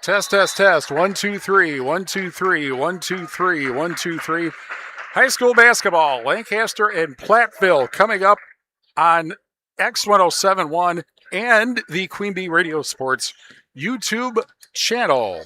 Test, test, test. 1, 2, 3. 1, 2, 3. 1, 2, 3. 1, 2, 3. High school basketball, Lancaster and Platteville coming up on X1071 and the Queen Bee Radio Sports YouTube channel.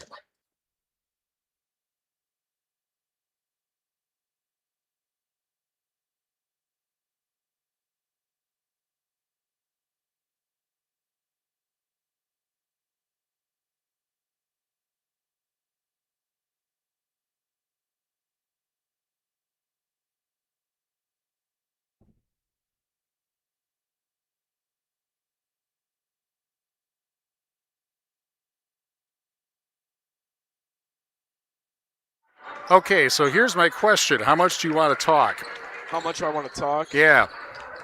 Okay, so here's my question. How much do you want to talk? How much do I want to talk? Yeah.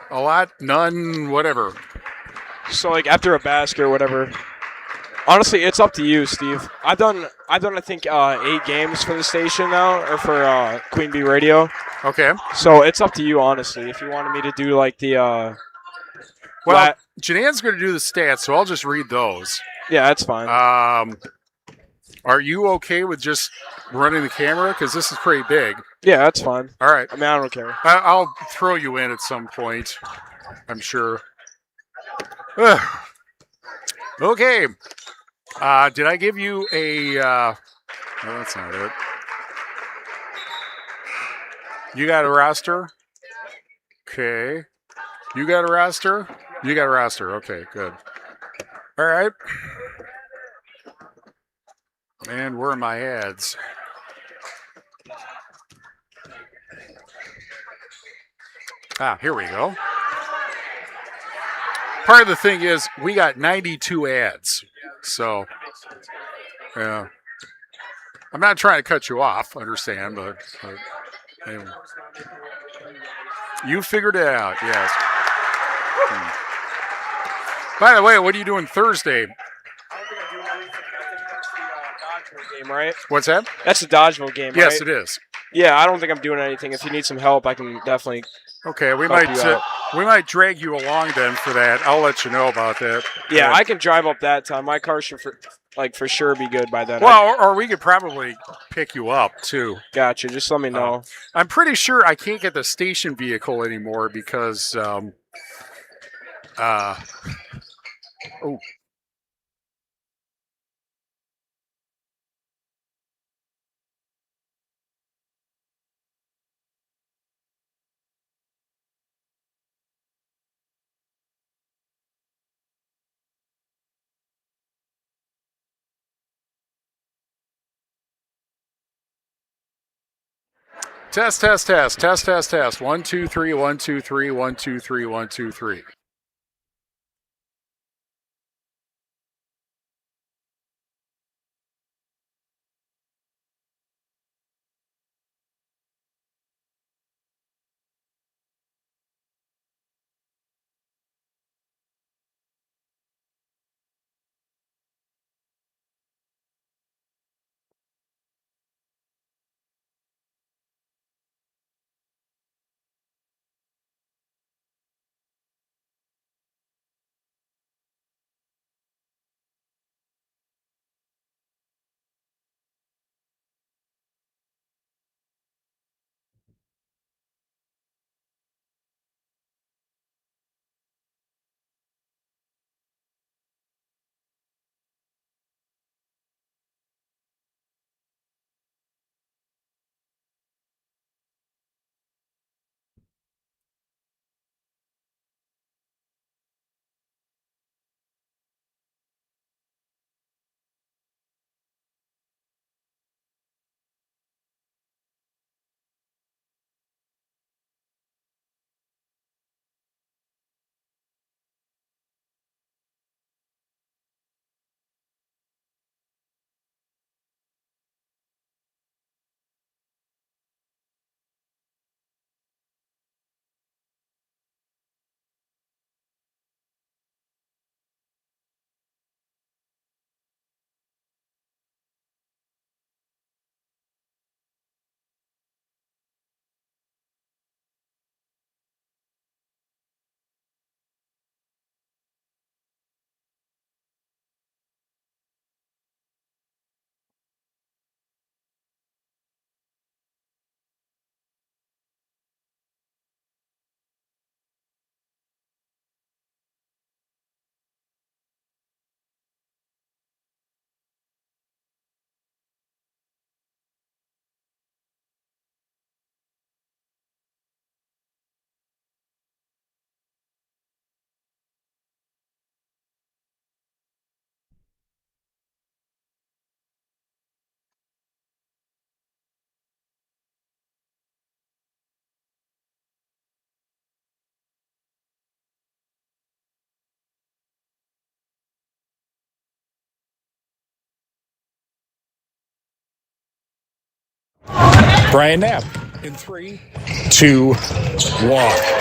A lot, none, whatever. So like after a basket or whatever. Honestly, it's up to you, Steve. I've done I think 8 games for the station now, or for Queen Bee Radio. Okay. So it's up to you, honestly. If you wanted me to do like the well, Janan's going to do the stats, so I'll just read those. Yeah, that's fine. Are you okay with just running the camera? Because this is pretty big. Yeah, that's fine. All right. I mean, I don't care. I'll throw you in at some point, I'm sure. Okay. Did I give you a... no, that's not it. You got a roster? Okay. You got a roster? You got a roster. Okay, good. All right. And where are my ads? Here we go. Part of the thing is we got 92 ads. So, yeah. I'm not trying to cut you off, understand, but anyway. You figured it out, yes. By the way, what are you doing Thursday? I don't think I'm doing anything. I think that's the Dodgeville game, right? What's that? That's the Dodgeville game, yes, right? It is. Yeah, I don't think I'm doing anything. If you need some help, I can definitely. Okay, we might drag you along then for that. I'll let you know about that. Yeah, I can drive up that time. My car should for sure be good by then. Well, or we could probably pick you up too. Gotcha. Just let me know. I'm pretty sure I can't get the station vehicle anymore because oh. Test, test, test, test, test, test. 1, 2, 3, 1, 2, 3, 1, 2, 3, 1, 2, 3. Brian Knapp in 3, 2, 1.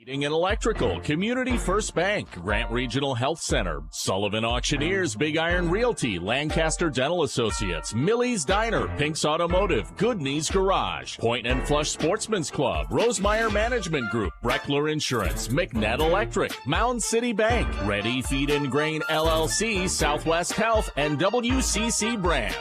Heating and Electrical, Community First Bank, Grant Regional Health Center, Sullivan Auctioneers, Big Iron Realty, Lancaster Dental Associates, Millie's Diner, Pink's Automotive, Good Knees Garage, Point and Flush Sportsman's Club, Rosemeyer Management Group, Breckler Insurance, McNett Electric, Mound City Bank, Ready Feed and Grain LLC, Southwest Health, and WCC Brands.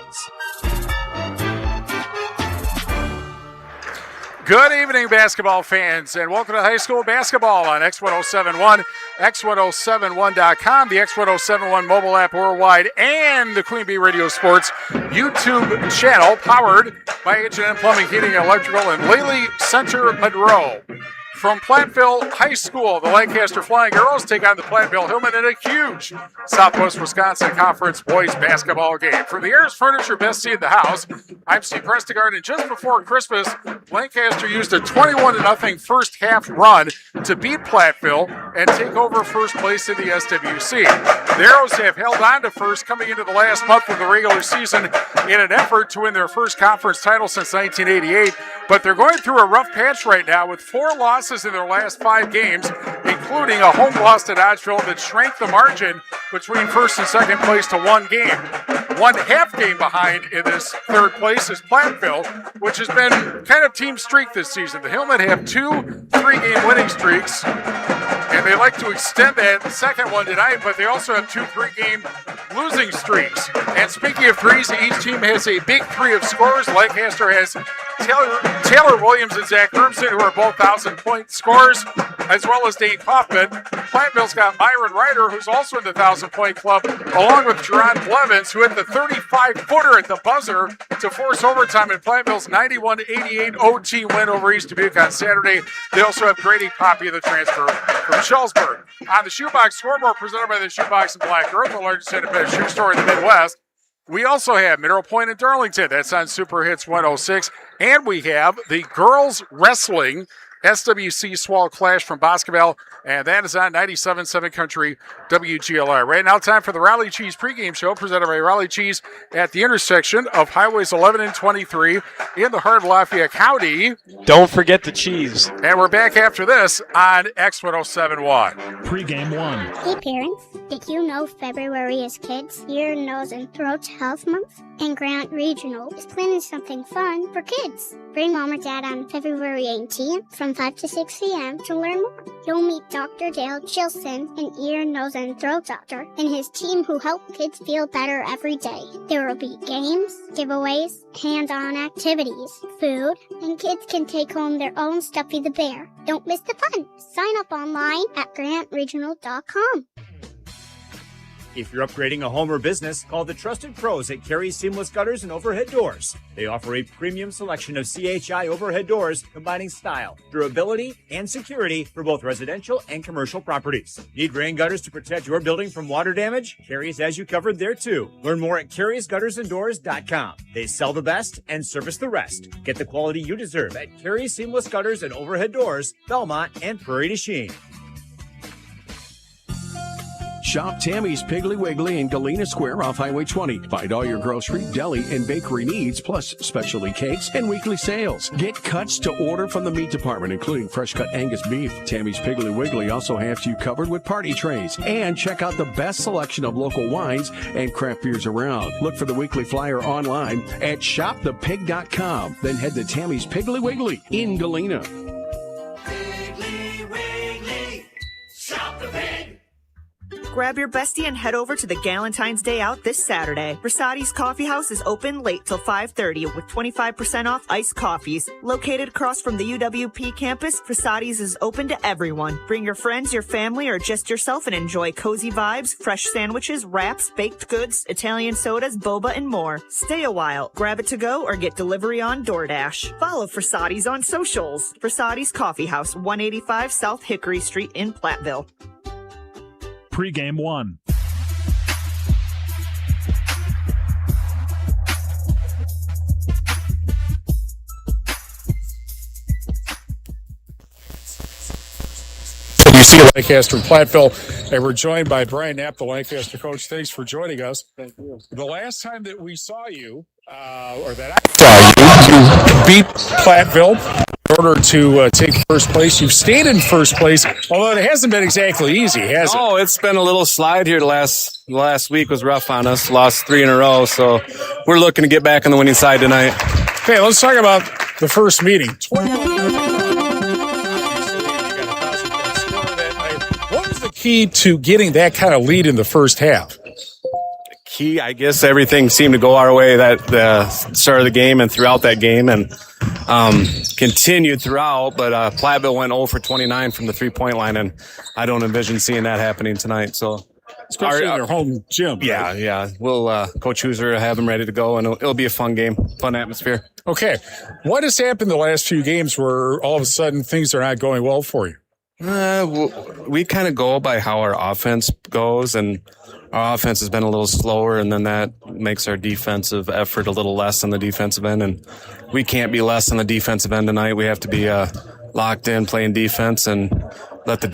Good evening, basketball fans, and welcome to high school basketball on X1071, X1071.com, the X1071 mobile app worldwide, and the Queen Bee Radio Sports YouTube channel, powered by H&M Plumbing, Heating, and Electrical in Lely Center, Monroe. From Platteville High School, the Lancaster Flying Girls take on the Platteville Hillmen in a huge Southwest Wisconsin Conference boys basketball game. From the Ayers Furniture Best Seat in the House, I'm Steve Prestigard, and just before Christmas, Lancaster used a 21-0 first half run to beat Platteville and take over first place in the SWC. The Arrows have held on to first coming into the last month of the regular season in an effort to win their first conference title since 1988, but they're going through a rough patch right now with 4 losses in their last 5 games, including a home loss to Dodgeville that shrank the margin between first and second place to 1 game. 1 half game behind in this third place is Platteville, which has been kind of team streak this season. The Hillmen have 2 3-game winning streaks, and they like to extend that second one tonight, but they also have 2 3-game losing streaks. And speaking of threes, each team has a big 3 of scorers. Lancaster has Taylor Williams and Zach Hermson, who are both 1,000-point scorers, as well as Dane Kaufman. Platteville's got Myron Ryder, who's also in the 1,000-point club, along with Jerron Blevins, who hit the 35-footer at the buzzer to force overtime in Platteville's 91-88 OT win over East Dubuque on Saturday. They also have Grady Poppy, the transfer from Schellsburg. On the Shoebox scoreboard, presented by the Shoebox in Black Earth, the largest independent shoe store in the Midwest, we also have Mineral Point in Darlington. That's on Super Hits 106. And we have the girls wrestling SWC Swall Clash from Boscoville, and that is on 97.7 Country WGLR. Right now, time for the Raleigh Cheese pregame show, presented by Raleigh Cheese at the intersection of Highways 11 and 23 in the heart of Lafayette County. Don't forget the cheese. And we're back after this on X1071. Pregame 1. Hey parents, did you know February is Kids' Ear, Nose, and Throat Health Month? And Grant Regional is planning something fun for kids. Bring mom or dad on February 18th from 5 to 6 p.m. to learn more. You'll meet Dr. Dale Chilson, an ear, nose, and throat doctor, and his team who help kids feel better every day. There will be games, giveaways, hands-on activities, food, and kids can take home their own Stuffy the Bear. Don't miss the fun. Sign up online at grantregional.com. If you're upgrading a home or business, call the trusted pros at Carey Seamless Gutters and Overhead Doors. They offer a premium selection of CHI overhead doors, combining style, durability, and security for both residential and commercial properties. Need rain gutters to protect your building from water damage? Carey's has you covered there too. Learn more at Carey'sGuttersandDoors.com. They sell the best and service the rest. Get the quality you deserve at Carey Seamless Gutters and Overhead Doors, Belmont, and Prairie du Chien. Shop Tammy's Piggly Wiggly in Galena Square off Highway 20. Find all your grocery, deli, and bakery needs, plus specialty cakes and weekly sales. Get cuts to order from the meat department, including fresh-cut Angus beef. Tammy's Piggly Wiggly also has you covered with party trays. And check out the best selection of local wines and craft beers around. Look for the weekly flyer online at shopthepig.com. Then head to Tammy's Piggly Wiggly in Galena. Piggly Wiggly, shop the pig. Grab your bestie and head over to the Galentine's Day Out this Saturday. Versati's Coffee House is open late till 5:30 with 25% off iced coffees. Located across from the UWP campus, Versati's is open to everyone. Bring your friends, your family, or just yourself and enjoy cozy vibes, fresh sandwiches, wraps, baked goods, Italian sodas, boba, and more. Stay a while. Grab it to go or get delivery on DoorDash. Follow Versati's on socials. Versati's Coffee House, 185 South Hickory Street in Platteville. Pregame 1. You see Lancaster and Platteville, and we're joined by Brian Knapp, the Lancaster coach. Thanks for joining us. Thank you. The last time that we saw you, or that I saw you, you beat Platteville. order to take first place. You've stayed in first place, although it hasn't been exactly easy, has it? Oh, it's been a little slide here. The last week was rough on us. Lost 3 in a row, so we're looking to get back on the winning side tonight. Okay, let's talk about the first meeting. What was the key to getting that kind of lead in the first half? Key, I guess everything seemed to go our way that the start of the game and throughout that game, and continued throughout. But Platteville went 0 for 29 from the 3-point line, and I don't envision seeing that happening tonight. So, especially in their home gym. Yeah, right? yeah. We'll Coach Hooser have them ready to go, and it'll be a fun game, fun atmosphere. Okay, what has happened the last few games where all of a sudden things are not going well for you? We kind of go by how our offense goes, and our offense has been a little slower, and then that makes our defensive effort a little less on the defensive end, and we can't be less on the defensive end tonight. We have to be locked in, playing defense, and let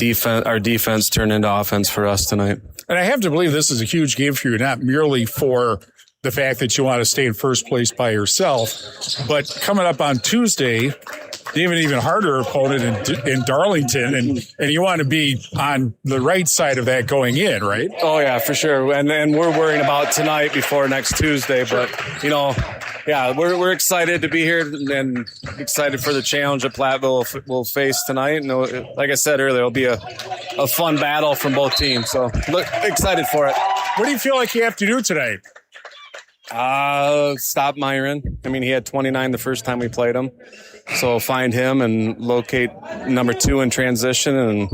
our defense turn into offense for us tonight. And I have to believe this is a huge game for you, not merely for the fact that you want to stay in first place by yourself, but coming up on Tuesday, they have an even harder opponent in Darlington, and you want to be on the right side of that going in, right? Oh, yeah, for sure. And we're worrying about tonight before next Tuesday. But, yeah, we're excited to be here and excited for the challenge that Platteville will face tonight. And like I said earlier, it'll be a fun battle from both teams. So excited for it. What do you feel like you have to do tonight? Stop Myron. I mean, he had 29 the first time we played him. So find him and locate number 2 in transition and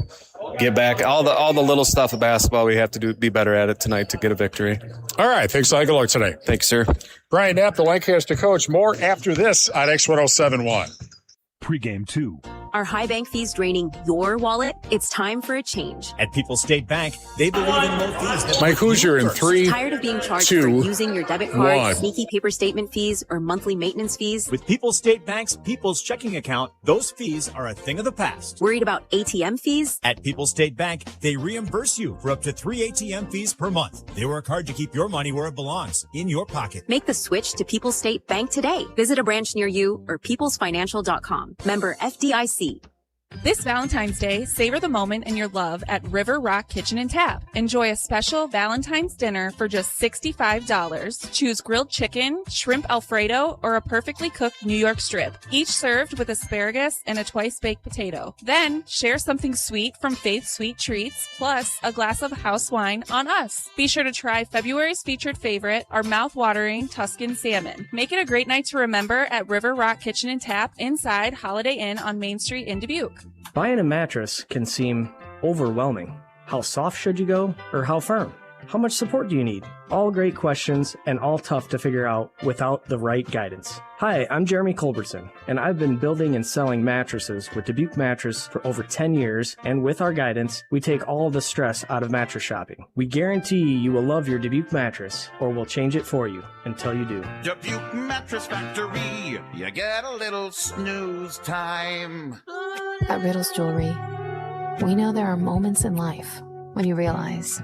get back. All the little stuff of basketball we have to be better at it tonight to get a victory. All right. Thanks a lot. Good luck today. Thanks, sir. Brian Knapp, the Lancaster coach. More after this on X1071. Pregame 2. Are high bank fees draining your wallet? It's time for a change. At People's State Bank, they believe in low fees. That Mike Hoosier in 3. Tired of being charged 2, for using your debit card, 1. sneaky paper statement fees, or monthly maintenance fees? With People's State Bank's People's Checking Account, those fees are a thing of the past. Worried about ATM fees? At People's State Bank, they reimburse you for up to 3 ATM fees per month. They work hard to keep your money where it belongs, in your pocket. Make the switch to People's State Bank today. Visit a branch near you or peoplesfinancial.com. Member FDIC. This Valentine's Day, savor the moment in your love at River Rock Kitchen and Tap. Enjoy a special Valentine's dinner for just $65. Choose grilled chicken, shrimp Alfredo, or a perfectly cooked New York strip, each served with asparagus and a twice-baked potato. Then, share something sweet from Faith's Sweet Treats, plus a glass of house wine on us. Be sure to try February's featured favorite, our mouth-watering Tuscan salmon. Make it a great night to remember at River Rock Kitchen and Tap inside Holiday Inn on Main Street in Dubuque. Buying a mattress can seem overwhelming. How soft should you go, or how firm? How much support do you need? All great questions and all tough to figure out without the right guidance. Hi, I'm Jeremy Culbertson, and I've been building and selling mattresses with Dubuque Mattress for over 10 years, and with our guidance, we take all the stress out of mattress shopping. We guarantee you will love your Dubuque mattress, or we'll change it for you until you do. Dubuque Mattress Factory, you get a little snooze time. At Riddle's Jewelry, we know there are moments in life when you realize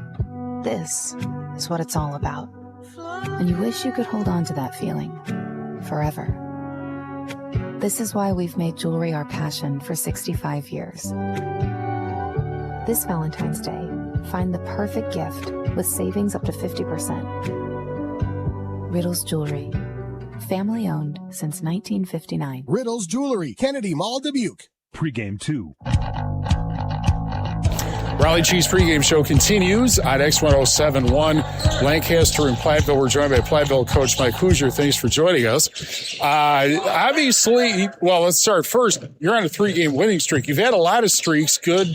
this is what it's all about. And you wish you could hold on to that feeling forever. This is why we've made jewelry our passion for 65 years. This Valentine's Day, find the perfect gift with savings up to 50%. Riddle's Jewelry, family owned since 1959. Riddle's Jewelry, Kennedy Mall, Dubuque. Pregame 2. Raleigh Cheese pregame show continues on X1071. Lancaster and Platteville. We're joined by Platteville coach Mike Hoosier. Thanks for joining us. Obviously, well, let's start first. You're on a 3-game winning streak. You've had a lot of streaks, good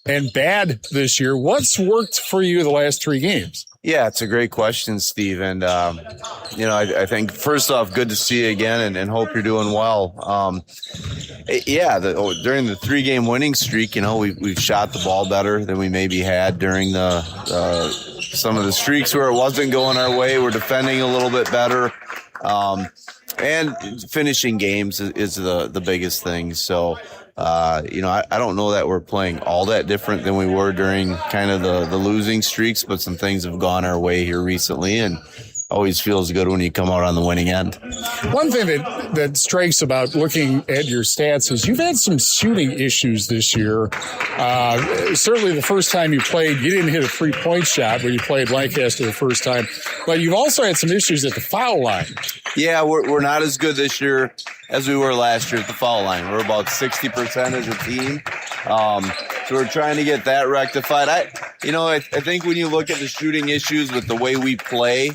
and bad this year. What's worked for you the last 3 games? Yeah, it's a great question, Steve. And, I think first off, good to see you again and hope you're doing well. During the 3-game winning streak, we've shot the ball better than we maybe had during some of the streaks where it wasn't going our way. We're defending a little bit better. And finishing games is the biggest thing. So, I don't know that we're playing all that different than we were during kind of the losing streaks, but some things have gone our way here recently. And, always feels good when you come out on the winning end. One thing that strikes about looking at your stats is you've had some shooting issues this year. Certainly the first time you played, you didn't hit a three-point shot when you played Lancaster the first time, but you've also had some issues at the foul line. Yeah, we're not as good this year as we were last year at the foul line. We're about 60% as a team. So we're trying to get that rectified. I think when you look at the shooting issues with the way we play,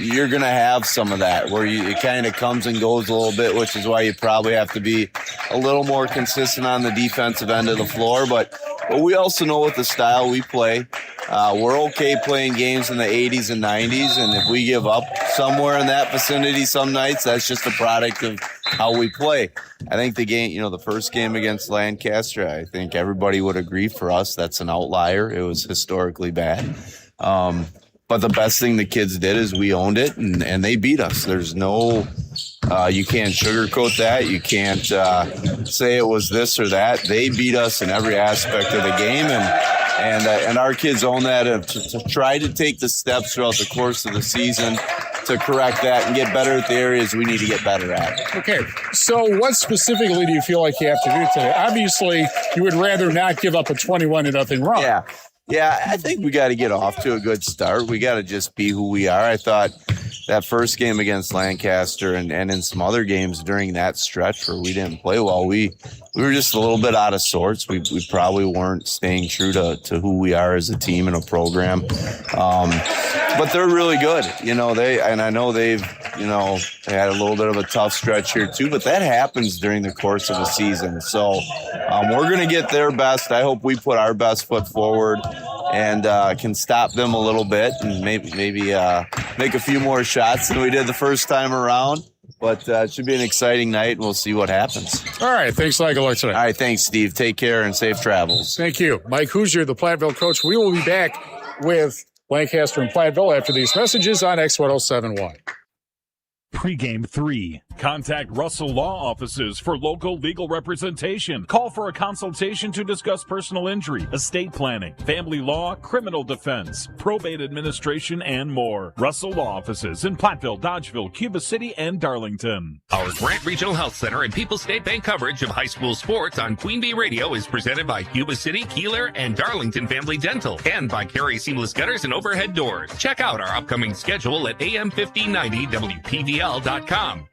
you're going to have some of that where it kind of comes and goes a little bit, which is why you probably have to be a little more consistent on the defensive end of the floor. But we also know with the style we play, we're okay playing games in the 80s and 90s. And if we give up somewhere in that vicinity some nights, that's just a product of how we play. I think the game, the first game against Lancaster, I think everybody would agree for us, that's an outlier. It was historically bad. But the best thing the kids did is we owned it and they beat us. There's no, you can't sugarcoat that. You can't say it was this or that. They beat us in every aspect of the game. And our kids own that to try to take the steps throughout the course of the season to correct that and get better at the areas we need to get better at. Okay, so what specifically do you feel like you have to do today? Obviously, you would rather not give up a 21-0 run. Yeah, I think we got to get off to a good start. We got to just be who we are. I thought that first game against Lancaster and in some other games during that stretch where we didn't play well, we were just a little bit out of sorts. We probably weren't staying true to who we are as a team and a program. But they're really good. I know they've had a little bit of a tough stretch here too, but that happens during the course of a season. So we're going to get their best. I hope we put our best foot forward and can stop them a little bit and maybe make a few more shots than we did the first time around. But it should be an exciting night, and we'll see what happens. All right. Thanks, Michael. Tonight. All right. Thanks, Steve. Take care and safe travels. Thank you. Mike Hoosier, the Platteville coach. We will be back with Lancaster and Platteville after these messages on X1071. Pregame 3. Contact Russell Law Offices for local legal representation. Call for a consultation to discuss personal injury, estate planning, family law, criminal defense, probate administration, and more. Russell Law Offices in Platteville, Dodgeville, Cuba City, and Darlington. Our Grant Regional Health Center and People's State Bank coverage of high school sports on Queen Bee Radio is presented by Cuba City, Kieler, and Darlington Family Dental, and by Carey Seamless Gutters and Overhead Doors. Check out our upcoming schedule at AM1590WPVL.com.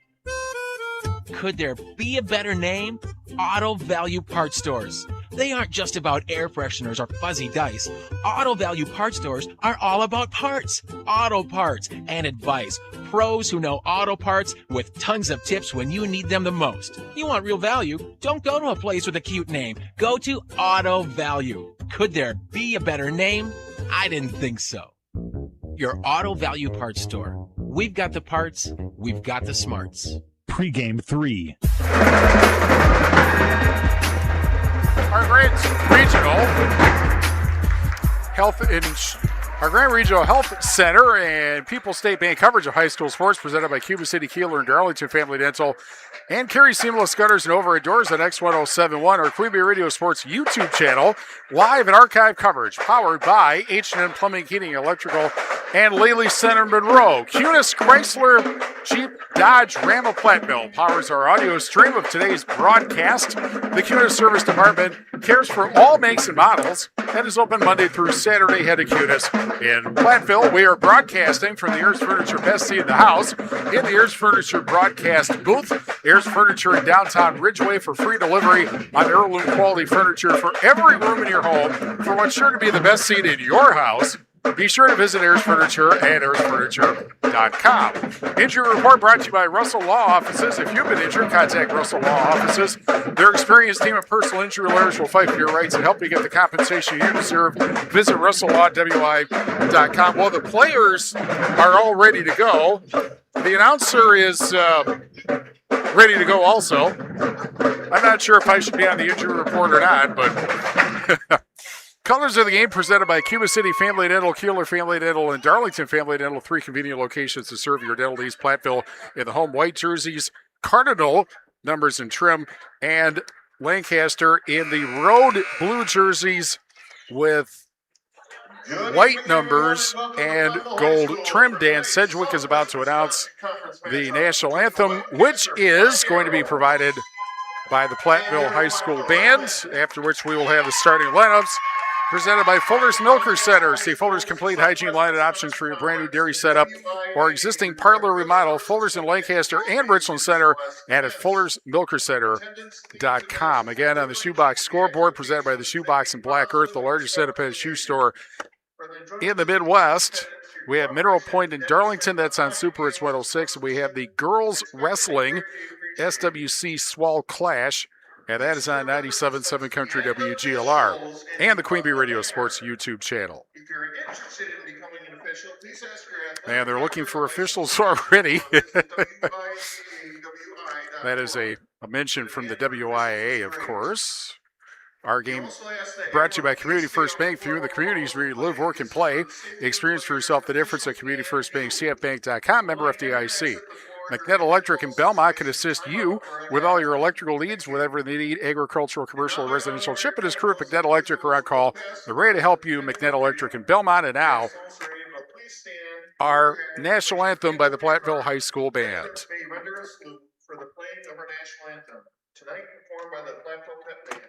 Could there be a better name? Auto Value Parts Stores. They aren't just about air fresheners or fuzzy dice. Auto Value Parts Stores are all about parts, auto parts, and advice. Pros who know auto parts with tons of tips when you need them the most. You want real value? Don't go to a place with a cute name. Go to Auto Value. Could there be a better name? I didn't think so. Your Auto Value Parts Store. We've got the parts, we've got the smarts. Pregame 3. Our Grant Regional Health Center and People's State Bank coverage of high school sports presented by Cuba City, Kieler, and Darlington Family Dental, and Carey Seamless Gutters and Overhead Doors on X1071, our Queen Bee Radio Sports YouTube channel. Live and archive coverage powered by H&M Plumbing, Heating, Electrical, and Lely Center Monroe. Cunis Chrysler Jeep Dodge Ram of Platteville powers our audio stream of today's broadcast. The Cunis Service Department cares for all makes and models and is open Monday through Saturday. Head to Cunis in Platteville. We are broadcasting from the Ayers Furniture Best Seat in the House in the Ayers Furniture broadcast booth. Ayers Furniture in downtown Ridgeway for free delivery on heirloom quality furniture for every room in your home for what's sure to be the best seat in your house. Be sure to visit Ayers Furniture at AyersFurniture.com. Injury report brought to you by Russell Law Offices. If you've been injured, contact Russell Law Offices. Their experienced team of personal injury lawyers will fight for your rights and help you get the compensation you deserve. Visit RussellLawWI.com. Well, the players are all ready to go. The announcer is ready to go also. I'm not sure if I should be on the injury report or not, but... Colors of the game presented by Cuba City Family Dental, Kieler Family Dental, and Darlington Family Dental. 3 convenient locations to serve your dental needs. Platteville in the home white jerseys, Cardinal numbers and trim, and Lancaster in the road blue jerseys with white numbers and gold trim. Dan Sedgwick is about to announce the national anthem, which is going to be provided by the Platteville High School Band, after which we will have the starting lineups presented by Fuller's Milker Center. See Fuller's complete hygiene line and options for your brand new dairy setup or existing parlor remodel. Fuller's in Lancaster and Richland Center and at fullersmilkercenter.com. Again, on the Shoebox scoreboard presented by the Shoebox in Black Earth, the largest independent shoe store in the Midwest. We have Mineral Point in Darlington. That's on Super It's 106. We have the girls wrestling SWC Swall Clash, and that is on 97.7 Country WGLR and the Queen Bee Radio Sports YouTube channel. And they're looking for officials already. That is a mention from the WIAA, of course. Our game brought to you by Community First Bank. For you in the communities where you live, work, and play. Experience for yourself the difference at Community First Bank, CFBank.com, member FDIC. McNett Electric in Belmont can assist you with all your electrical needs, whatever they need, agricultural, commercial, residential. Chip and his crew at McNett Electric are on call. They're ready to help you, McNett Electric in Belmont. And now, our national anthem by the Platteville High School Band. For the playing of our national anthem, tonight performed by the Platteville Pep Band.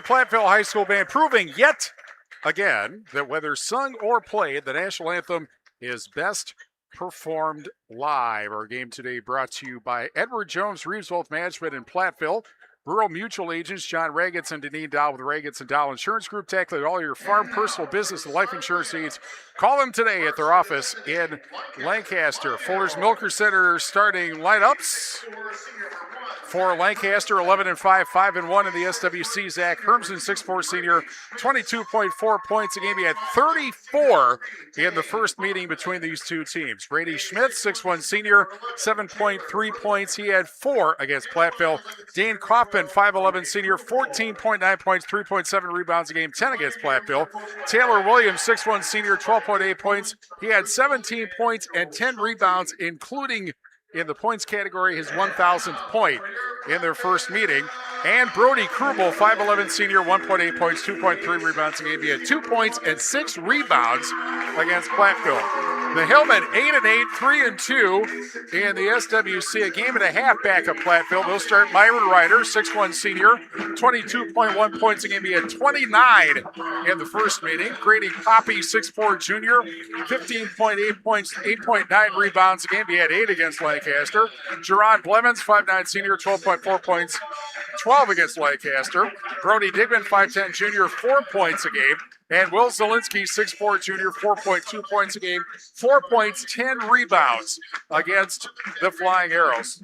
Platteville High School Band proving yet again that whether sung or played, the national anthem is best performed live. Our game today brought to you by Edward Jones Reeves Wealth Management in Platteville, Rural Mutual Agents John Ragetz and Deneen Dahl with Ragetz and Dahl Insurance Group, tackling all your farm, personal, business, and life insurance needs. Call them today at their office in Lancaster. Fuller's Milker Center starting lineups. For Lancaster, 11-5, 5-1 in the SWC. Zach Hermsen, 6'4 senior, 22.4 points a game. He had 34 in the first meeting between these two teams. Brady Schmidt, 6'1 senior, 7.3 points. He had 4 against Platteville. Dane Kaufman, 5'11 senior, 14.9 points, 3.7 rebounds a game, 10 against Platteville. Taylor Williams, 6'1 senior, 12.8 points. He had 17 points and 10 rebounds, including in the points category, his 1,000th point in their first meeting. And Brody Krubel, 5'11 senior, 1.8 points, 2.3 rebounds a game. He had 2 points and 6 rebounds against Platteville. The Hillmen, 8-8, 3-2 in the SWC. A game and a half back at Platteville. They'll start Myron Ryder, 6'1 senior, 22.1 points a game. He had 29 in the first meeting. Grady Poppy, 6'4 junior, 15.8 points, 8.9 rebounds a game. He had 8 against Lancaster. Jerron Blevins, 5'9 senior, 12.4 points, 12 against Lancaster. Brody Digman, 5'10 junior, 4 points a game. And Will Zielinski, 6'4 junior, 4.2 points a game, 4 points, 10 rebounds against the Flying Arrows.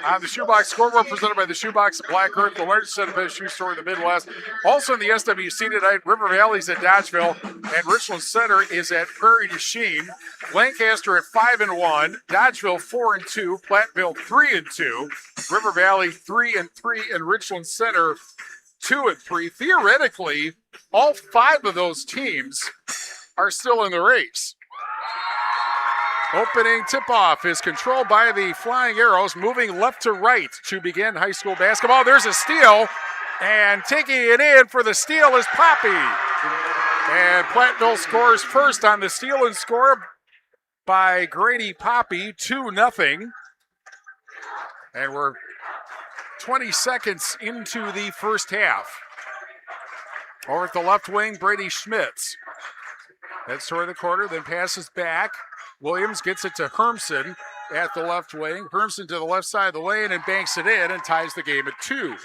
On the Shoebox scoreboard presented by the Shoebox of Black Earth, the largest independent shoe store in the Midwest. Also in the SWC tonight, River Valley's at Dodgeville, and Richland Center is at Prairie du Chien. Lancaster at 5-1, Dodgeville 4-2, Platteville 3-2, River Valley 3-3, and Richland Center 2-3. Theoretically, all 5 of those teams are still in the race. Opening tip-off is controlled by the Flying Arrows, moving left to right to begin high school basketball. There's a steal, and taking it in for the steal is Poppy. And Platteville scores first on the steal and score by Grady Poppy, 2-0. And we're 20 seconds into the first half. Over at the left wing, Brady Schmitz. Heads toward the corner, then passes back. Williams gets it to Hermsen at the left wing. Hermsen to the left side of the lane and banks it in and ties the game at 2.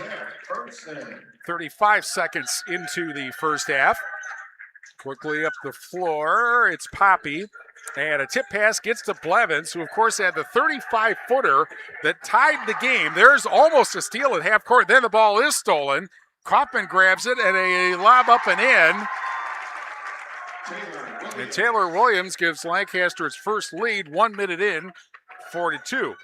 35 seconds into the first half. Quickly up the floor, it's Poppy. And a tip pass gets to Blevins, who of course had the 35-footer that tied the game. There's almost a steal at half court. Then the ball is stolen. Kaufman grabs it and a lob up and in. And Taylor Williams gives Lancaster its first lead, 1 minute in, 42.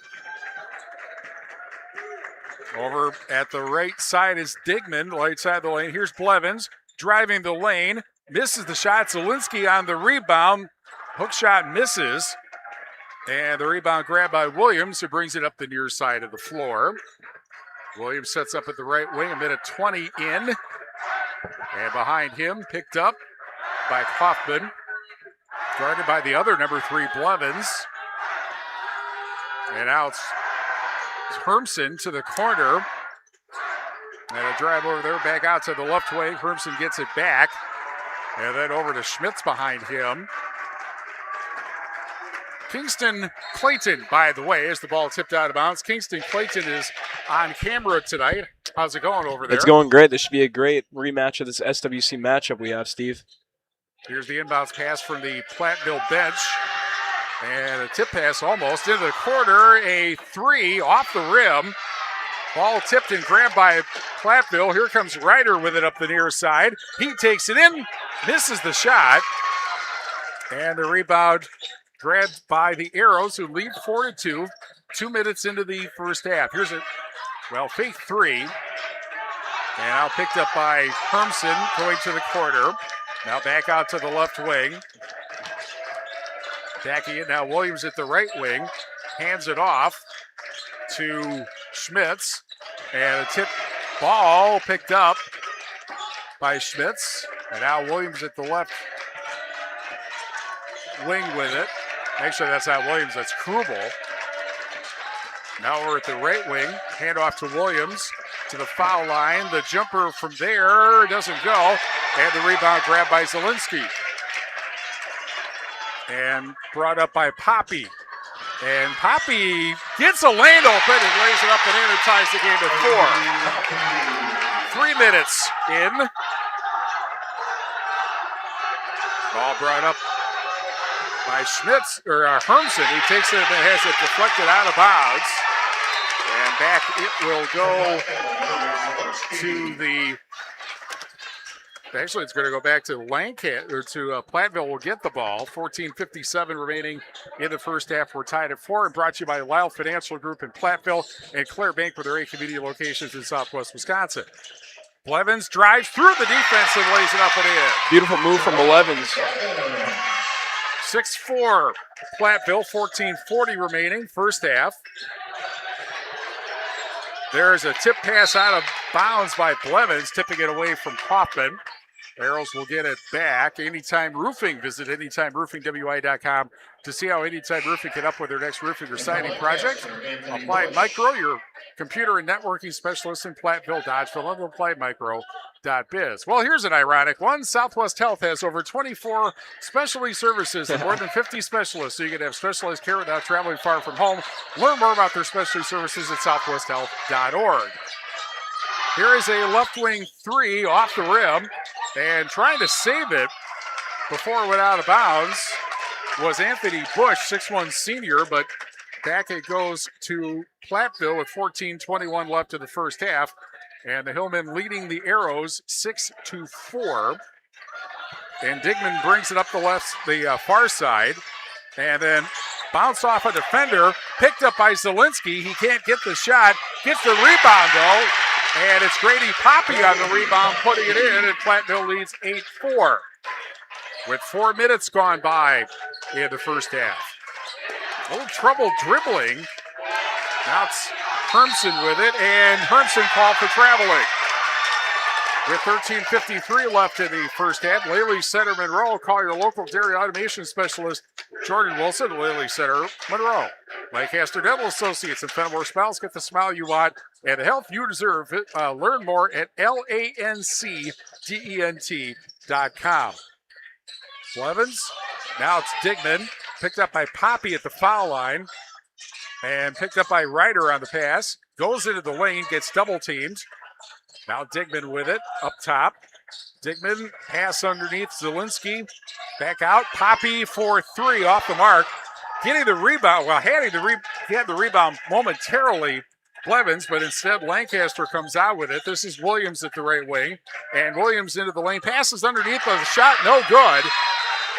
Over at the right side is Digman, right side of the lane. Here's Blevins driving the lane. Misses the shot. Zielinski on the rebound. Hook shot misses. And the rebound grabbed by Williams, who brings it up the near side of the floor. Williams sets up at the right wing, a minute 20 in. And behind him, picked up by Kaufman. Guarded by the other number 3, Blevins. And now it's Hermsen to the corner. And a drive over there, back out to the left wing. Hermsen gets it back. And then over to Schmitz behind him. Kingston Clayton, by the way, as the ball tipped out of bounds. Kingston Clayton is on camera tonight. How's it going over there? It's going great. This should be a great rematch of this SWC matchup we have, Steve. Here's the inbounds pass from the Platteville bench. And a tip pass almost into the corner. A 3 off the rim. Ball tipped and grabbed by Platteville. Here comes Ryder with it up the near side. He takes it in, misses the shot. And the rebound grabbed by the Arrows, who lead 4-2, 2 minutes into the first half. Here's a, fake 3. And now picked up by Hermsen going to the corner. Now back out to the left wing. Backing it now, Williams at the right wing. Hands it off to Schmitz. And a tip ball picked up by Schmitz. And now Williams at the left wing with it. Actually, that's not Williams, that's Krubel. Now we're at the right wing. Hand off to Williams to the foul line. The jumper from there doesn't go. And the rebound grabbed by Zielinski. And brought up by Poppy. And Poppy gets a lane open and lays it up and in and ties the game at 4. 3 minutes in. Ball brought up by Schmitz, or Hermsen. He takes it and has it deflected out of bounds. And back it will go to the... Actually, it's going to go back to Lancaster, or to Platteville will get the ball. 14:57 remaining in the first half. We're tied at 4, and brought to you by Lyle Financial Group in Platteville and Claire Bank with their 8 community locations in Southwest Wisconsin. Blevins drives through the defense and lays it up and in. Beautiful move from Blevins. 6-4 Platteville, 14:40 remaining, first half. There's a tip pass out of bounds by Blevins, tipping it away from Kaufman. Arrows will get it back. Anytime Roofing. Visit AnytimeRoofingWI.com to see how Anytime Roofing can help with their next roofing or siding project. Applied Micro, your computer and networking specialist in Platteville, Dodgeville, and AppliedMicro.biz. Well, here's an ironic one. Southwest Health has over 24 specialty services and more than 50 specialists, so you can have specialized care without traveling far from home. Learn more about their specialty services at southwesthealth.org. Here is a left wing 3 off the rim, and trying to save it before it went out of bounds was Anthony Bush, 6'1" senior, but back it goes to Platteville with 14:21 left in the first half. And the Hillmen leading the Arrows 6-4. And Digman brings it up the far side. And then bounce off a defender, picked up by Zielinski. He can't get the shot, gets the rebound though. And it's Grady Poppy on the rebound, putting it in, and Platteville leads 8-4. With 4 minutes gone by in the first half. A little trouble dribbling. Now it's Hermsen with it, and Hermsen called for traveling. With 13:53 left in the first half, Laley Center Monroe, call your local dairy automation specialist, Jordan Wilson, Lily Center, Monroe. Lancaster Dental Associates and Fenimore Smiles. Get the smile you want and the health you deserve. Learn more at lancdent.com. Blevins. Now it's Digman. Picked up by Poppy at the foul line. And picked up by Ryder on the pass. Goes into the lane, gets double teamed. Now Digman with it up top. Digman pass underneath Zielinski. Back out. Poppy for three off the mark. Getting the rebound. Well, he had the rebound momentarily, Blevins, but instead Lancaster comes out with it. This is Williams at the right wing. And Williams into the lane. Passes underneath, but the shot no good.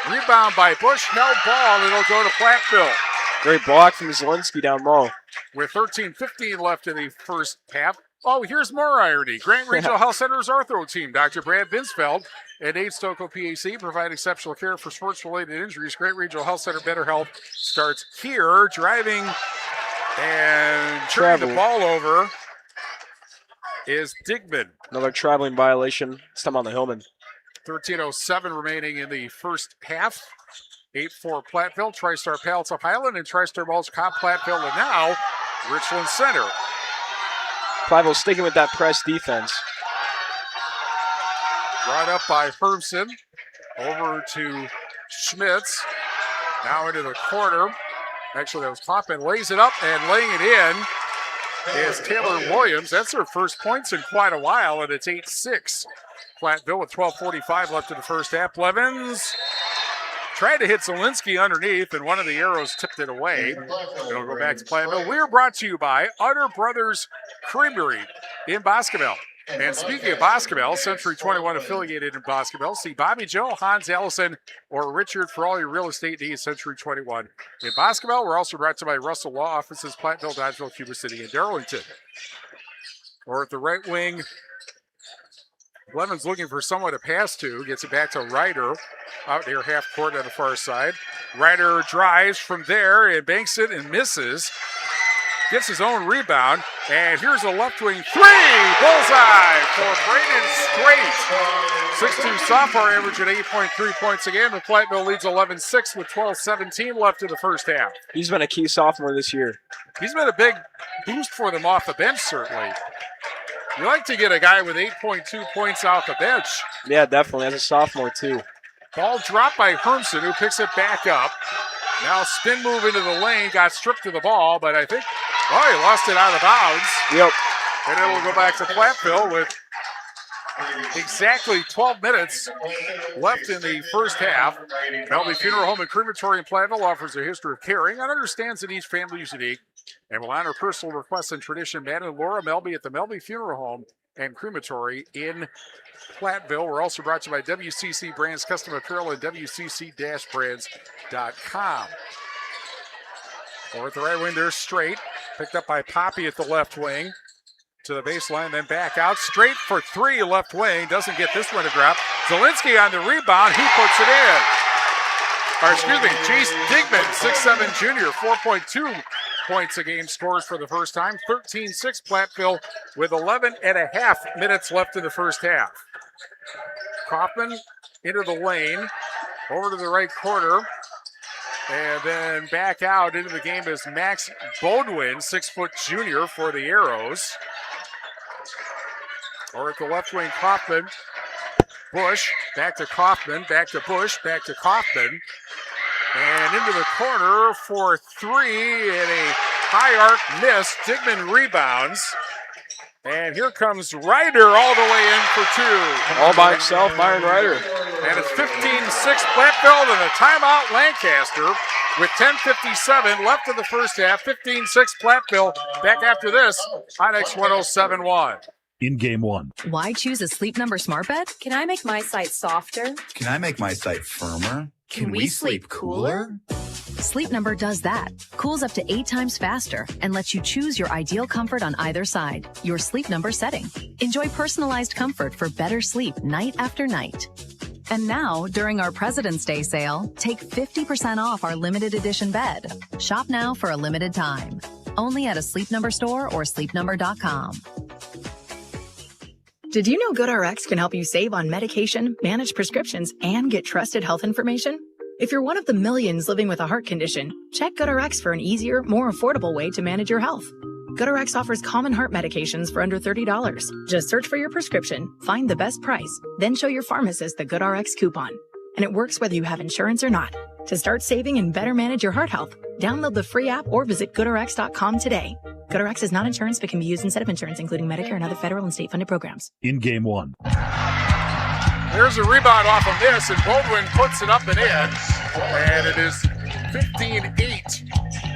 Rebound by Bush. Held ball. It'll go to Platteville. Great block from Zielinski down low. With 13:15 left in the first half. Oh, here's more irony. Grant Regional Health Center's Arthro team, Dr. Brad Binsfeld and Aid Stokel PAC provide exceptional care for sports-related injuries. Grant Regional Health Center Better Health starts here. Driving and turning the ball over is Digman. Another traveling violation. This time on the Hillman. 13:07 remaining in the first half. 8-4 Platteville, TriStar Pallets of Highland, and TriStar Mulch Cobb Platteville, and now Richland Center. Platteville sticking with that press defense. Brought up by Hermson. Over to Schmitz. Now into the corner. Actually, that was Hoffman. Lays it up and laying it in is Taylor Williams. That's her first points in quite a while, and it's 8-6. Platteville with 12:45 left in the first half. Blevins tried to hit Zielinski underneath, and one of the arrows tipped it away. It'll go back to Platteville. We're brought to you by Utter Brothers Creamery in Boscobel. And speaking of Boscobel, Century 21 affiliated in Boscobel. See Bobby Joe, Hans Allison, or Richard for all your real estate needs, Century 21 in Boscobel. We're also brought to you by Russell Law Offices, Platteville, Dodgeville, Cuba City, and Darlington. Or at the right wing, Blevins looking for someone to pass to. Gets it back to Ryder out near half court on the far side. Ryder drives from there and banks it and misses. Gets his own rebound. And here's a left wing three. Bullseye for Braden Straight. 6'2 sophomore, averaging 8.3 points a game. The Platteville leads 11-6 with 12:17 left in the first half. He's been a key sophomore this year. He's been a big boost for them off the bench, certainly. You like to get a guy with 8.2 points off the bench. Yeah, definitely. As a sophomore, too. Ball dropped by Hermson, who picks it back up. Now spin move into the lane. Got stripped of the ball, but I think, he lost it out of bounds. Yep. And it will go back to Platteville with exactly 12 minutes left in the first half. Melby Funeral Home and Crematory in Platteville offers a history of caring and understands that each family is unique and will honor personal requests and tradition. Matt and Laura Melby at the Melby Funeral Home and Crematory in Platteville. We're also brought to you by WCC Brands Custom Apparel and WCC-Brands.com. Or at the right wing, there's Straight. Picked up by Poppy at the left wing. To the baseline, then back out. Straight for three, left wing. Doesn't get this one to drop. Zielinski on the rebound. He puts it in. Chase Digman, 6'7 junior, 4.2 points a game scores for the first time. 13-6 Platteville with 11.5 minutes left in the first half. Kaufman into the lane. Over to the right corner. And then back out into the game is Max Bodwin, 6' junior for the Arrows. Or at the left wing, Kaufman. Bush, back to Kaufman, back to Bush, back to Kaufman. And into the corner for three, and a high arc miss. Digman rebounds. And here comes Ryder all the way in for two. All by himself, Myron Ryder. And it's 15-6 Platteville and a timeout Lancaster with 10:57 left in the first half. 15-6 Platteville. Back after this on X1071. In game one. Why choose a Sleep Number smart bed? Can I make my site softer? Can I make my site firmer? Can we sleep cooler? Sleep Number does that. Cools up to 8 times faster and lets you choose your ideal comfort on either side. Your Sleep Number setting. Enjoy personalized comfort for better sleep night after night. And now, during our President's Day sale, take 50% off our limited edition bed. Shop now for a limited time. Only at a Sleep Number store or sleepnumber.com. Did you know GoodRx can help you save on medication, manage prescriptions, and get trusted health information? If you're one of the millions living with a heart condition, check GoodRx for an easier, more affordable way to manage your health. GoodRx offers common heart medications for under $30. Just search for your prescription, find the best price, then show your pharmacist the GoodRx coupon. And it works whether you have insurance or not. To start saving and better manage your heart health, download the free app or visit GoodRx.com today. GoodRx is not insurance but can be used instead of insurance, including Medicare and other federal and state-funded programs. In game one. There's a rebound off of this, and Baldwin puts it up and in. And it is 15-8.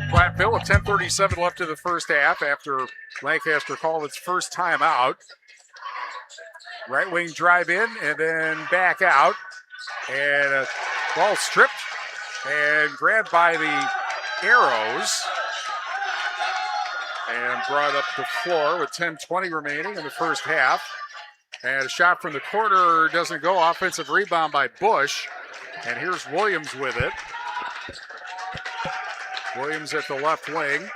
Platteville with 10:37 left in the first half after Lancaster called its first timeout. Right wing drive in and then back out. And a ball stripped and grabbed by the Arrows. And brought up the floor with 10:20 remaining in the first half. And a shot from the corner doesn't go. Offensive rebound by Bush. And here's Williams with it. Williams at the left wing.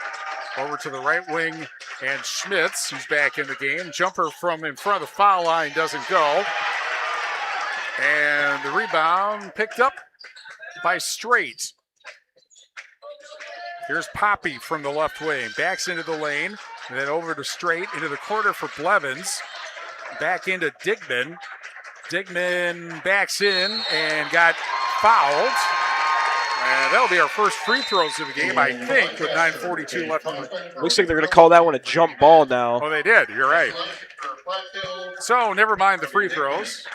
Over to the right wing. And Schmitz, who's back in the game. Jumper from in front of the foul line doesn't go. And the rebound picked up by Straight. Here's Poppy from the left wing. Backs into the lane. And then over to Straight. Into the corner for Blevins. Back into Digman. Digman backs in and got fouled. And that'll be our first free throws of the game, I think, with 9:42 left. Looks like they're going to call that one a jump ball now. Oh, they did. You're right. So, never mind the free throws.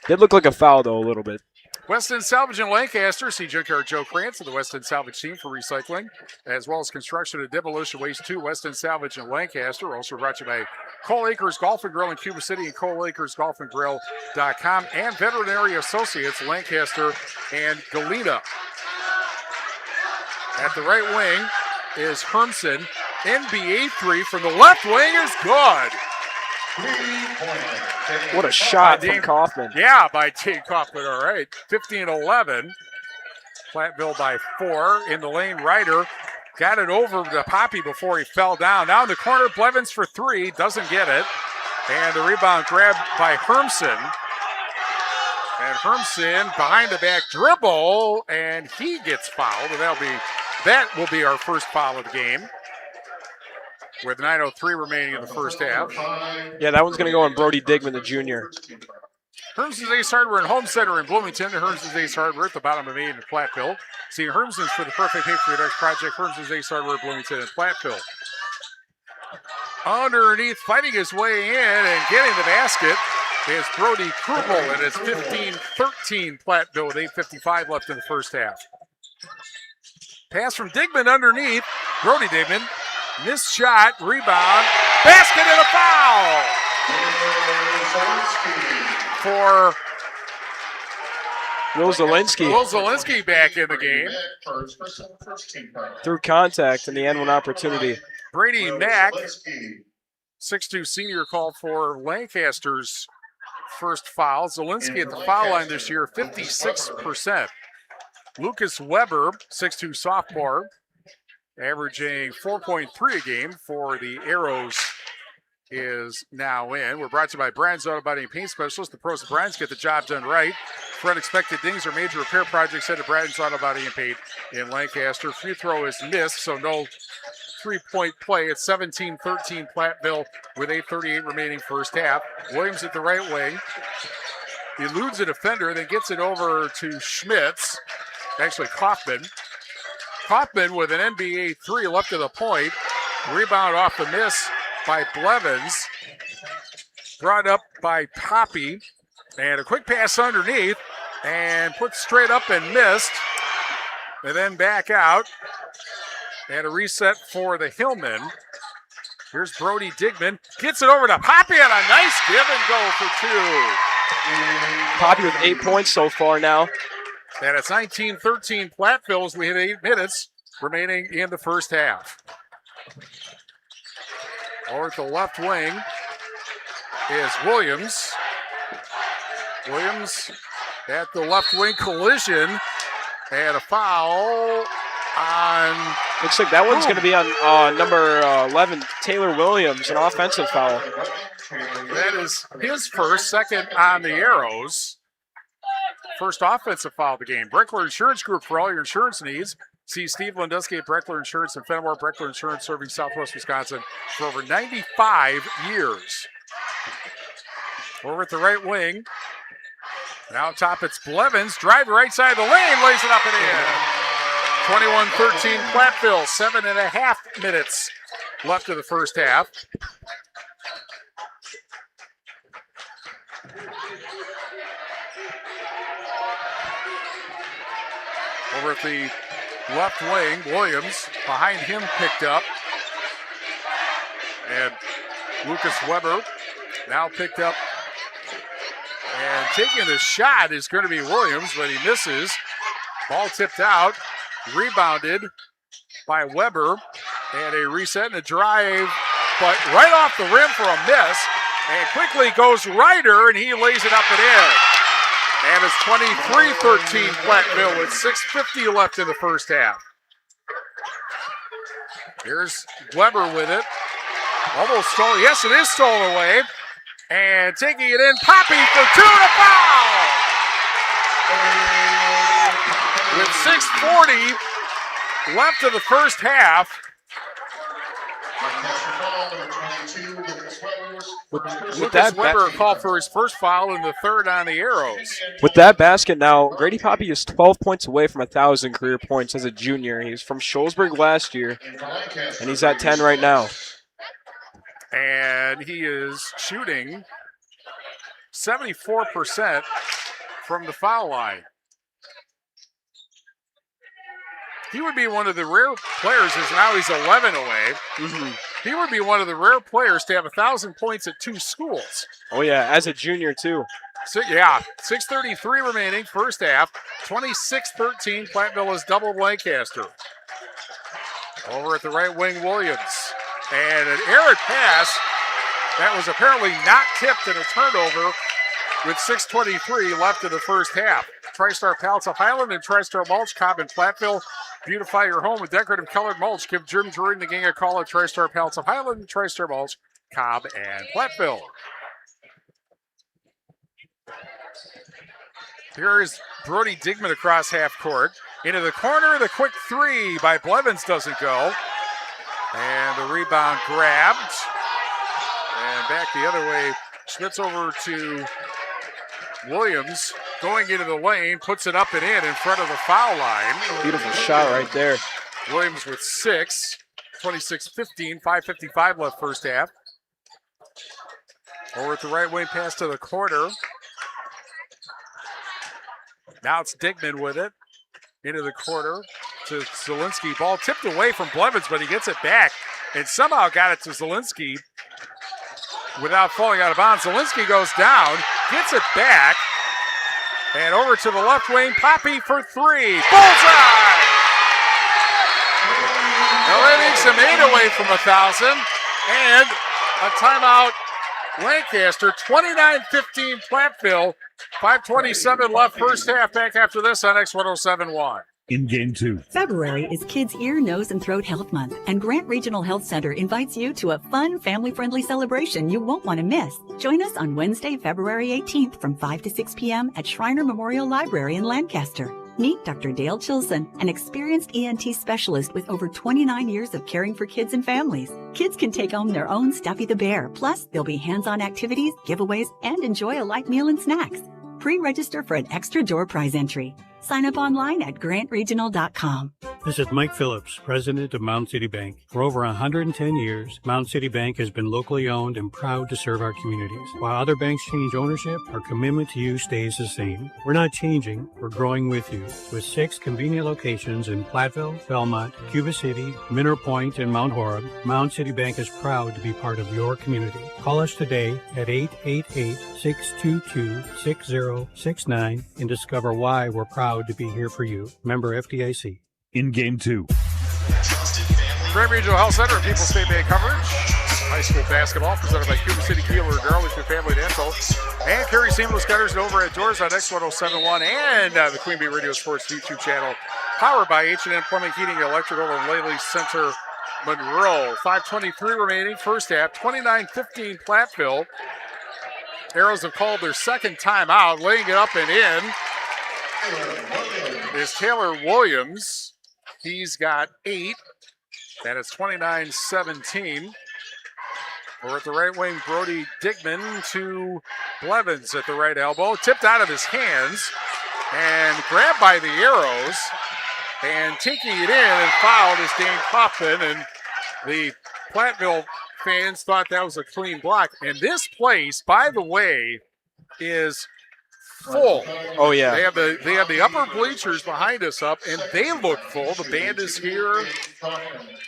Did look like a foul, though, a little bit. West End Salvage in Lancaster. See Junkyard Joe Krantz of the West End Salvage team for recycling, as well as construction and demolition waste to West End Salvage in Lancaster. Also brought to you by Cole Acres Golf and Grill in Cuba City and ColeAcresGolfandGrill.com and Veterinary Associates, Lancaster and Galena. At the right wing is Hermsen. NBA three from the left wing is good. What a shot from Kaufman. Yeah, by Tate Kaufman, all right. 15-11. Platteville by 4. In the lane, Ryder got it over to Poppy before he fell down. Now in the corner, Blevins for 3, doesn't get it. And the rebound grabbed by Hermsen. And Hermsen behind the back dribble, and he gets fouled. And that will be our first foul of the game. With 9:03 remaining in the first half. Yeah, that one's going to go on Brody Digman, the junior. Hermsen's Ace Hardware and Home Center in Bloomington. The Hermsen's Ace Hardware at the bottom of 8 in Platteville. See Hermsen's for the perfect hit for your next project. Hermsen's Ace Hardware, Bloomington and Platteville. Underneath, fighting his way in and getting the basket is Brody Krupel, and it's 15-13 Platteville with 8:55 left in the first half. Pass from Digman underneath. Brody Digman. Missed shot, rebound, basket and a foul for Will Zielinski. Will Zielinski back in the game. Through contact and the N1 opportunity. Brady Mack, 6'2 senior, called for Lancaster's first foul. Zielinski at the foul line this year, 56%. Lucas Weber, 6'2 sophomore, averaging 4.3 a game for the Arrows, is now in. We're brought to you by Brian's Auto Body and Paint Specialist. The pros of Brian's get the job done right. For unexpected dings or major repair projects, head to Brian's Auto Body and Paint in Lancaster. Free throw is missed, so no three-point play. It's 17-13 Platteville with 8:38 remaining first half. Williams at the right wing. He eludes a defender, then gets it over to Schmitz. Actually, Kaufman. Kaufman with an NBA three left of the point. Rebound off the miss by Blevins. Brought up by Poppy. And a quick pass underneath. And put straight up and missed. And then back out. And a reset for the Hillmen. Here's Brody Digman. Gets it over to Poppy and a nice give and go for 2. Poppy with 8 points so far now. And it's 19-13 Platteville as we hit 8 minutes remaining in the first half. Over at the left wing is Williams. Williams at the left wing collision and a foul on... Looks like that one's going to be on number 11, Taylor Williams, an offensive foul. That is his first, second on the Arrows. first offensive foul of the game. Breckler Insurance Group, for all your insurance needs. See Steve Landusky at Breckler Insurance in Fenimore. Breckler Insurance serving Southwest Wisconsin for over 95 years. Over at the right wing. Now top it's Blevins. Drive right side of the lane. Lays it up and in. 21-13 Platteville. 7.5 minutes left of the first half. Over at the left wing, Williams behind him picked up. And Lucas Weber now picked up. And taking the shot is going to be Williams, but he misses. Ball tipped out, rebounded by Weber. And a reset and a drive, but right off the rim for a miss. And quickly goes Ryder, and he lays it up and in. And it's 23-13 Platteville with 6:50 left in the first half. Here's Weber with it. Almost stolen. Yes, it is stolen away. And taking it in, Poppy for two and a foul! With 6:40 left in the first half. Lucas Weber called for his first foul and the third on the Arrows. With that basket now, Grady Poppy is 12 points away from 1,000 career points as a junior. He was from Shullsburg last year, and he's at 10 right now. And he is shooting 74% from the foul line. He would be one of the rare players, as now he's 11 away. He would be one of the rare players to have 1,000 points at two schools. Oh, yeah, as a junior, too. So, yeah, 6:33 remaining, first half. 26-13, Platteville has doubled Lancaster. Over at the right wing, Williams. And an errant pass that was apparently not tipped in a turnover with 6:23 left in the first half. TriStar Pallets of Highland and TriStar Mulch, Cobb and Platteville. Beautify your home with decorative colored mulch. Give Jim Jordan the gang a call at TriStar Pallets of Highland, TriStar Mulch, Cobb and Platteville. Here is Brody Digman across half court. Into the corner, the quick three by Blevins doesn't go. And the rebound grabbed. And back the other way. Schmitz over to Williams. Going into the lane, puts it up and in front of the foul line. Beautiful shot right there. Williams with 6. 26-15, 5:55 left first half. Over at the right wing, pass to the corner. Now it's Digman with it. Into the corner to Zielinski. Ball tipped away from Blevins, but he gets it back and somehow got it to Zielinski without falling out of bounds. Zielinski goes down, gets it back, and over to the left wing, Poppy for three. Bullseye! Now that makes him 8 away from 1,000, and a timeout. Lancaster, 29-15 Platteville. 5:27 left first half. Back after this on X1071. In game 2. February is Kids' Ear, Nose, and Throat Health Month, and Grant Regional Health Center invites you to a fun, family-friendly celebration you won't want to miss. Join us on Wednesday, February 18th from 5 to 6 p.m. at Schreiner Memorial Library in Lancaster. Meet Dr. Dale Chilson, an experienced ENT specialist with over 29 years of caring for kids and families. Kids can take home their own Stuffy the Bear. Plus, there'll be hands-on activities, giveaways, and enjoy a light meal and snacks. Pre-register for an extra door prize entry. Sign up online at grantregional.com. This is Mike Phillips, president of Mound City Bank. For over 110 years, Mound City Bank has been locally owned and proud to serve our communities. While other banks change ownership, our commitment to you stays the same. We're not changing, we're growing with you. With 6 convenient locations in Platteville, Belmont, Cuba City, Mineral Point, and Mount Horeb, Mound City Bank is proud to be part of your community. Call us today at 888-622-6069 and discover why we're proud to be here for you. Member FDIC. In game 2. Grant Regional Health Center, People's State Bank coverage. High school basketball presented by Cuba City, Kieler, Darlington Family Dental, and Carey Seamless Gutters and Overhead Doors on X1071 and the Queen Bee Radio Sports YouTube channel, powered by H&M Plumbing, Heating, and Electrical in Laley Center, Monroe. 5:23 remaining, first half, 29-15 Platteville. Arrows have called their second timeout, laying it up and in. is Taylor Williams. He's got 8. And it's 29-17. We're at the right wing, Brody Digman to Blevins at the right elbow. Tipped out of his hands and grabbed by the Arrows. And taking it in and fouled is Dane Kaufman. And the Platteville fans thought that was a clean block. And this place, by the way, is full. Oh yeah. They have the upper bleachers behind us up, and they look full. The band is here,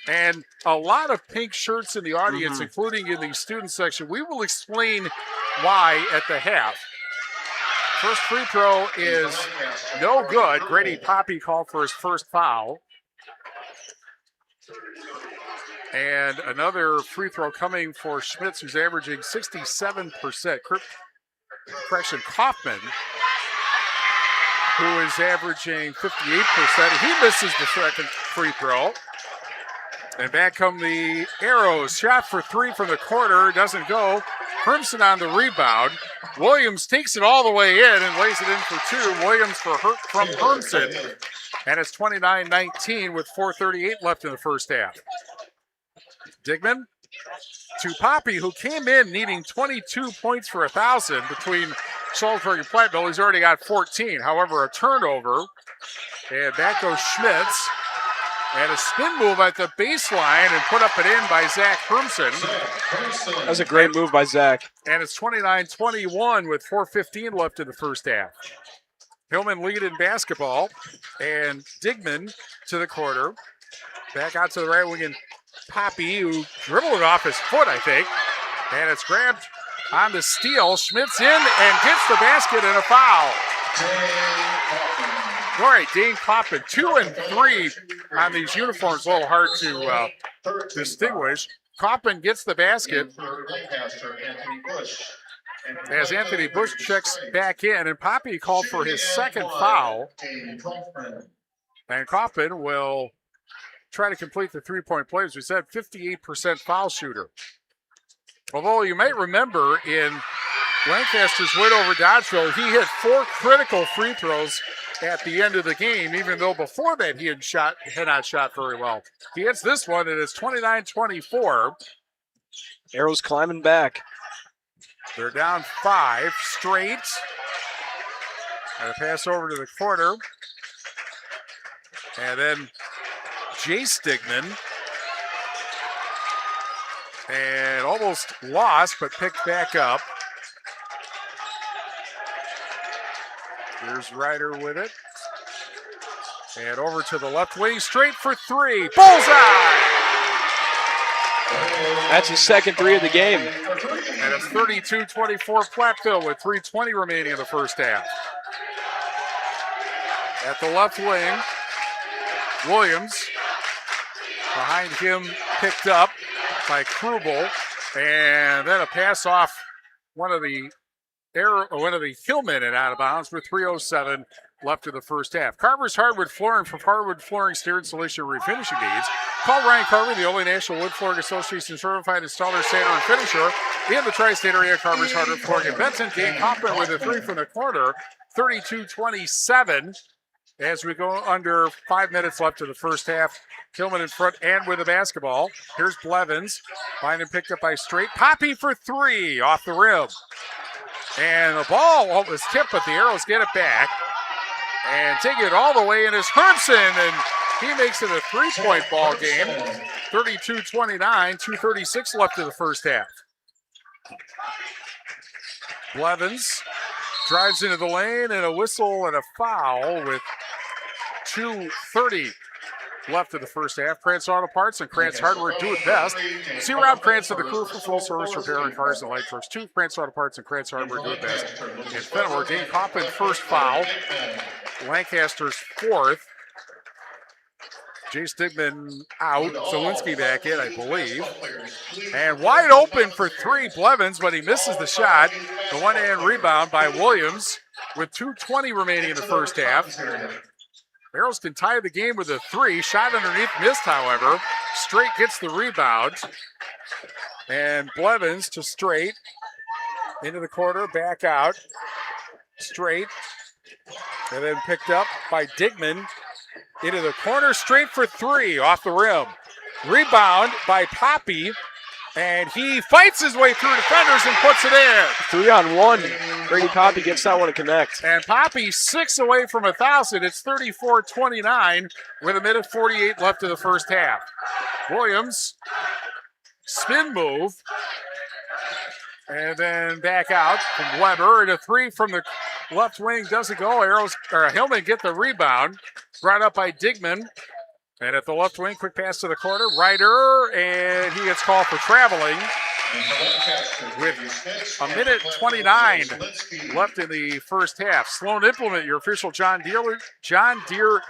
and a lot of pink shirts in the audience, including in the student section. We will explain why at the half. First free throw is no good. Grady Poppy called for his first foul. And another free throw coming for Schmitz, who's averaging 67%. Correction, Kaufman, who is averaging 58%. He misses the second free throw. And back come the Arrows. Shot for 3 from the corner. Doesn't go. Hermson on the rebound. Williams takes it all the way in and lays it in for 2. Williams from Hermson. And it's 29-19 with 4:38 left in the first half. Digman to Poppy, who came in needing 22 points for 1,000 between Salisbury and Platteville. He's already got 14. However, a turnover. And back goes Schmitz. And a spin move at the baseline and put up and in by Zach Hermson. That was a great move by Zach. And it's 29-21 with 4:15 left in the first half. Hillman lead in basketball. And Digman to the corner. Back out to the right wing and Poppy, who dribbled it off his foot, I think. And it's grabbed on the steal. Schmitz in and gets the basket and a foul. All right, Dane Kaufman, 2 and 3 on these uniforms. A little hard to distinguish. Kaufman gets the basket as Anthony Bush checks back in. And Poppy called for his second foul. And Kaufman will try to complete the three-point play. As we said, 58% foul shooter. Although you might remember in Lancaster's win over Dodgeville, he hit 4 critical free throws at the end of the game, even though before that he had not shot very well. He hits this one, and it's 29-24. Arrows climbing back. They're down 5 straight. And a pass over to the corner. And then Jace Digman. And almost lost, but picked back up. Here's Ryder with it. And over to the left wing, straight for 3. Bullseye! That's his second 3 of the game. And it's 32-24 Platteville with 3:20 remaining in the first half. At the left wing, Williams. Behind him, picked up by Krubel. And then a pass off one of the Hillmen and out of bounds with 3:07 left in the first half. Carver's Hardwood Flooring for hardwood flooring, stair installation, and refinishing needs. Call Ryan Carver, the only National Wood Flooring Association certified installer, sander, and finisher in the tri-state area. Carver's Hardwood Flooring in Benson. Dane Kaufman with a 3 from the corner, 32-27. As we go under 5 minutes left in the first half. Tillman in front and with the basketball. Here's Blevins. Find and picked up by Straight. Poppy for 3 off the rim. And the ball was tipped, but the Arrows get it back. And taking it all the way in is Hermson, and he makes it a 3-point ball game. 32-29, 2:36 left in the first half. Blevins drives into the lane, and a whistle and a foul with 2:30 left in the first half. Krantz Auto Parts and Krantz Hardware do it best. See Rob Krantz and the crew for full service repair on cars and light trucks. 2 Krantz Auto Parts and Krantz Hardware do it best. In Fenimore, Dane Kaufman first foul. Lancaster's 4th. Jace Digman out. Zawinski back in, I believe. And wide open for 3, Blevins, but he misses the shot. The one-hand rebound by Williams with 2:20 remaining in the first half. Arrows can tie the game with a 3. Shot underneath, missed, however. Straight gets the rebound. And Blevins to Straight. Into the corner, back out. Straight And then picked up by Digman into the corner, straight for three, off the rim. Rebound by Poppy, and he fights his way through defenders and puts it in. 3-on-1. Brady Poppy gets that one to connect. And Poppy 6 away from 1,000. It's 34-29 with 1:48 left in the first half. Williams, spin move, and then back out from Weber. And a three from the left wing doesn't go. Hillman get the rebound. Brought up by Digman. And at the left wing, quick pass to the corner. Ryder, and he gets called for traveling. With 1:29 left in the first half. Sloan Implement, your official John Deere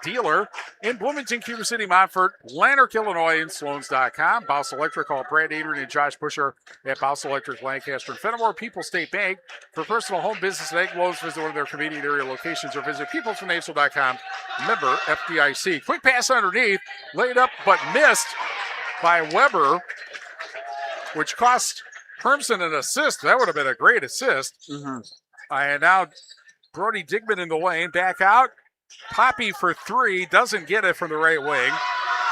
dealer in Bloomington, Cuba City, Montfort, Lanark, Illinois, and Sloans.com. Bouse Electric, call Brad Adrian and Josh Busher at Bouse Electric, Lancaster, and Fenimore. People's State Bank. For personal home business and egg loans, visit one of their convenient area locations or visit peoplesfinancial.com. Member FDIC. Quick pass underneath, laid up but missed by Weber, which cost Hermson an assist. That would have been a great assist. And now Brody Digman in the lane, back out. Poppy for three, doesn't get it from the right wing.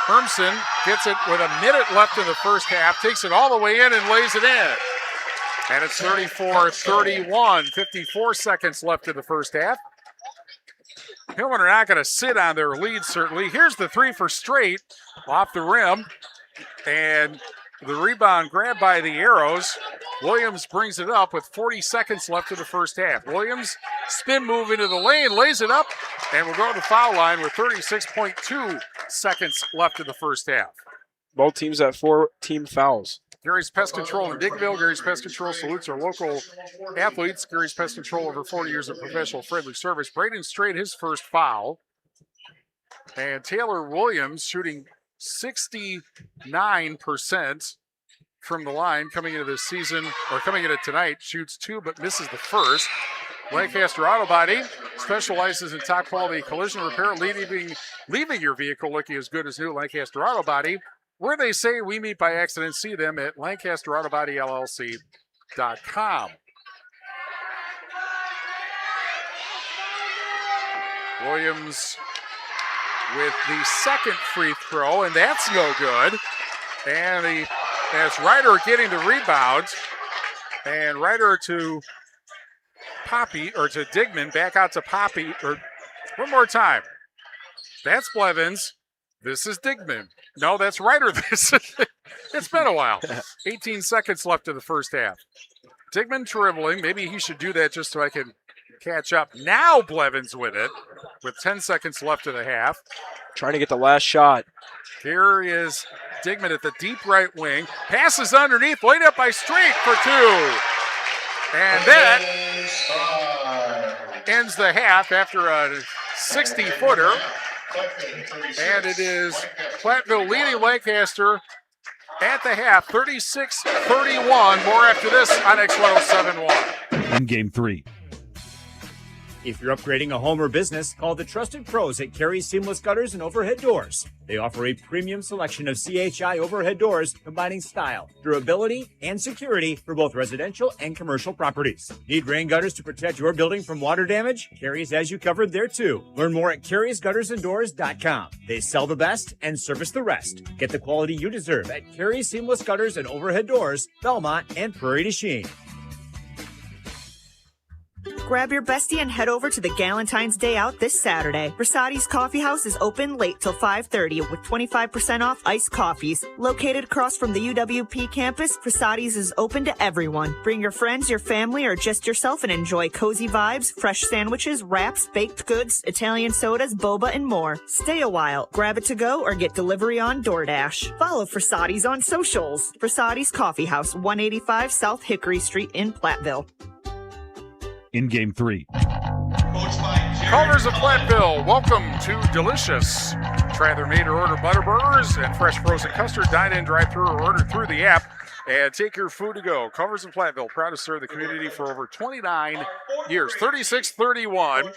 Hermson gets it with a minute left in the first half, takes it all the way in and lays it in. And it's 34-31, 54 seconds left in the first half. Hillman are not going to sit on their lead, certainly. Here's the three for straight, off the rim. And the rebound grabbed by the Arrows. Williams brings it up with 40 seconds left in the first half. Williams, spin move into the lane, lays it up, and we'll go to the foul line with 36.2 seconds left in the first half. Both teams at 4 team fouls. Gary's Pest Control in Dickville. Gary's Pest Control salutes our local athletes. Gary's Pest Control, over 40 years of professional friendly service. Braden Strait, his first foul. And Taylor Williams shooting 69% from the line coming into this season, or coming into tonight. Shoots 2 but misses the first. Lancaster Auto Body specializes in top quality collision repair, leaving your vehicle looking as good as new. Lancaster Auto Body, where they say we meet by accident. See them at LancasterAutoBodyLLC.com. Williams with the second free throw, and that's no good. And that's Ryder getting the rebound. And Ryder to Poppy, or to Digman, back out to Poppy, or one more time. That's Blevins. This is Digman. No, that's Ryder. It's been a while. 18 seconds left in the first half. Digman dribbling. Maybe he should do that just so I can catch up. Now Blevins with it, with 10 seconds left in the half. Trying to get the last shot. Here is Digman at the deep right wing. Passes underneath, laid up by Strait for 2. And that ends the half after a 60-footer. And it is Platteville leading Lancaster at the half, 36-31. More after this on X1071. In game 3. If you're upgrading a home or business, call the trusted pros at Carey Seamless Gutters and Overhead Doors. They offer a premium selection of CHI overhead doors, combining style, durability, and security for both residential and commercial properties. Need rain gutters to protect your building from water damage? Carey's has you covered there too. Learn more at Carey'sGuttersandDoors.com. They sell the best and service the rest. Get the quality you deserve at Carey Seamless Gutters and Overhead Doors, Belmont, and Prairie du Chien. Grab your bestie and head over to the Galentine's Day Out this Saturday. Versati's Coffee House is open late till 5:30 with 25% off iced coffees. Located across from the UWP campus, Versati's is open to everyone. Bring your friends, your family, or just yourself and enjoy cozy vibes, fresh sandwiches, wraps, baked goods, Italian sodas, boba, and more. Stay a while, grab it to go, or get delivery on DoorDash. Follow Versati's on socials. Versati's Coffee House, 185 South Hickory Street in Platteville. In game 3. Culver's of Platteville, welcome to Delicious. Try their made-to-order butter burgers and fresh frozen custard. Dine in, drive-through, or order through the app and take your food to go. Culver's of Platteville, proud to serve the community for over 29 years. 36-31.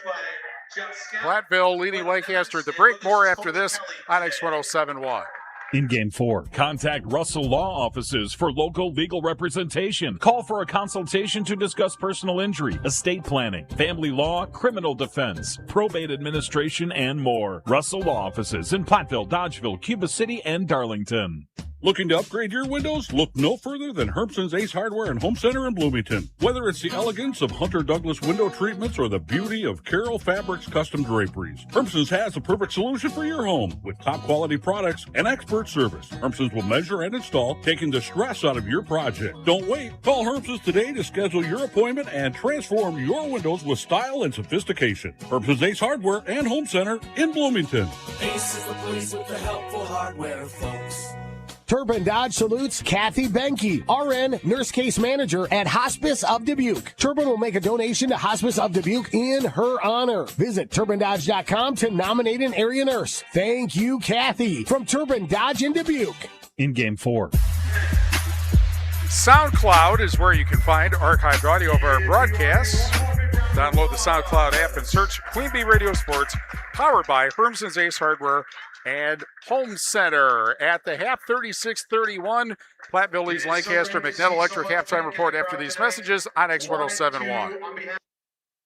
Platteville leading Lancaster at the break. More after this on X1071. In Game 4. Contact Russell Law Offices for local legal representation. Call for a consultation to discuss personal injury, estate planning, family law, criminal defense, probate administration, and more. Russell Law Offices in Platteville, Dodgeville, Cuba City, and Darlington. Looking to upgrade your windows? Look no further than Hermson's Ace Hardware and Home Center in Bloomington. Whether it's the elegance of Hunter Douglas window treatments or the beauty of Carroll Fabrics custom draperies, Hermson's has the perfect solution for your home with top quality products and expert service. Hermson's will measure and install, taking the stress out of your project. Don't wait. Call Hermson's today to schedule your appointment and transform your windows with style and sophistication. Hermson's Ace Hardware and Home Center in Bloomington. Ace is the place with the helpful hardware, folks. Turbine Dodge salutes Kathy Benke, RN, Nurse Case Manager at Hospice of Dubuque. Turbine will make a donation to Hospice of Dubuque in her honor. Visit turbinedodge.com to nominate an area nurse. Thank you, Kathy, from Turbine Dodge in Dubuque. In Game 4. SoundCloud is where you can find archived audio of our broadcasts. Download the SoundCloud app and search Queen Bee Radio Sports, powered by Hermson's Ace Hardware and Home Center. At the half, 36-31, Platteville leads Lancaster. McNett Electric halftime report after these messages on X1071.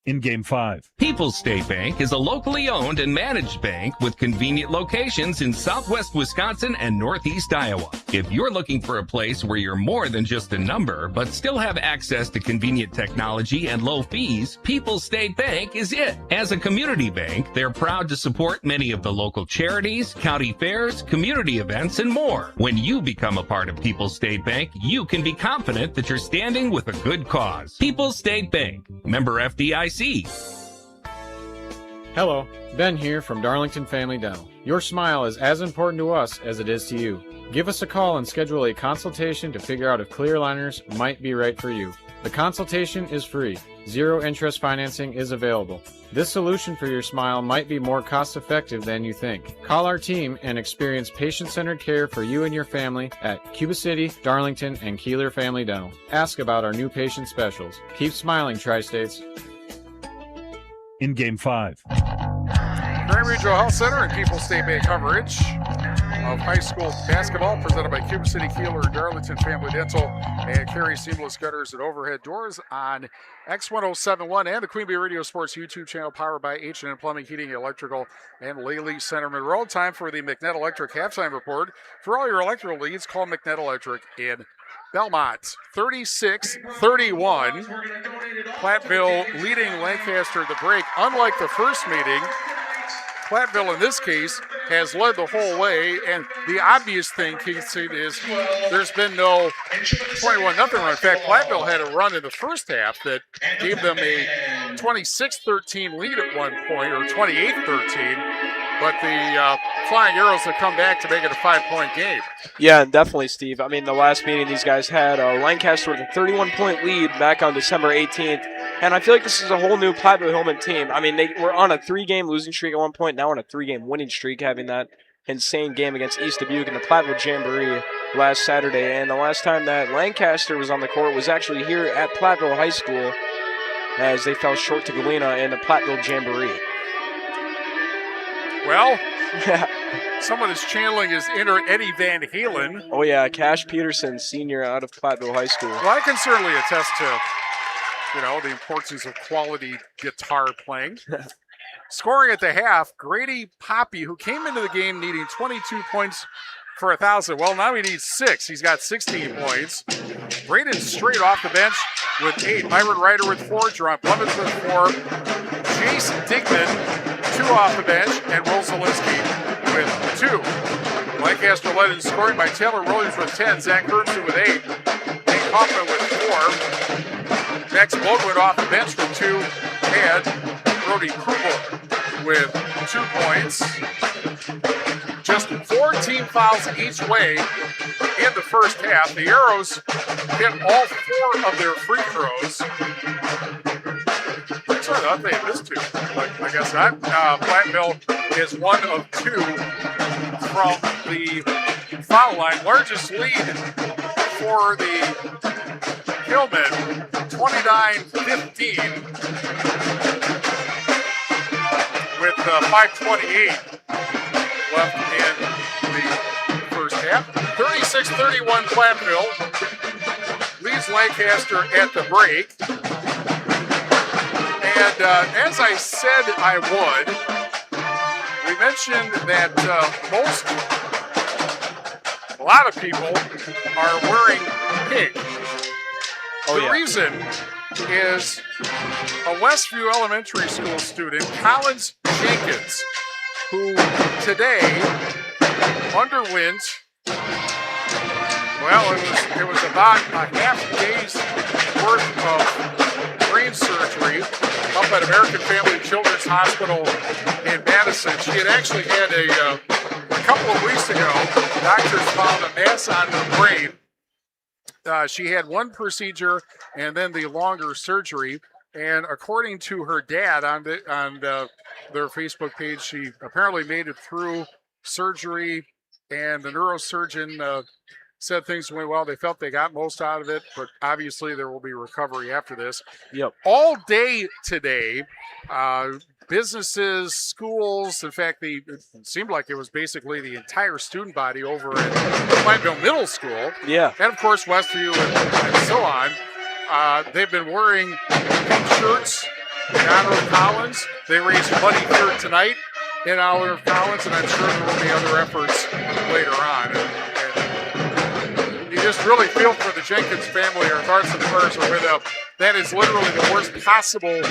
In Game 5. People's State Bank is a locally owned and managed bank with convenient locations in southwest Wisconsin and northeast Iowa. If you're looking for a place where you're more than just a number, but still have access to convenient technology and low fees, People's State Bank is it. As a community bank, they're proud to support many of the local charities, county fairs, community events, and more. When you become a part of People's State Bank, you can be confident that you're standing with a good cause. People's State Bank, member FDIC. Hello, Ben here from Darlington Family Dental. Your smile is as important to us as it is to you. Give us a call and schedule a consultation to figure out if clear aligners might be right for you. The consultation is free. Zero interest financing is available. This solution for your smile might be more cost-effective than you think. Call our team and experience patient-centered care for you and your family at Cuba City, Darlington, and Kieler Family Dental. Ask about our new patient specials. Keep smiling, Tri-States. In Game 5. Carey Regional Health Center and People's State Bank coverage of high school basketball presented by Cuba City, Kieler, Darlington Family Dental, and Carey Seamless Gutters and Overhead Doors on X1071 and the Queen Bee Radio Sports YouTube channel, powered by H&N Plumbing, Heating, Electrical, and Lely Center Monroe. Time for the McNett Electric halftime report. For all your electrical needs, call McNett Electric in Belmont. 36-31. Platteville leading Lancaster at the break. Unlike the first meeting, Platteville in this case has led the whole way, and the obvious thing, Keith, is there's been no 21-0 run. In fact, Platteville had a run in the first half that gave them a 26-13 lead at one point, or 28-13. But the Flying Arrows have come back to make it a 5-point game. Yeah, and definitely, Steve. I mean, the last meeting these guys had, Lancaster with a 31-point lead back on December 18th. And I feel like this is a whole new Platteville-Hillman team. I mean, they were on a 3-game losing streak at one point, now on a 3-game winning streak, having that insane game against East Dubuque in the Platteville Jamboree last Saturday. And the last time that Lancaster was on the court was actually here at Platteville High School, as they fell short to Galena in the Platteville Jamboree. Well, someone is channeling his inner Eddie Van Halen. Oh, yeah, Cash Peterson, senior out of Platteville High School. Well, I can certainly attest to, the importance of quality guitar playing. Scoring at the half, Grady Poppy, who came into the game needing 22 points for 1,000. Well, now he needs 6. He's got 16 points. Braden straight off the bench with 8. Myron Ryder with 4. Jerome Clemens with 4. Jason Dickman, 2 off the bench, and Will Zielinski with 2. Lancaster led in scoring by Taylor Williams with 10, Zach Herbson with 8, Nate Kaufman with 4, Max Baldwin off the bench with 2, and Brody Krugel with 2 points. Just 4 team fouls each way in the first half. The Arrows hit all 4 of their free throws. I thought they had missed 2, but I guess not. Platteville is 1 of 2 from the foul line. Largest lead for the Hillmen, 29-15, with 5:28 left in the first half. 36-31 Platteville leads Lancaster at the break. And as I said I would, we mentioned that a lot of people are wearing pink. The reason is a Westview Elementary School student, Collins Jenkins, who today underwent, well, it was about a half day's worth of brain surgery up at American Family Children's Hospital in Madison. She had actually had a couple of weeks ago, doctors found a mass on her brain. She had one procedure and then the longer surgery. And according to her dad on their Facebook page, she apparently made it through surgery, and the neurosurgeon said things went well. They felt they got most out of it, but obviously there will be recovery after this. Yep. All day today, businesses, schools, in fact, it seemed like it was basically the entire student body over at Platteville Middle School. Yeah. And, of course, Westview and so on. They've been wearing pink shirts in honor of Collins. They raised money here tonight in honor of Collins, and I'm sure there will be other efforts later on. And you just really feel for the Jenkins family. Our thoughts and prayers are with them. That is literally the worst possible,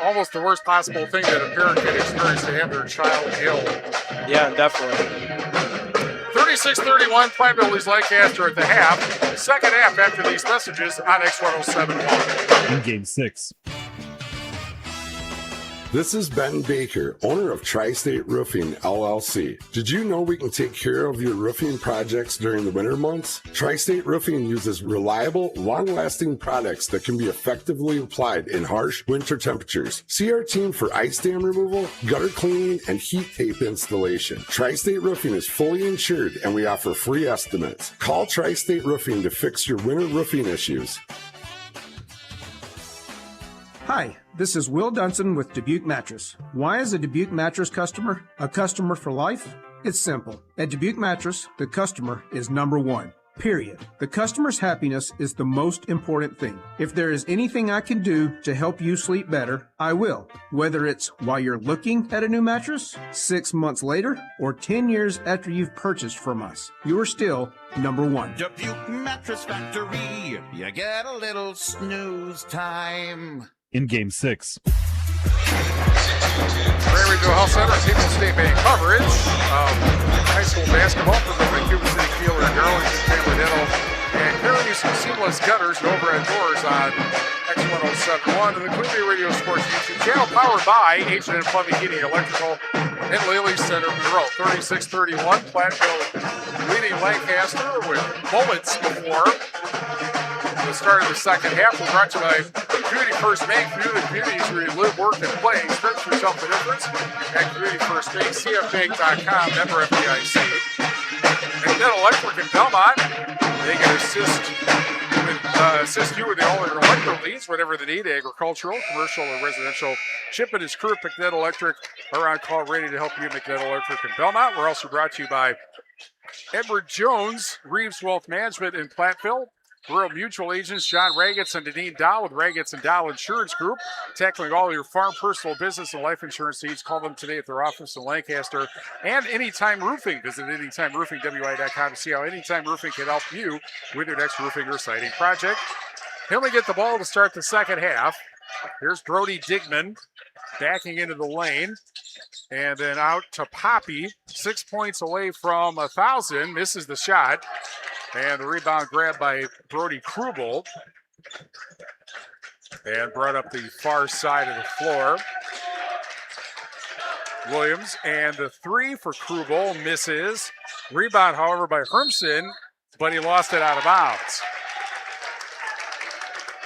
almost the worst possible thing that a parent can experience, to have their child ill. Yeah, definitely. 36-31, Platteville leads Lancaster at the half. Second half after these messages on X1071. In Game 6. This is Ben Baker, owner of Tri-State Roofing, LLC. Did you know we can take care of your roofing projects during the winter months? Tri-State Roofing uses reliable, long-lasting products that can be effectively applied in harsh winter temperatures. See our team for ice dam removal, gutter cleaning, and heat tape installation. Tri-State Roofing is fully insured, and we offer free estimates. Call Tri-State Roofing to fix your winter roofing issues. Hi, this is Will Dunson with Dubuque Mattress. Why is a Dubuque Mattress customer a customer for life? It's simple. At Dubuque Mattress, the customer is number one. Period. The customer's happiness is the most important thing. If there is anything I can do to help you sleep better, I will. Whether it's while you're looking at a new mattress, 6 months later, or 10 years after you've purchased from us, you are still number one. Dubuque Mattress Factory, you get a little snooze time. In Game 6. Prairie Regional Health Center, People State Bank coverage of high school basketball for the Cuba City, Kieler, and Darlington Family Dental, and Carey's Seamless Gutters and Overhead Doors on X1071 and the Queen Bee Radio Sports YouTube channel, powered by H&N Plumbing, Heating, Electrical, and Lely Center Bureau. 36-31, Platteville leading Lancaster with moments before the start of the second half. We're brought to you by Community First Bank. Communities where you live, work, and play. Stretch yourself the difference at Community First Bank. CFBank.com, member FDIC. McNett Electric in Belmont. They can assist you with all your electrical needs, whatever the need, agricultural, commercial, or residential. Chip and his crew at McNett Electric are on call, ready to help you. McNett Electric in Belmont. We're also brought to you by Edward Jones, Reeves Wealth Management in Platteville. Rural Mutual Agents John Ragetz and Deneen Dow with Ragetz and Dow Insurance Group, tackling all your farm, personal, business, and life insurance needs. Call them today at their office in Lancaster. And Anytime Roofing. Visit AnytimeRoofingWI.com to see how Anytime Roofing can help you with your next roofing or siding project. He'll only get the ball to start the second half. Here's Brody Digman backing into the lane. And then out to Poppy, 6 points away from 1,000. Misses the shot. And the rebound grabbed by Brody Krubel. And brought up the far side of the floor. Williams, and the three for Krubel misses. Rebound, however, by Hermson, but he lost it out of bounds.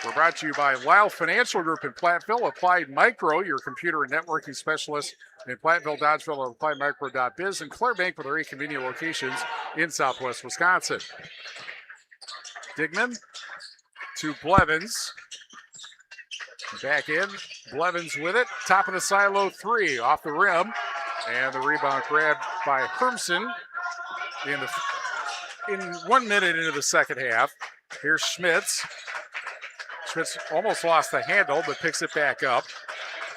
We're brought to you by Lyle Financial Group in Platteville, Applied Micro, your computer and networking specialist in Platteville, Dodgeville, and AppliedMicro.biz, and Claire Bank with their 8 convenient locations in Southwest Wisconsin. Digman to Blevins. Back in. Blevins with it. Top of the silo, three off the rim. And the rebound grabbed by Hermson in the in 1 minute into the second half. Here's Schmitz. Schmitz almost lost the handle, but picks it back up.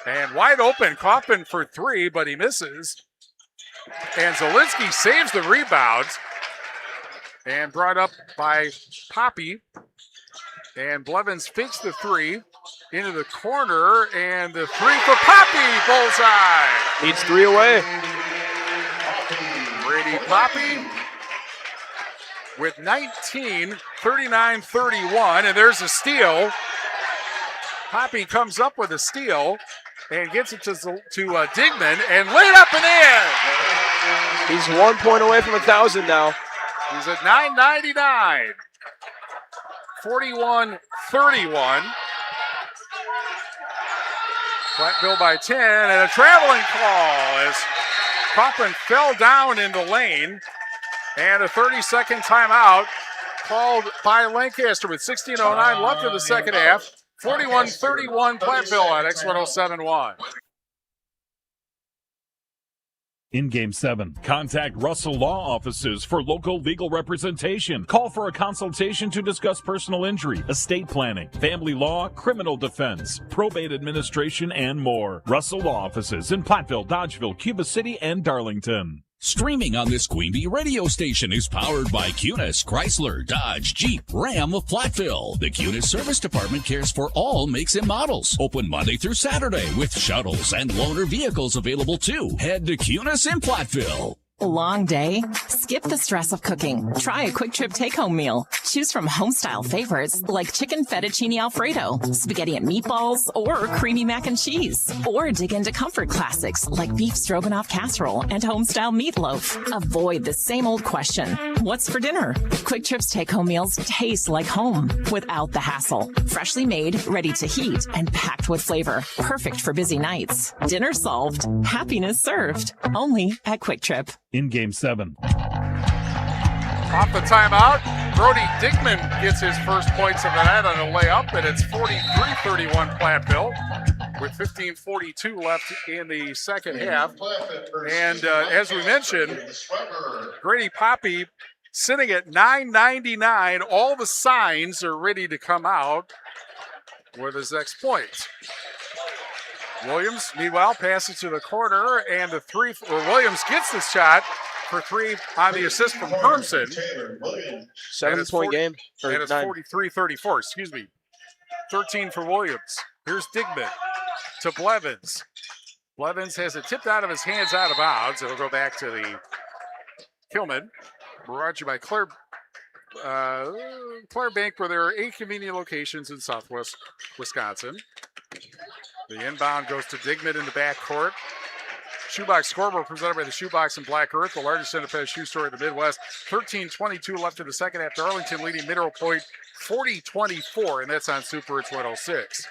And wide open, Kaufman for three, but he misses. And Zielinski saves the rebound. And brought up by Poppy. And Blevins fakes the three into the corner. And the three for Poppy, bullseye. Needs three away. Brady Poppy with 19, 39-31. And there's a steal. Poppy comes up with a steal and gets it to Digman and laid up and in. He's 1 point away from 1,000 now. He's at 999. 41-31. Platteville by 10 and a traveling call as Kaufman fell down in the lane. And a 30-second timeout called by Lancaster with 16:09 left in the second half. 41-31 Platteville on X1071. In Game 7. Contact Russell Law Offices for local legal representation. Call for a consultation to discuss personal injury, estate planning, family law, criminal defense, probate administration, and more. Russell Law Offices in Platteville, Dodgeville, Cuba City, and Darlington. Streaming on this Queen Bee radio station is powered by Cunis, Chrysler, Dodge, Jeep, Ram of Platteville. The Cunis Service Department cares for all makes and models. Open Monday through Saturday with shuttles and loaner vehicles available too. Head to Cunis in Platteville. Long day? Skip the stress of cooking. Try a quick trip take-home meal. Choose from home-style favorites like chicken fettuccine alfredo, spaghetti and meatballs, or creamy mac and cheese. Or dig into comfort classics like beef stroganoff casserole and home-style meatloaf. Avoid the same old question, what's for dinner? Quick Trip's take-home meals taste like home without the hassle. Freshly made, ready to heat, and packed with flavor. Perfect for busy nights. Dinner solved. Happiness served. Only at Quick Trip. In Game 7. Off the timeout, Brody Digman gets his first points of the night on a layup, and it's 43-31 Platteville with 15:42 left in the second half. And as we mentioned, Brady Poppy sitting at 999. All the signs are ready to come out with his next points. Williams, meanwhile, passes to the corner, and the three, or Williams gets the shot for three on the assist from Hermson. 7-point game. And it's 43-34, excuse me. 13 for Williams. Here's Digman to Blevins. Blevins has it tipped out of his hands out of bounds. It'll go back to the Kilman. Brought to you by Claire Bank, where there are 8 convenient locations in southwest Wisconsin. The inbound goes to Digman in the backcourt. Shoebox scoreboard presented by the Shoebox in Black Earth, the largest independent shoe store in the Midwest. 13:22 left in the second half. Darlington leading Mineral Point 40-24, and that's on Super It's 106.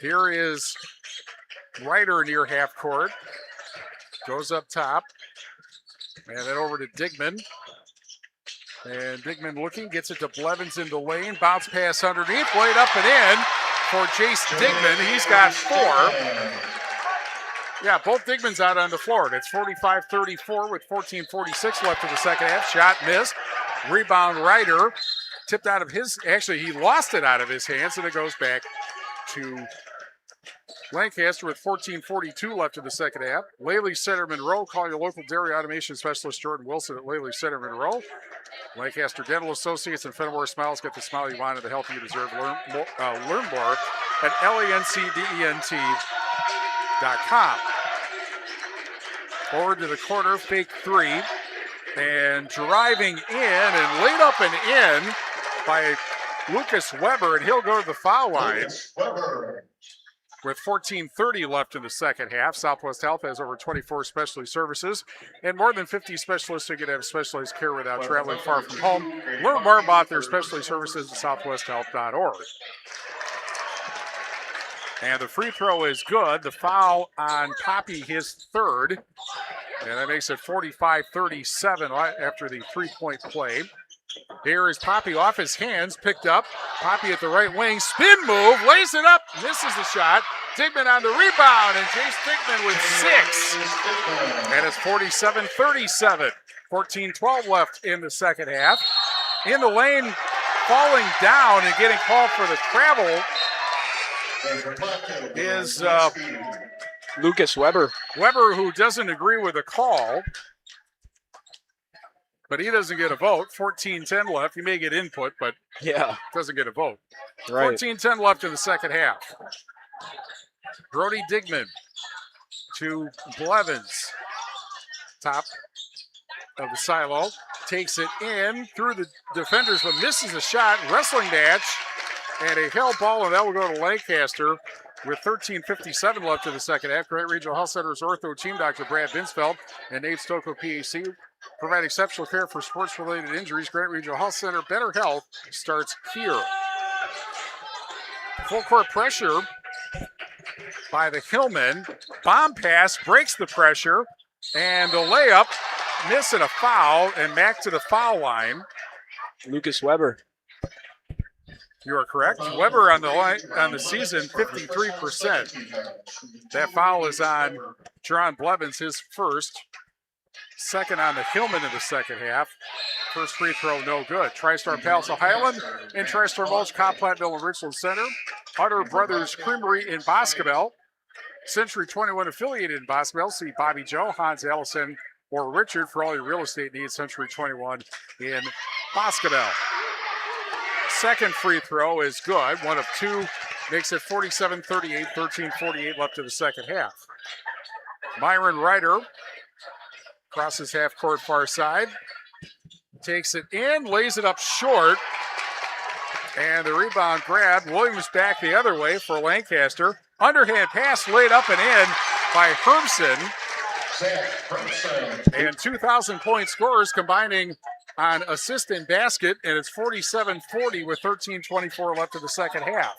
Here is Ryder near half court. Goes up top. And then over to Digman. And Digman looking, gets it to Blevins in the lane. Bounce pass underneath, laid up and in for Jace Digman. He's got 4. Yeah, both Digmans out on the floor. And it's 45-34 with 14:46 left in the second half. Shot missed. Rebound Ryder. Tipped out of his, actually he lost it out of his hands, and it goes back to Lancaster with 14:42 left in the second half. Laley Center Monroe. Call your local dairy automation specialist Jordan Wilson at Laley Center Monroe. Lancaster Dental Associates and Fenimore Smiles. Get the smile you want and the health you deserve. Learn more at lancdent.com. Forward to the corner, fake three. And driving in and laid up and in by Lucas Weber, and he'll go to the foul line. With 14:30 left in the second half. Southwest Health has over 24 specialty services and more than 50 specialists who can have specialized care without traveling far from home. Learn more about their specialty services at southwesthealth.org. And the free throw is good. The foul on Poppy, his third. And that makes it 45-37 after the three-point play. Here is Poppy off his hands, picked up. Poppy at the right wing, spin move, lays it up, misses the shot. Digman on the rebound, and Jace Digman with 6. And it's 47-37. 14-12 left in the second half. In the lane, falling down and getting called for the travel is Lucas Weber. Weber, who doesn't agree with the call, but he doesn't get a vote. 14-10 left. He may get input, but doesn't get a vote. Right. 14-10 left in the second half. Brody Digman to Blevins. Top of the silo. Takes it in through the defenders, but misses a shot. Wrestling match and a held ball, and that will go to Lancaster with 13:57 left in the second half. Grant Regional Health Center's ortho team, Dr. Brad Binsfeld and Nate Stocco, PAC, provide exceptional care for sports-related injuries. Grant Regional Health Center, better health starts here. Full court pressure by the Hillmen. Bomb pass breaks the pressure, and the layup, miss and a foul, and back to the foul line. Lucas Weber. You are correct. Weber on the line on the season, 53%. That foul is on Jerron Blevins, his first. Second on the Hillman in the second half. First free throw, no good. TriStar Palsel Highland and TriStar Mulch, Cobb, Platteville, and Richland Center. Utter Brothers Creamery in Boscobel. Century 21 affiliated in Boscobel. See Bobby Joe, Hans Allison, or Richard for all your real estate needs. Century 21 in Boscobel. Second free throw is good. One of two, makes it 47-38, 13:48 left in the second half. Myron Ryder crosses half court far side. Takes it in, lays it up short. And the rebound grab. Williams back the other way for Lancaster. Underhand pass laid up and in by Hermson. And 2,000-point scorers combining on assist and basket, and it's 47-40 with 13:24 left in the second half.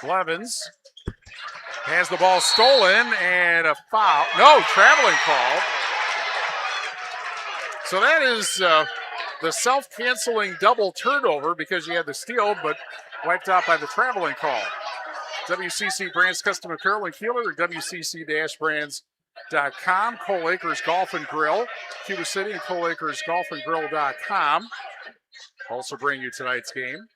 Blevins has the ball stolen and a foul. No, traveling call. So that is the self-canceling double turnover because you had the steal, but wiped out by the traveling call. WCC Brands Custom Apparel and Kieler, or WCC-Brands.com. Cole Acres Golf and Grill, Cuba City, and ColeAcresGolfandGrill.com. Also bring you tonight's game.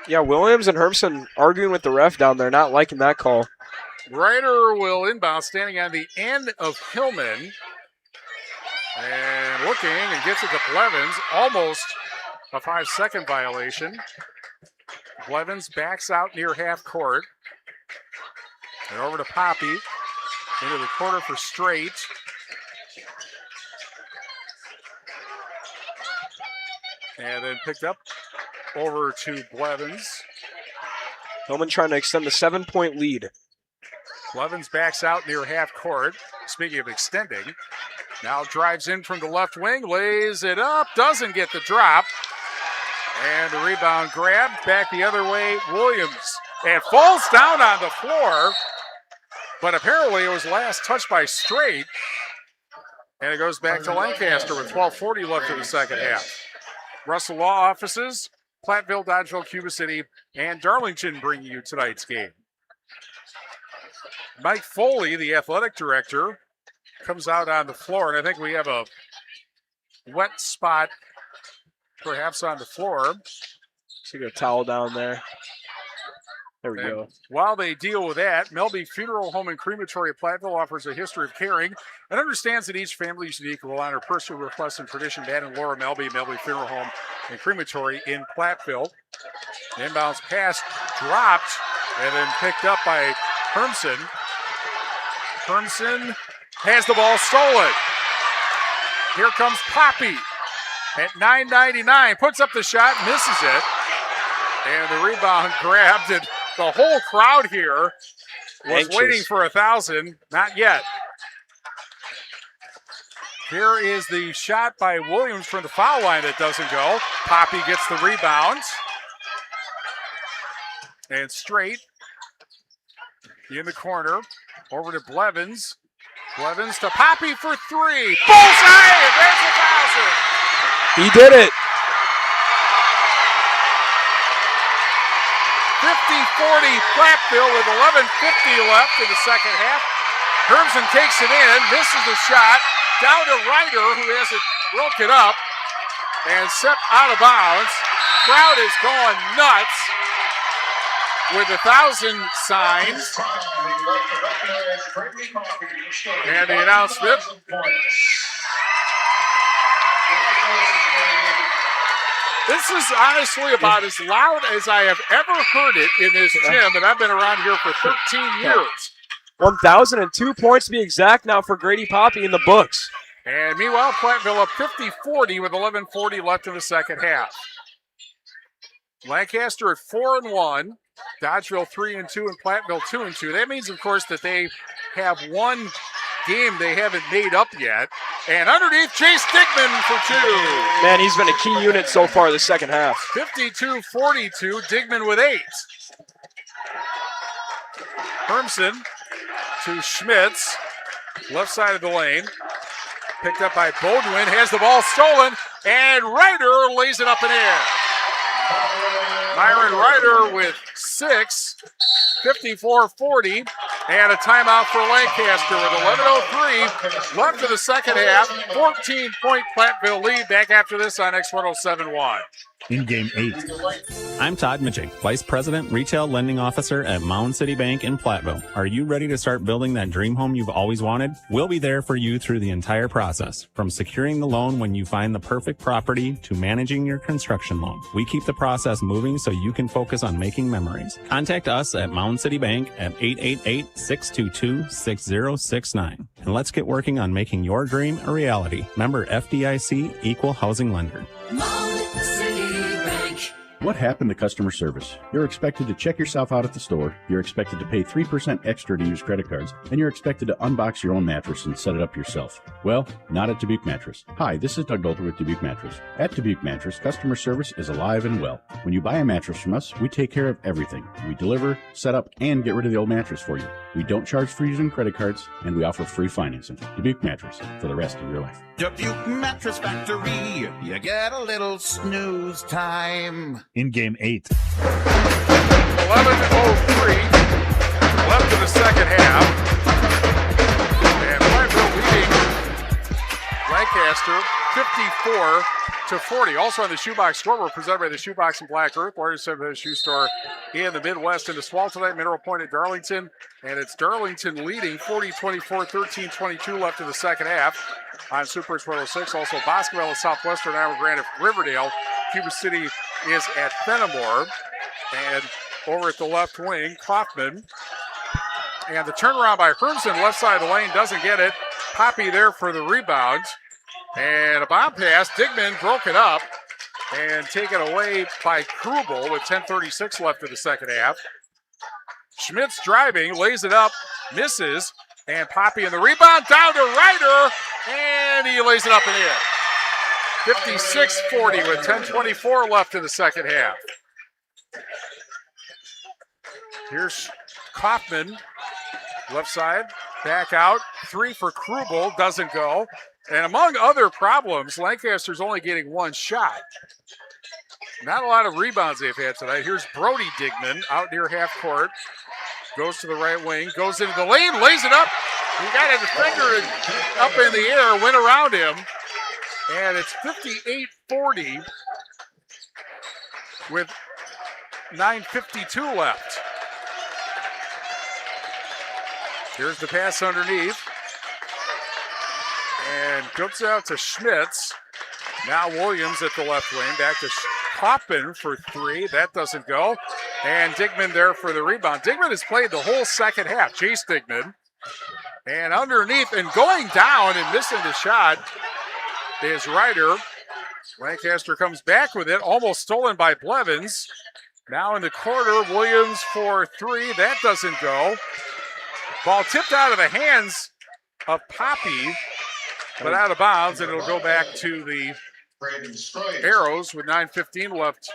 Yeah, Williams and Hermson arguing with the ref down there, not liking that call. Ryder will inbound, standing on the end of Hillman. And looking and gets it to Blevins. Almost a 5-second violation. Blevins backs out near half court. And over to Poppy. Into the corner for Straight. And then picked up over to Blevins. Hillman trying to extend the 7-point lead. Blevins backs out near half court. Speaking of extending, now drives in from the left wing, lays it up, doesn't get the drop. And the rebound grab back the other way, Williams. And falls down on the floor. But apparently it was last touched by Straight. And it goes back to Lancaster with 12:40 left in the second half. Russell Law Offices, Platteville, Dodgeville, Cuba City, and Darlington bring you tonight's game. Mike Foley, the athletic director, comes out on the floor, and I think we have a wet spot perhaps on the floor. See a towel down there. There we go. While they deal with that, Melby Funeral Home and Crematory of Platteville offers a history of caring and understands that each family is unique and will honor personal requests and tradition. Dad and Laura Melby Funeral Home and Crematory in Platteville. Inbounds pass dropped and then picked up by Hermson. Hermson has the ball stolen. Here comes Poppy at 9:99. Puts up the shot, misses it. And the rebound grabbed it. The whole crowd here was waiting for 1,000. Not yet. Here is the shot by Williams from the foul line that doesn't go. Poppy gets the rebound. And Straight in the corner. Over to Blevins. Blevins to Poppy for three. Bullseye! And there's 1,000. He did it. 50-40 Platteville with 11:50 left in the second half. Hermsen takes it in, misses the shot. Down to Ryder, who has it broken up and set out of bounds. Crowd is going nuts with 1,000 signs. And the announcement. This is honestly about as loud as I have ever heard it in this gym, and I've been around here for 13 years. 1,002 points to be exact now for Grady Poppy in the books. And meanwhile, Platteville up 50-40 with 11:40 left in the second half. Lancaster at 4-1, Dodgeville 3-2, and Platteville 2-2. That means, of course, that they have one game they haven't made up yet. And underneath, Chase Digman for two. Man, he's been a key unit so far this second half. 52-42, Digman with 8. Hermsen to Schmitz, left side of the lane. Picked up by Bodwin, has the ball stolen, and Ryder lays it up in air. Myron Ryder with 6, 54-40, and a timeout for Lancaster with 11:03 left in the second half. 14-point Platteville lead. Back after this on X1071. In game 8. I'm Todd Mitchell, Vice President, Retail Lending Officer at Mound City Bank in Platteville. Are you ready to start building that dream home you've always wanted? We'll be there for you through the entire process, from securing the loan when you find the perfect property to managing your construction loan. We keep the process moving so you can focus on making memories. Contact us at Mound City Bank at 888-622-6069. And let's get working on making your dream a reality. Member FDIC, Equal Housing Lender. What happened to customer service? You're expected to check yourself out at the store, you're expected to pay 3% extra to use credit cards, and you're expected to unbox your own mattress and set it up yourself. Well, not at Dubuque Mattress. Hi, this is Doug Dolter with Dubuque Mattress. At Dubuque Mattress, customer service is alive and well. When you buy a mattress from us, we take care of everything. We deliver, set up, and get rid of the old mattress for you. We don't charge for using credit cards, and we offer free financing. Dubuque Mattress, for the rest of your life. Dubuque Mattress Factory, you get a little snooze time. In game 8. 11:03 left in the second half. And Platteville leading Lancaster 54-40. Also on the Shoebox scoreboard, presented by the Shoebox and Black Earth, largest independent shoe store in the Midwest. And the Swall tonight, Mineral Point at Darlington. And it's Darlington leading 40-24, 13-22 left in the second half on Super 106. Also Boscoville at Southwestern, Iowa Grande at Riverdale. Cuba City is at Fenimore. And over at the left wing, Kaufman. And the turnaround by Hermsen, left side of the lane, doesn't get it. Poppy there for the rebound. And a bomb pass. Digman broke it up and taken away by Krubel with 10:36 left in the second half. Schmitz driving, lays it up, misses, and Poppy in the rebound, down to Ryder, and he lays it up in the air. 56-40 with 10:24 left in the second half. Here's Kaufman, left side, back out, 3 for Krubel, doesn't go. And among other problems, Lancaster's only getting one shot. Not a lot of rebounds they've had tonight. Here's Brody Digman out near half court. Goes to the right wing, goes into the lane, lays it up. He got a defender up in the air, went around him. And it's 58-40 with 9:52 left. Here's the pass underneath. And goes out to Schmitz. Now Williams at the left wing. Back to Kaufman for 3. That doesn't go. And Digman there for the rebound. Digman has played the whole second half. Chase Digman. And underneath and going down and missing the shot is Ryder. Lancaster comes back with it. Almost stolen by Blevins. Now in the corner, Williams for 3. That doesn't go. Ball tipped out of the hands of Poppy, but out of bounds, and it'll go back to the Arrows with 9:15 left.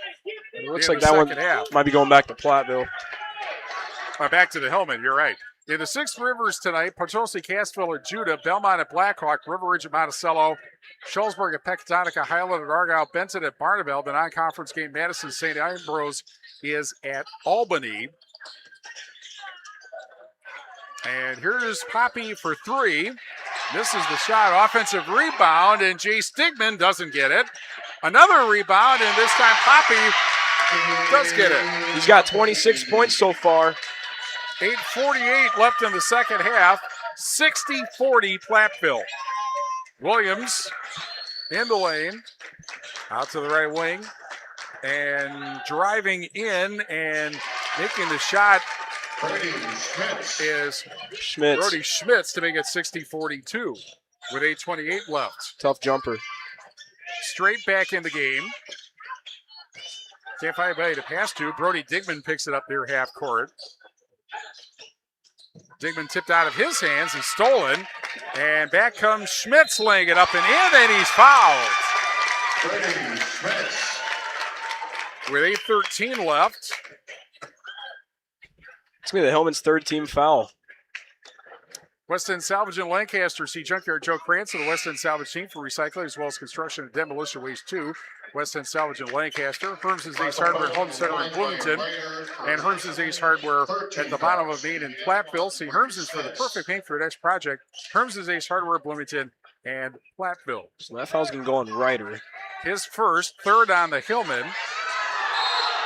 It looks like that one might be going back to Platteville. Back to the Hillman, you're right. In the Six Rivers tonight, Potosi, Cassville at Judah, Belmont at Blackhawk, River Ridge at Monticello, Shullsburg at Pecatonica, Highland at Argyle, Benton at Barneville. The non-conference game, Madison St. Ambrose is at Albany. And here's Poppy for three. Misses the shot. Offensive rebound, and Jace Digman doesn't get it. Another rebound, and this time Poppy does get it. He's got 26 points so far. 8:48 left in the second half. 60-40 Platteville. Williams in the lane. Out to the right wing. And driving in and making the shot is Brody Schmitz to make it 60-42 with 8:28 left. Tough jumper. Straight back in the game. Can't find anybody to pass to. Brody Digman picks it up near half court. Digman tipped out of his hands. He's stolen. And back comes Schmitz laying it up and in, and he's fouled. With 8:13 left. It's going to be the Hillman's third team foul. West End Salvage in Lancaster. See Junkyard Joe Cranston, the West End Salvage team for recycling as well as construction and demolition waste too. West End Salvage in Lancaster. Herms's Ace Hardware Home Center in Bloomington. And Herms's Ace Hardware at the bottom of Main in Platteville. See Herms's for the perfect paint for your next project. Herms's Ace Hardware, Bloomington, and Platteville. So that foul's going to go on Ryder. His first, third on the Hillman.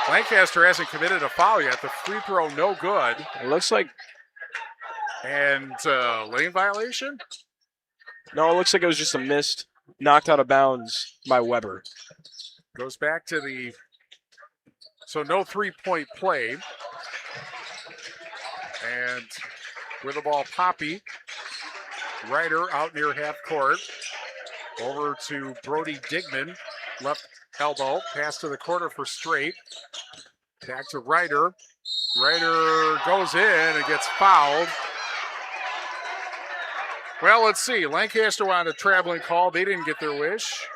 Lancaster hasn't committed a foul yet. The free throw no good. It looks like. And lane violation? No, it looks like it was just a missed, knocked out of bounds by Weber. Goes back to the, so no three-point play. And with the ball, Poppy. Ryder out near half court. Over to Brody Digman. Left elbow. Pass to the corner for Straight. Back to Ryder. Ryder goes in and gets fouled. Well, let's see. Lancaster wanted a traveling call. They didn't get their wish.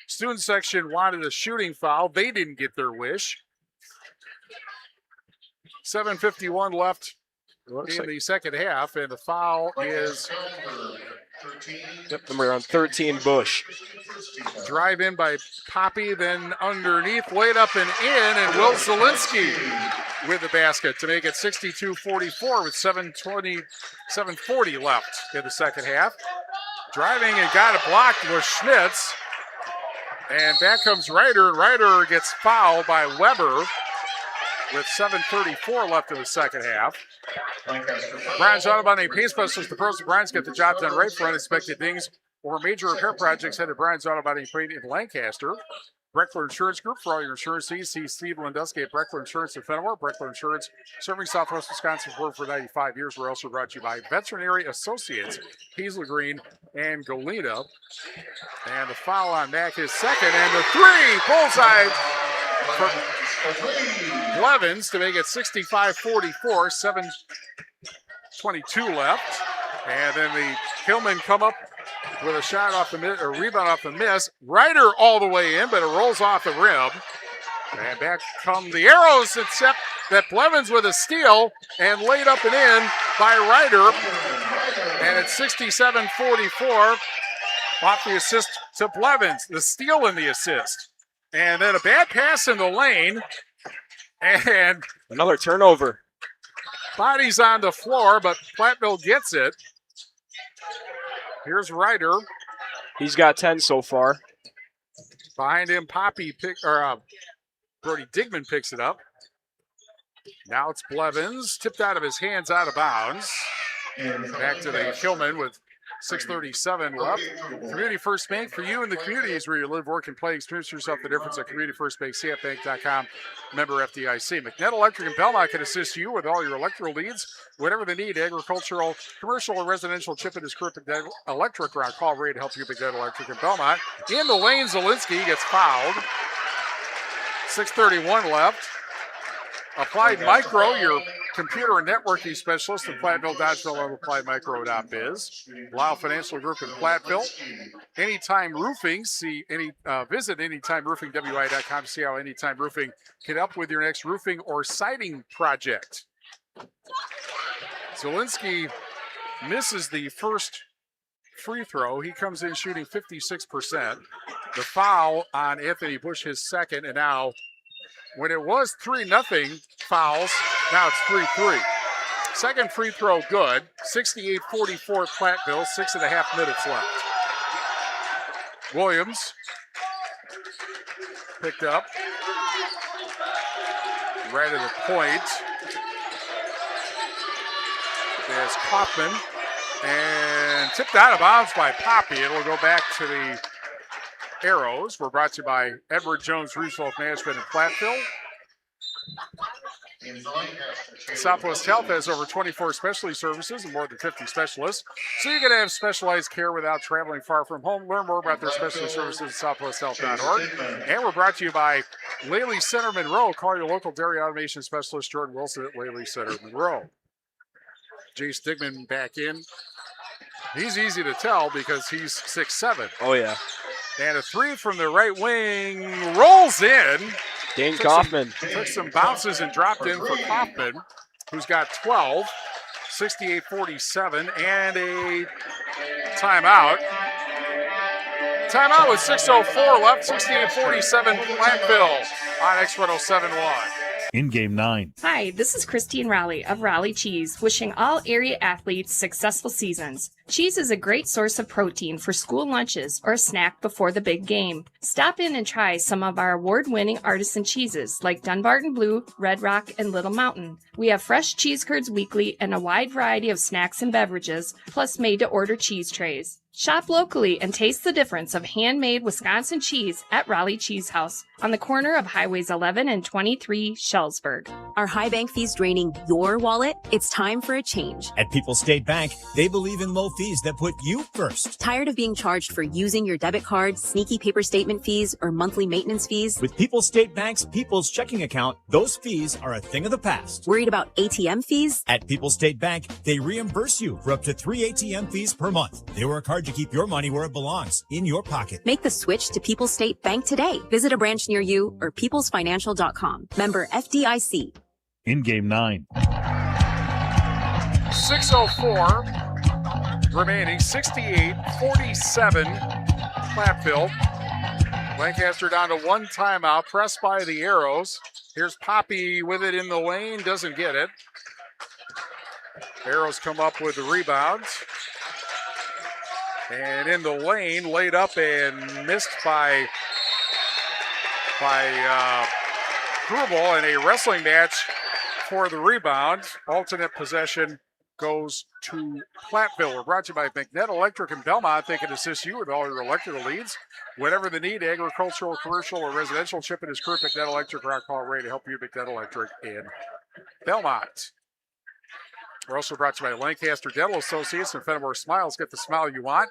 Student section wanted a shooting foul. They didn't get their wish. 7:51 left in the second half, and the foul is number 13, Bush. Drive in by Poppy, then underneath, laid up and in, and Will Zielinski with the basket to make it 62-44 with 7:40 left in the second half. Driving and got it blocked was Schmitz. And back comes Ryder, and Ryder gets fouled by Weber with 7:34 left in the second half. Brian's Auto Body Paint Specialist. The pros of Brian's get the job done right for unexpected things or major repair projects. Head to Brian's Auto Body Paint in Lancaster. Breckler Insurance Group for all your insurance needs. See Steve Landowski at Breckler Insurance in Fenimore. Breckler Insurance, serving Southwest Wisconsin for 95 years. We're also brought to you by Veterinary Associates, Hazel Green, and Goleta. And the foul on Mack is second, and the three, bullseye for Blevins to make it 65-44, 7:22 left. And then the Hillmen come up with a shot off the miss, or rebound off the miss. Ryder all the way in, but it rolls off the rim. And back come the arrows, except that Blevins with a steal and laid up and in by Ryder. And it's 67-44 off the assist to Blevins, the steal and the assist. And then a bad pass in the lane. And another turnover. Body's on the floor, but Platteville gets it. Here's Ryder. He's got 10 so far. Behind him, Brody Digman picks it up. Now it's Blevins. Tipped out of his hands, out of bounds. Back to the Hillman with 6:37 left. Community First Bank for you in the communities where you live, work, and play. Experience yourself the difference at Community First Bank, cfbank.com, member FDIC. McNett Electric in Belmont can assist you with all your electrical needs, whatever they need, agricultural, commercial, or residential. Chip and his crew at McNett Electric around. Call Ray to help you. McNett Electric in Belmont. In the lane, Zielinski gets fouled. 6:31 left. Applied Micro, your computer and networking specialist in Platteville, Dodgeville, and AppliedMicro.biz. Lyle Financial Group in Platteville. Anytime Roofing, visit AnytimeRoofingWI.com to see how Anytime Roofing can help with your next roofing or siding project. Zielinski misses the first free throw. He comes in shooting 56%. The foul on Anthony Bush, his second, and now when it was 3-0 fouls, now it's 3-3. Second free throw good. 68-44 Platteville, 6.5 minutes left. Williams picked up. Right at the point. There's Kaufman. And tipped out of bounds by Poppy. It'll go back to the Arrows. We're brought to you by Edward Jones Roosevelt Management in Platteville. Southwest Health has over 24 specialty services and more than 50 specialists, so you can have specialized care without traveling far from home. Learn more about their specialty services at southwesthealth.org. And we're brought to you by Laley Center Monroe. Call your local dairy automation specialist, Jordan Wilson, at Laley Center Monroe. Jace Digman back in. He's easy to tell because he's 6'7". Oh, yeah. And a three from the right wing rolls in. Dane Kaufman. Took some bounces and dropped in for Kaufman, who's got 12, 68-47, and a timeout. Timeout with 6:04 left, 68-47 Platteville on X1071. In game 9. Hi, this is Christine Raleigh of Raleigh Cheese, wishing all area athletes successful seasons. Cheese is a great source of protein for school lunches or a snack before the big game. Stop in and try some of our award-winning artisan cheeses like Dunbarton Blue, Red Rock, and Little Mountain. We have fresh cheese curds weekly and a wide variety of snacks and beverages, plus made-to-order cheese trays. Shop locally and taste the difference of handmade Wisconsin cheese at Raleigh Cheese House on the corner of Highways 11 and 23, Shellsburg. Are high bank fees draining your wallet? It's time for a change. At People's State Bank, they believe in low fees that put you first. Tired of being charged for using your debit card, sneaky paper statement fees, or monthly maintenance fees? With People's State Bank's People's Checking Account, those fees are a thing of the past. Worried about ATM fees? At People's State Bank, they reimburse you for up to 3 ATM fees per month. They work hard to keep your money where it belongs, in your pocket. Make the switch to People's State Bank today. Visit a branch near you or peoplesfinancial.com. Member FDIC. In game 9. 6:04 remaining, 68-47 Platteville. Lancaster down to one timeout, pressed by the Arrows. Here's Poppy with it in the lane, doesn't get it. Arrows come up with the rebound. And in the lane, laid up and missed by Grubel in a wrestling match for the rebound. Alternate possession goes to Platteville. We're brought to you by McNett Electric in Belmont. They can assist you with all your electrical needs. Whatever the need, agricultural, commercial, or residential, Chip and his crew at McNett Electric Rock Hall Ray to help you. McNett Electric in Belmont. We're also brought to you by Lancaster Dental Associates and Fenimore Smiles. Get the smile you want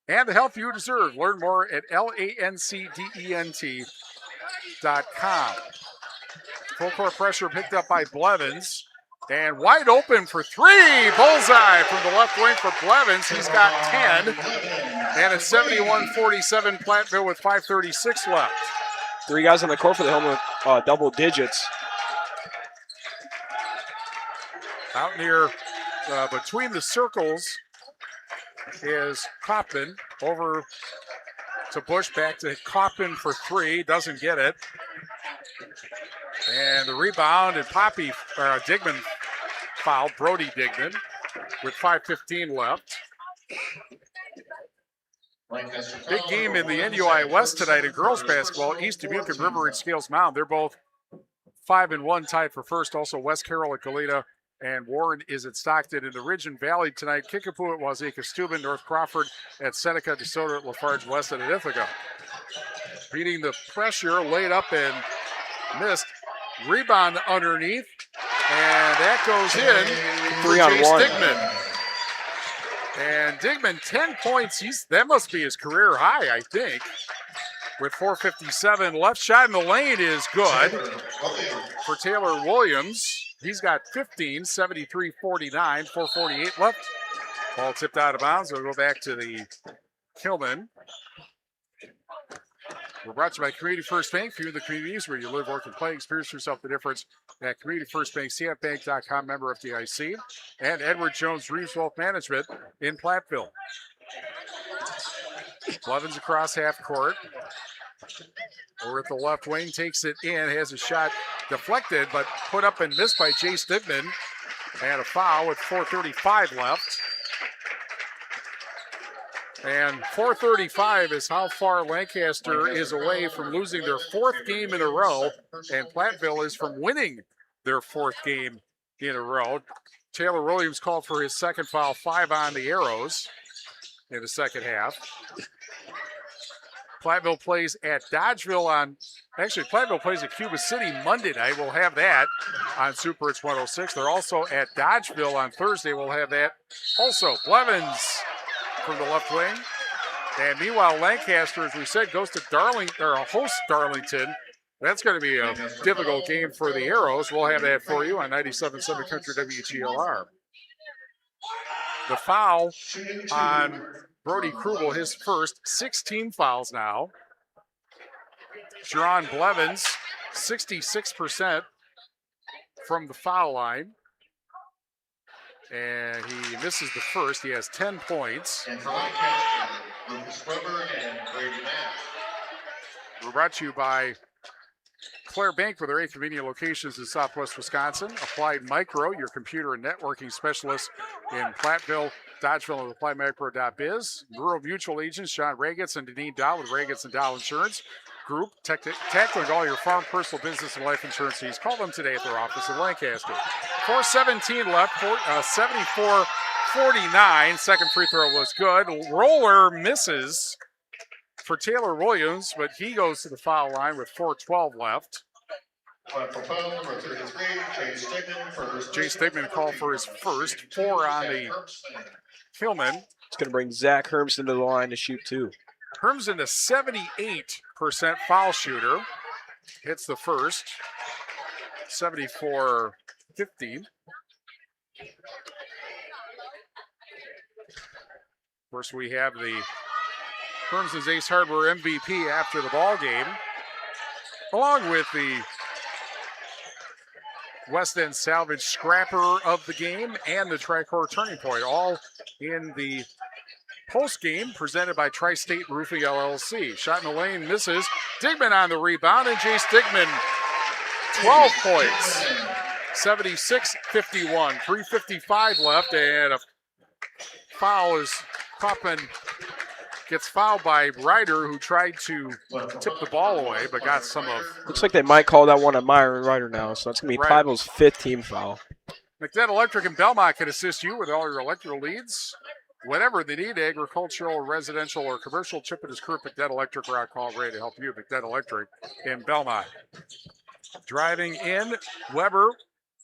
and the health you deserve. Learn more at lancdent.com. Full court pressure picked up by Blevins. And wide open for three. Bullseye from the left wing for Blevins. He's got 10. And it's 71-47 Platteville with 5:36 left. Three guys on the court for the Helmet with double digits. Out near between the circles is Kaufman. Over to Bush, back to Kaufman for three. Doesn't get it. And the rebound, and Digman fouled, Brody Digman, with 5:15 left. Big game in the NUI West tonight in girls basketball. East Dubuque and River and Scales Mound. They're both 5-1, tied for first. Also West Carroll at Goleta, and Warren is at Stockton. In the Ridge and Valley tonight, Kickapoo at Wazeeka Steuben, North Crawford at Seneca, DeSoto at Lafarge West and at Ithaca. Beating the pressure, laid up and missed. Rebound underneath, and that goes in for Chase Digman. And Digman, 10 points. That must be his career high, I think. With 4:57 left, shot in the lane is good for Taylor Williams. He's got 15, 73-49, 4:48 left. Ball tipped out of bounds. We'll go back to the Hillman. We're brought to you by Community First Bank. For you in the communities where you live, work, and play, experience yourself the difference at Community First Bank, cfbank.com, member FDIC, and Edward Jones Reeves Wealth Management in Platteville. Blevins across half court. Over at the left wing, takes it in, has a shot deflected, but put up and missed by Jace Digman. And a foul with 4:35 left. And 4:35 is how far Lancaster is away from losing their 4th game in a row, and Platteville is from winning their 4th game in a row. Taylor Williams called for his 2nd foul, 5 on the Arrows in the second half. Platteville plays at Dodgeville Platteville plays at Cuba City Monday night. We'll have that on Super Hits 106. They're also at Dodgeville on Thursday. We'll have that also. Blevins from the left wing. And meanwhile, Lancaster, as we said, goes to host Darlington. That's going to be a difficult game for the Arrows. We'll have that for you on 97.7 Country WGLR. The foul on Brody Krugel, his first, 16 fouls now. Jerron Blevins, 66% from the foul line. And he misses the first. He has 10 points. We're brought to you by Claire Bank with their 8 convenient locations in Southwest Wisconsin. Applied Micro, your computer and networking specialist in Platteville, Dodgeville, and appliedmicro.biz. Rural Mutual agents John Ragetz and Deneen Dow with Ragetz and Dow Insurance Group, tackling all your farm, personal, business, and life insurance needs. Call them today at their office in Lancaster. 4:17 left, 74-49. Second free throw was good. Roller misses for Taylor Williams, but he goes to the foul line with 4:12 left. Jay Stigman called for his first, 4 on the Hillman. It's going to bring Zach Hermson to the line to shoot 2. Hermson, a 78% foul shooter, hits the first, 74-50. Of course, we have the Hermson's Ace Hardware MVP after the ball game, along with the West End Salvage Scrapper of the game and the Tri-Core Turning Point, all in the post-game presented by Tri-State Roofing LLC. Shot in the lane, misses. Digman on the rebound, and Jay Stigman, 12 points. 76-51, 3:55 left, and a foul is Kaufman gets fouled by Ryder, who tried to tip the ball away, but got some of... Looks like they might call that one on Myron Ryder now, so that's going to be Platteville's 5th team foul. McNett Electric and Belmont can assist you with all your electrical needs. Whatever they need, agricultural, residential, or commercial, Chip and his crew at McNett Electric are on call ready to help you. McNett Electric in Belmont. Driving in, Weber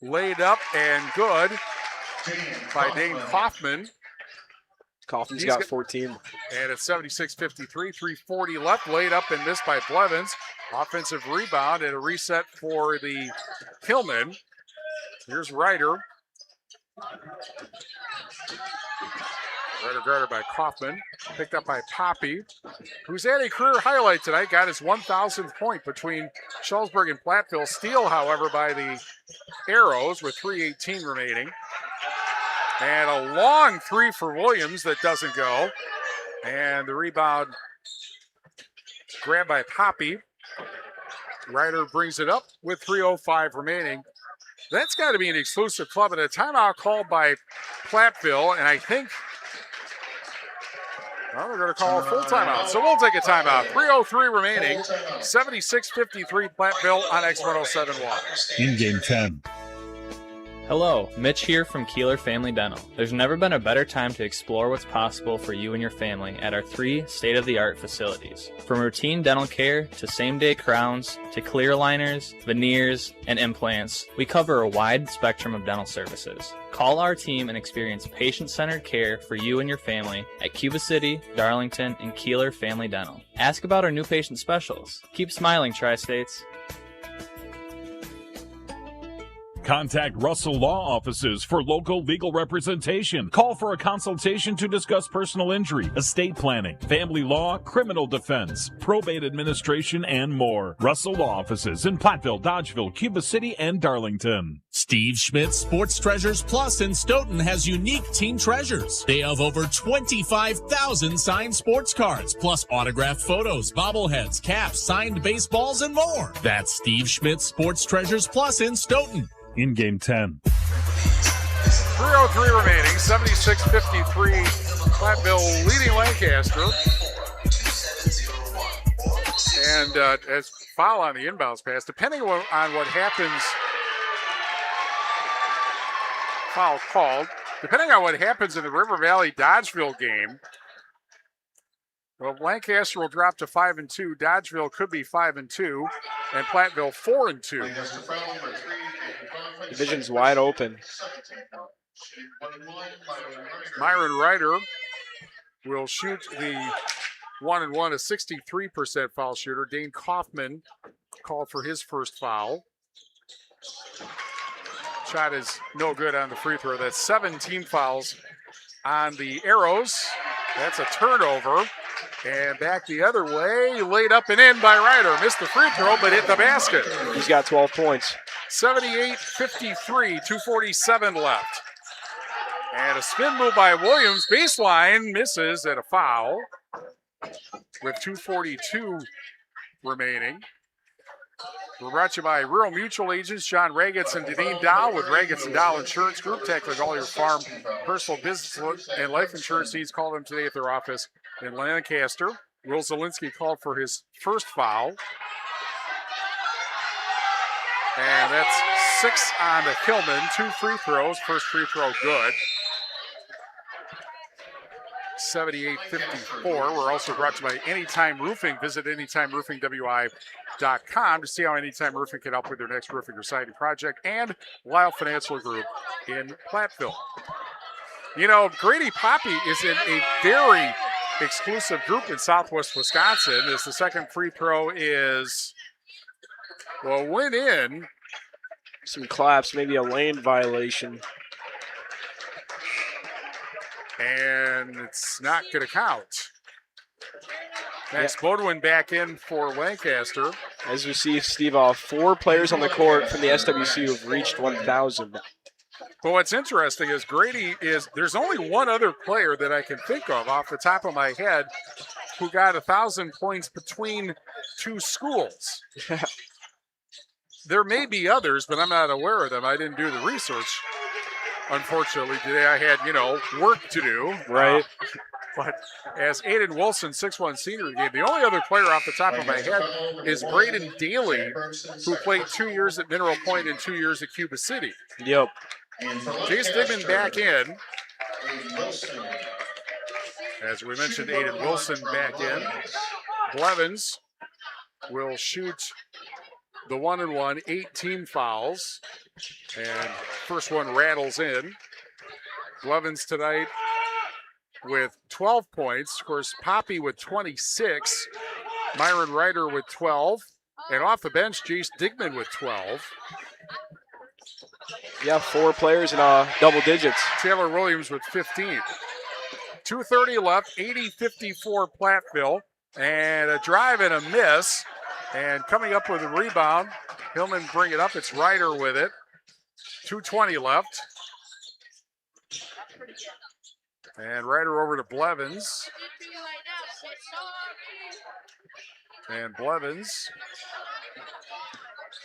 laid up and good by Dane Kaufman. Kaufman's got 14. And it's 76-53, 3:40 left. Laid up and missed by Blevins. Offensive rebound and a reset for the Hillman. Here's Ryder. Ryder guarded by Kaufman. Picked up by Poppy, who's had a career highlight tonight. Got his 1,000th point between Shullsburg and Platteville. Steal, however, by the Arrows with 3:18 remaining. And a long three for Williams that doesn't go. And the rebound grabbed by Poppy. Ryder brings it up with 3:05 remaining. That's got to be an exclusive club, and a timeout called by Platteville, and I think they're going to call a full timeout. So we'll take a timeout. 3:03 remaining. 76-53 Platteville on X1071. In game 10. Hello, Mitch here from Kieler Family Dental. There's never been a better time to explore what's possible for you and your family at our 3 state-of-the-art facilities. From routine dental care to same-day crowns to clear aligners, veneers, and implants, we cover a wide spectrum of dental services. Call our team and experience patient-centered care for you and your family at Cuba City, Darlington, and Kieler Family Dental. Ask about our new patient specials. Keep smiling, Tri-States. Contact Russell Law Offices for local legal representation. Call for a consultation to discuss personal injury, estate planning, family law, criminal defense, probate administration, and more. Russell Law Offices in Platteville, Dodgeville, Cuba City, and Darlington. Steve Schmidt's Sports Treasures Plus in Stoughton has unique team treasures. They have over 25,000 signed sports cards, plus autographed photos, bobbleheads, caps, signed baseballs, and more. That's Steve Schmidt's Sports Treasures Plus in Stoughton. In game 10. 3:03 remaining, 76-53. Platteville leading Lancaster. And as foul on the inbounds pass, depending on what happens, foul called. Depending on what happens in the River Valley Dodgeville game, well, Lancaster will drop to 5-2. Dodgeville could be 5-2, and Platteville 4-2. Division's wide open. Myron Ryder will shoot the 1-1, a 63% foul shooter. Dane Kaufman called for his first foul. Shot is no good on the free throw. That's 17 fouls on the Arrows. That's a turnover. And back the other way, laid up and in by Ryder. Missed the free throw, but hit the basket. He's got 12 points. 78-53, 2:47 left. And a spin move by Williams. Baseline misses at a foul with 2:42 remaining. We're brought to you by Rural Mutual Agents John Ragetz and Deneen Dow with Ragetz and Dow Insurance Group. Tackling all your farm, personal, business, and life insurance needs. Call them today at their office in Lancaster. Will Zielinski called for his first foul. And that's 6 on the Hillman. 2 free throws. First free throw good. 78-54. We're also brought to you by Anytime Roofing. Visit AnytimeRoofingWI.com to see how Anytime Roofing can help with their next roofing or siding project. And Lyle Financial Group in Platteville. You know, Grady Poppy is in a very exclusive group in Southwest Wisconsin, as the second free throw is, well, went in. Some claps, maybe a lane violation. And it's not going to count. Max Bodwin back in for Lancaster. As we see, Steve, 4 players on the court from the SWC who have reached 1,000. But what's interesting is there's only one other player that I can think of off the top of my head who got 1,000 points between 2 schools. There may be others, but I'm not aware of them. I didn't do the research. Unfortunately, today I had, work to do. Right. But as Aiden Wilson, 6'1" senior game, the only other player off the top of my head is Braden Daly, who played 2 years at Mineral Point and 2 years at Cuba City. Yep. Chase Digman back in. As we mentioned, Aiden Wilson back in. Blevins will shoot the 1-1, 18 fouls. And first one rattles in. Blevins tonight with 12 points. Of course, Poppy with 26. Myron Ryder with 12. And off the bench, Jace Digman with 12. Yeah, 4 players in double digits. Taylor Williams with 15. 2:30 left, 80-54 Platteville. And a drive and a miss. And coming up with a rebound, Hillman bring it up. It's Ryder with it. 2:20 left. And Ryder over to Blevins. And Blevins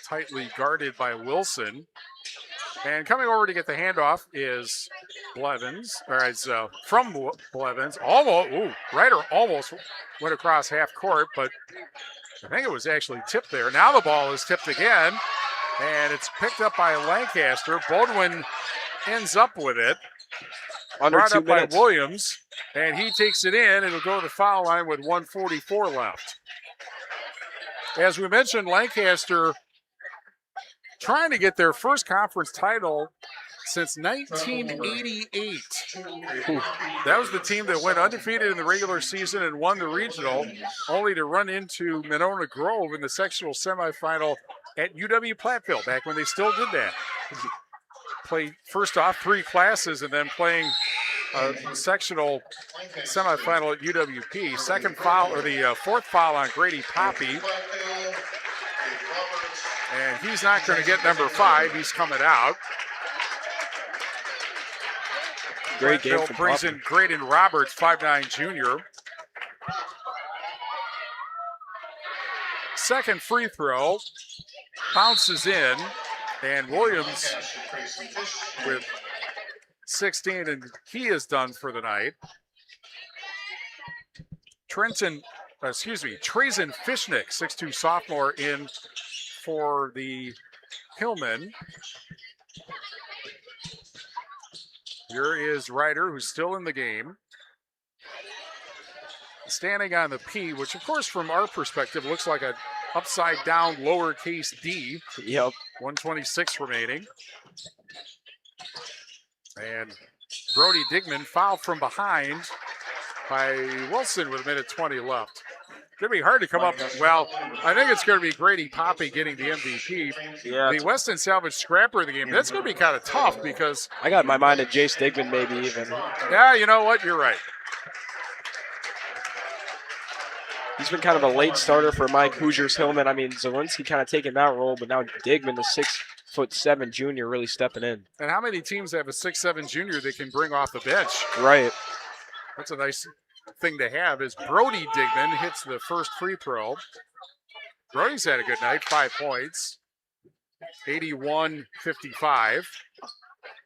tightly guarded by Wilson. And coming over to get the handoff is Blevins. All right, so from Blevins. Ryder almost went across half court, but I think it was actually tipped there. Now the ball is tipped again. And it's picked up by Lancaster. Bodwin ends up with it. Brought up by Williams. And he takes it in. It'll go to the foul line with 1:44 left. As we mentioned, Lancaster trying to get their first conference title since 1988. That was the team that went undefeated in the regular season and won the regional, only to run into Monona Grove in the sectional semifinal at UW Platteville, back when they still did that. Played first off 3 classes and then playing a sectional semifinal at UWP. Second foul, or the 4th foul on Grady Poppy. And he's not going to get number 5. He's coming out. Great game from brings in Graydon Roberts, 5'9" junior. Second free throw. Bounces in. And Williams with 16, and he is done for the night. Trazen Fishnick, 6'2 sophomore, in for the Hillmen. Here is Ryder, who's still in the game. Standing on the P, which of course from our perspective looks like an upside down lowercase d. Yep. 1:26 remaining. And Brody Digman fouled from behind by Wilson with 1:20 left. Going to be hard to come up. Well, I think it's going to be Grady Poppy getting the MVP. Yeah. The Weston Salvage scrapper of the game. That's going to be kind of tough because I got my mind at Jace Digman maybe even. Yeah, you know what? You're right. He's been kind of a late starter for Mike Hoosiers Hillman. I mean, Zielinski kind of taking that role, but now Digman, the 6'7" junior, really stepping in. And how many teams have a 6'7" junior they can bring off the bench? Right. That's a nice thing to have. Is Brody Digman hits the first free throw. Brody's had a good night, 5 points. 81-55.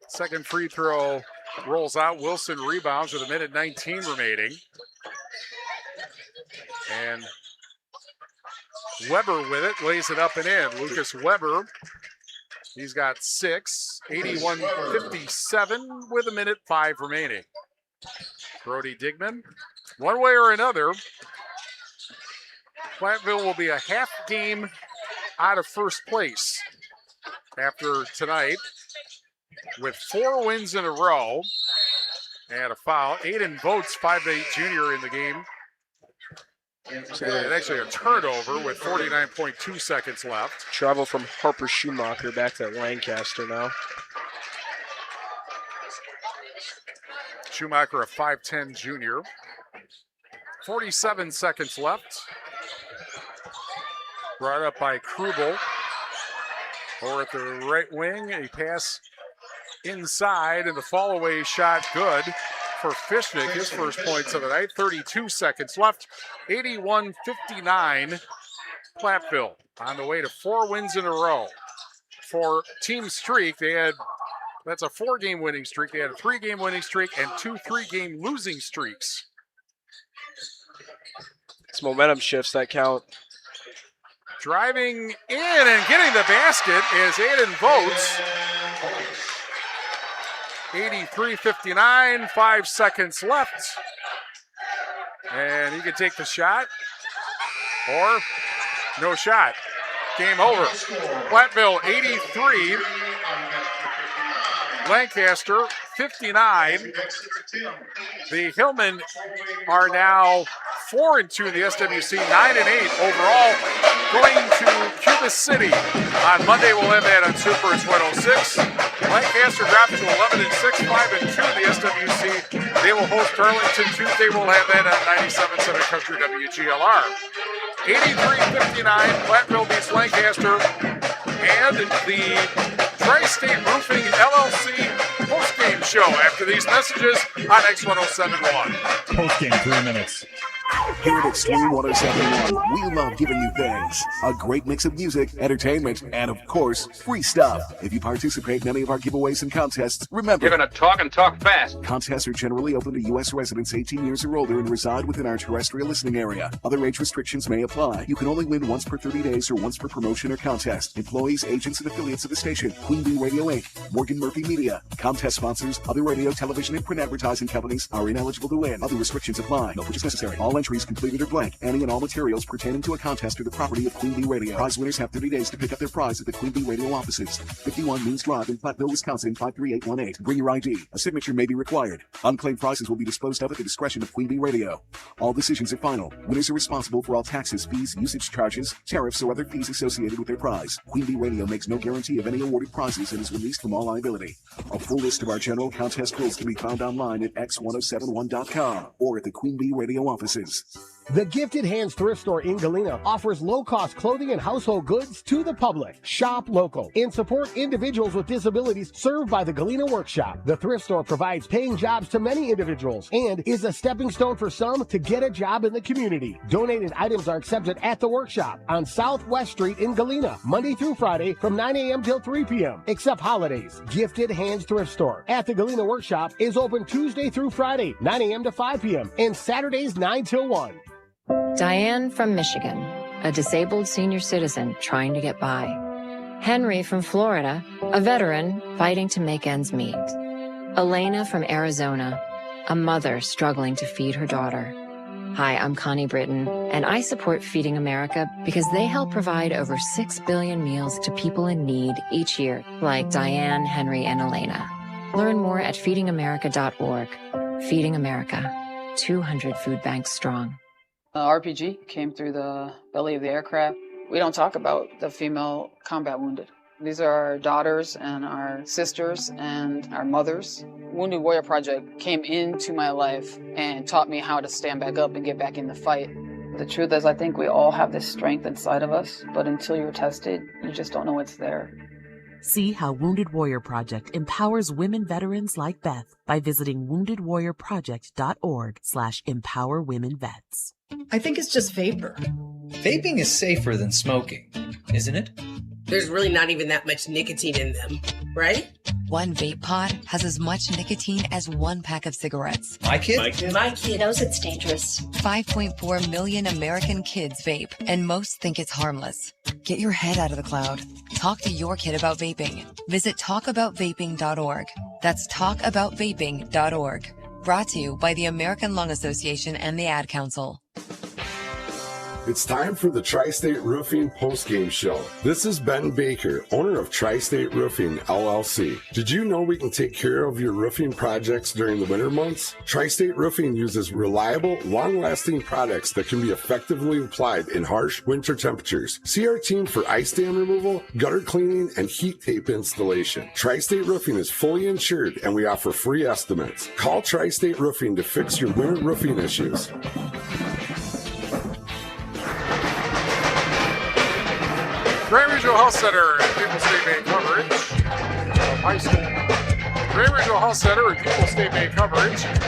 Second free throw rolls out. Wilson rebounds with 1:19 remaining. And Weber with it, lays it up and in. Lucas Weber, he's got 6, 81-57 with 1:05 remaining. Brody Digman, one way or another, Platteville will be a half game out of first place after tonight with 4 wins in a row and a foul. Aiden Votes, 5'8" junior in the game. So actually a turnover with 49.2 seconds left. Travel from Harper Schumacher back to Lancaster now. Schumacher, a 5'10" junior. 47 seconds left. Brought up by Krubel. Or at the right wing, a pass inside, and the fall-away shot good for Fishnick, his first points of the night. 32 seconds left. 81-59, Platteville on the way to 4 wins in a row. For team streak, that's a 4-game winning streak. They had a 3-game winning streak and 2 3-game losing streaks. It's momentum shifts that count. Driving in and getting the basket is Aiden Votes. 83-59, 5 seconds left. And he can take the shot or no shot. Game over. Platteville 83, Lancaster 59. The Hillmen are now 4-2 in the SWC, 9-8 overall. Going to Cuba City on Monday. We'll have that on Super. It's 106. Lancaster drops to 11-6, 5-2 in the SWC. They will host Darlington Tuesday. We'll have that on 97.7 Country WGLR. 83-59, Platteville beats Lancaster. And the Tri-State Roofing LLC postgame show after these messages on X1071. Postgame 3 minutes. Here at Extreme 1071, we love giving you things. A great mix of music, entertainment, and of course, free stuff. If you participate in any of our giveaways and contests, remember... You're going to talk and talk fast. Contests are generally open to U.S. residents 18 years or older and reside within our terrestrial listening area. Other age restrictions may apply. You can only win once per 30 days or once per promotion or contest. Employees, agents, and affiliates of the station. Queen Bee Radio Inc., Morgan Murphy Media. Contest sponsors, other radio, television, and print advertising companies are ineligible to win. Other restrictions apply. No purchase necessary. All entries completed are blank. Any and all materials pertaining to a contest are the property of Queen Bee Radio. Prize winners have 30 days to pick up their prize at the Queen Bee Radio offices. 51 Moons Drive in Platteville, Wisconsin, 53818. Bring your ID. A signature may be required. Unclaimed prizes will be disposed of at the discretion of Queen Bee Radio. All decisions are final. Winners are responsible for all taxes, fees, usage charges, tariffs, or other fees associated with their prize. Queen Bee Radio makes no guarantee of any awarded prizes and is released from all liability. A full list of our general contest rules can be found online at x1071.com or at the Queen Bee Radio offices. News. The Gifted Hands Thrift Store in Galena offers low-cost clothing and household goods to the public. Shop local and support individuals with disabilities served by the Galena Workshop. The thrift store provides paying jobs to many individuals and is a stepping stone for some to get a job in the community. Donated items are accepted at the workshop on Southwest Street in Galena, Monday through Friday from 9 a.m. till 3 p.m., except holidays. Gifted Hands Thrift Store at the Galena Workshop is open Tuesday through Friday, 9 a.m. to 5 p.m., and Saturdays 9 till 1. Diane from Michigan, a disabled senior citizen trying to get by. Henry from Florida, a veteran fighting to make ends meet. Elena from Arizona, a mother struggling to feed her daughter. Hi, I'm Connie Britton, and I support Feeding America because they help provide over 6 billion meals to people in need each year, like Diane, Henry, and Elena. Learn more at feedingamerica.org. Feeding America, 200 food banks strong. RPG came through the belly of the aircraft. We don't talk about the female combat wounded. These are our daughters and our sisters and our mothers. Wounded Warrior Project came into my life and taught me how to stand back up and get back in the fight. The truth is, I think we all have this strength inside of us, but until you're tested, you just don't know it's there. See how Wounded Warrior Project empowers women veterans like Beth by visiting woundedwarriorproject.org/empowerwomenvets. I think it's just vapor. Vaping is safer than smoking, isn't it? There's really not even that much nicotine in them, right? One vape pod has as much nicotine as one pack of cigarettes. My kid knows it's dangerous. 5.4 million American kids vape, and most think it's harmless. Get your head out of the cloud. Talk to your kid about vaping. Visit talkaboutvaping.org. That's talkaboutvaping.org. Brought to you by the American Lung Association and the Ad Council. It's time for the Tri-State Roofing Postgame Show. This is Ben Baker, owner of Tri-State Roofing, LLC. Did you know we can take care of your roofing projects during the winter months? Tri-State Roofing uses reliable, long-lasting products that can be effectively applied in harsh winter temperatures. See our team for ice dam removal, gutter cleaning, and heat tape installation. Tri-State Roofing is fully insured, and we offer free estimates. Call Tri-State Roofing to fix your winter roofing issues. Grand Regional Health Center and People State Bank coverage of high school. Grand Regional Health Center and People State Bank coverage of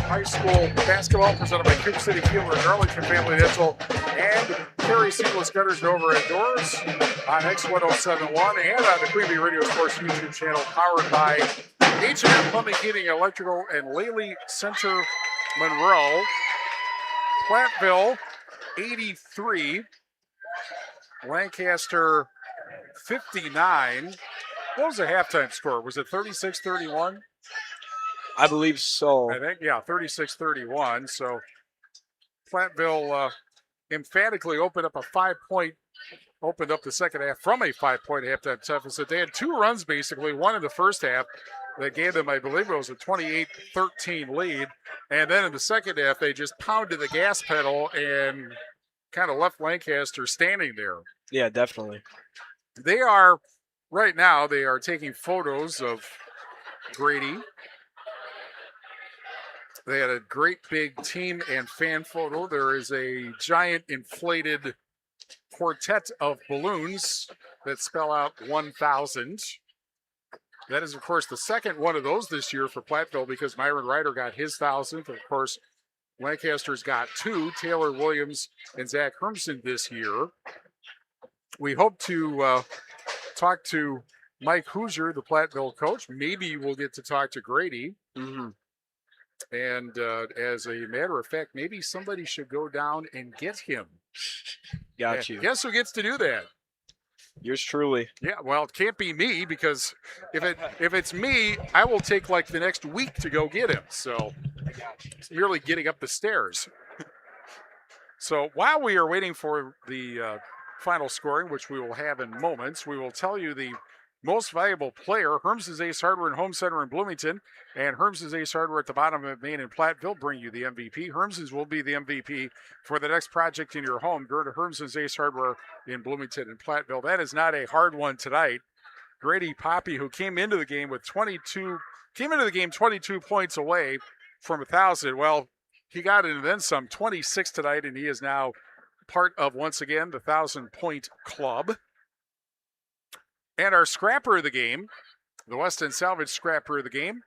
high school basketball presented by Cuba City, Kieler, and Darlington Family Dental, and Carey Seamless Gutters and Overhead Doors on X1071 and on the Queen Bee Radio Sports YouTube channel, powered by H&M Plumbing, Heating, Electrical, and Laley Center Monroe. Platteville 83. Lancaster 59. What was the halftime score? Was it 36-31? I believe so. I think, yeah, 36-31. So Platteville emphatically opened up the second half from a 5-point halftime deficit. They had two runs, basically, one in the first half that gave them, I believe it was a 28-13 lead. And then in the second half, they just pounded the gas pedal and kind of left Lancaster standing there. Yeah, definitely. They are, right now, they are taking photos of Grady. They had a great big team and fan photo. There is a giant inflated quartet of balloons that spell out 1,000. That is, of course, the second one of those this year for Platteville because Myron Ryder got his 1,000th. Of course, Lancaster's got two, Taylor Williams and Zach Hermson this year. We hope to talk to Mike Hoosier, the Platteville coach. Maybe we'll get to talk to Grady. Mm-hmm. And as a matter of fact, maybe somebody should go down and get him. Got you. Guess who gets to do that? Yours truly. Yeah, well, it can't be me because if it's me, I will take like the next week to go get him. So it's merely getting up the stairs. So while we are waiting for the final scoring, which we will have in moments, we will tell you the most valuable player. Herms's Ace Hardware and Home Center in Bloomington and Herms's Ace Hardware at the bottom of Main and Platteville bring you the MVP. Herms's will be the MVP for the next project in your home. Go to Herms's Ace Hardware in Bloomington and Platteville. That is not a hard one tonight. Grady Poppy, who came into the game with 22 points away from 1,000. Well, he got it and then some, 26 tonight, and he is now part of, once again, the 1,000-point club. And our scrapper of the game, the West End Salvage scrapper of the game,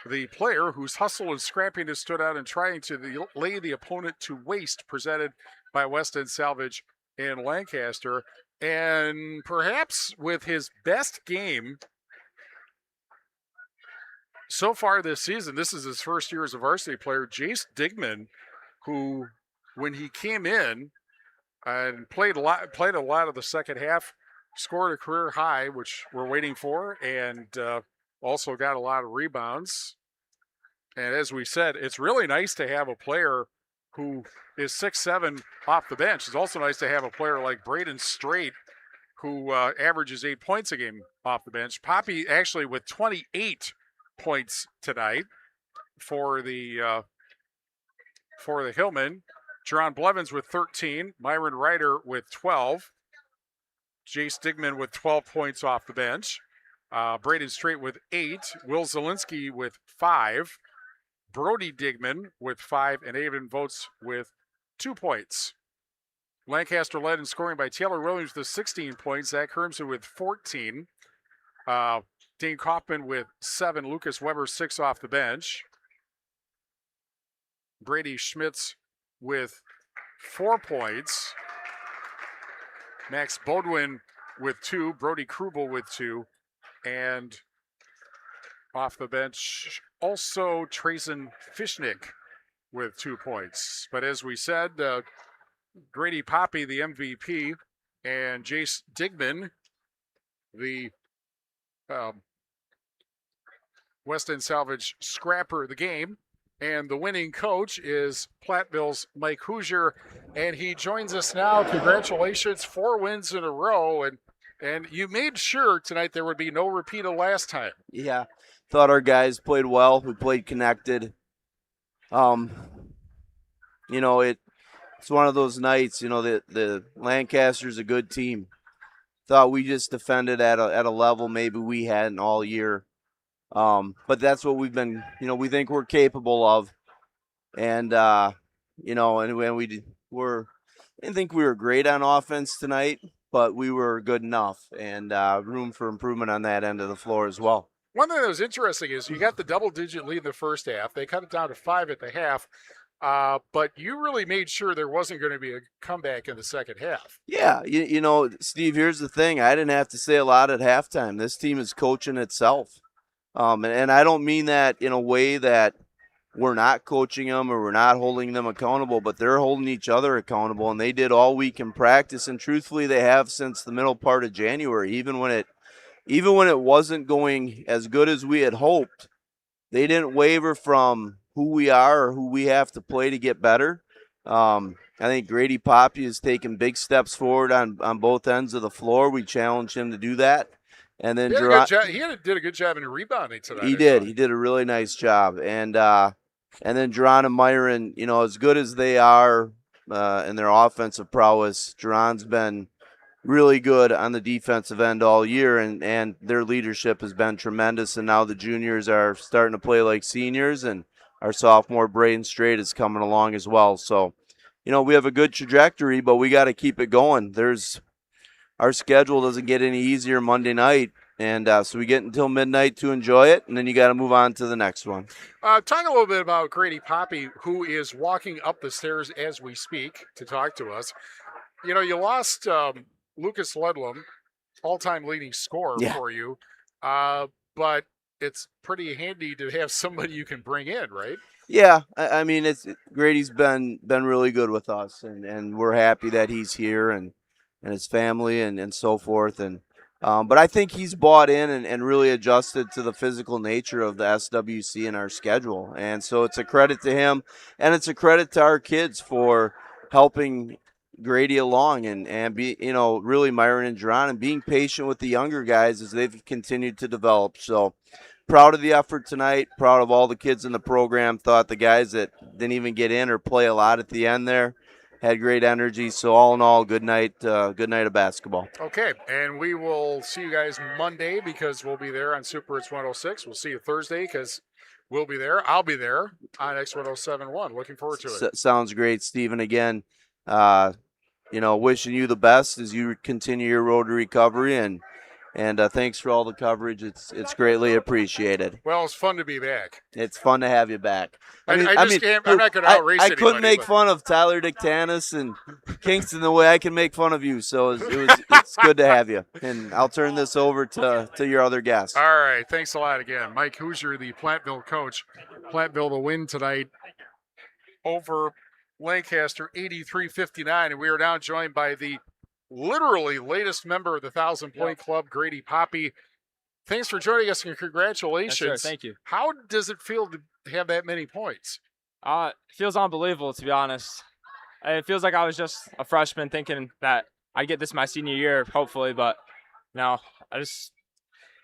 the player whose hustle and scrappiness stood out in trying to lay the opponent to waste, presented by West End Salvage in Lancaster. And perhaps with his best game so far this season, this is his first year as a varsity player, Jace Digman, who, when he came in and played a lot of the second half, scored a career high, which we're waiting for, and also got a lot of rebounds. And as we said, it's really nice to have a player who is 6'7" off the bench. It's also nice to have a player like Braden Strait, who averages 8 points a game off the bench. Poppy actually with 28 points tonight for the Hillman. Jerron Blevins with 13. Myron Ryder with 12. Jace Digman with 12 points off the bench. Braden Strait with 8. Will Zielinski with 5. Brody Digman with 5. And Avon Votes with 2 points. Lancaster led in scoring by Taylor Williams with 16 points. Zach Hermsen with 14. Dane Kaufman with 7. Lucas Weber 6 off the bench. Brady Schmitz with 4 points. Max Bodwin with 2. Brody Krubel with 2. And off the bench, also Trayson Fishnick with 2 points. But as we said, Grady Poppy, the MVP, and Jace Digman, the West End Salvage scrapper of the game. And the winning coach is Platteville's Mike Hoosier, and he joins us now. Congratulations, 4 wins in a row, and you made sure tonight there would be no repeat of last time. Yeah, thought our guys played well. We played connected. It's one of those nights. The Lancaster's a good team. Thought we just defended at a level maybe we hadn't all year. But that's what we've been, we think we're capable of. And, I didn't think we were great on offense tonight, but we were good enough, and room for improvement on that end of the floor as well. One thing that was interesting is you got the double-digit lead in the first half. They cut it down to 5 at the half, but you really made sure there wasn't going to be a comeback in the second half. Yeah, Steve, here's the thing. I didn't have to say a lot at halftime. This team is coaching itself. And I don't mean that in a way that we're not coaching them or we're not holding them accountable, but they're holding each other accountable, and they did all week in practice, and truthfully they have since the middle part of January. Even when it wasn't going as good as we had hoped, they didn't waver from who we are or who we have to play to get better. I think Grady Poppy has taken big steps forward on both ends of the floor. We challenged him to do that. And then he did a good job in rebounding tonight. He did. He did a really nice job. And then Jerron and Myron, as good as they are in their offensive prowess, Jerron's been really good on the defensive end all year, and their leadership has been tremendous. And now the juniors are starting to play like seniors, and our sophomore Braden Strait is coming along as well. So, we have a good trajectory, but we got to keep it going. Our schedule doesn't get any easier Monday night, and so we get until midnight to enjoy it, and then you got to move on to the next one. Talk a little bit about Grady Poppy, who is walking up the stairs as we speak to talk to us. You lost Lucas Ledlam, all-time leading scorer for you, but it's pretty handy to have somebody you can bring in, right? Yeah, I mean, Grady's been really good with us, and we're happy that he's here and his family and so forth. And but I think he's bought in and really adjusted to the physical nature of the SWC and our schedule. And so it's a credit to him, and it's a credit to our kids for helping Grady along and be, really Myron and Jerron, and being patient with the younger guys as they've continued to develop. So proud of the effort tonight, proud of all the kids in the program. Thought the guys that didn't even get in or play a lot at the end there had great energy. So all in all, good night of basketball. Okay, and we will see you guys Monday because we'll be there on Super It's 106. We'll see you Thursday because We'll be there. I'll be there on X1071. Looking forward to it. Sounds great, Stephen. Again, wishing you the best as you continue your road to recovery, and thanks for all the coverage. It's greatly appreciated. Well, it's fun to be back. It's fun to have you back. I'm not going to outrace I couldn't anybody, make but- fun of Tyler Dictanis and Kingston the way I can make fun of you, so it's good to have you. And I'll turn this over to your other guests. All right. Thanks a lot again. Mike Hoosier, the Platteville coach. Platteville the win tonight over Lancaster, 83-59. And we are now joined by the literally latest member of the 1,000-point club, Grady Poppy. Thanks for joining us and congratulations. Yes, sir. Thank you. How does it feel to have that many points? It feels unbelievable, to be honest. It feels like I was just a freshman thinking that I'd get this my senior year, hopefully, but no, I just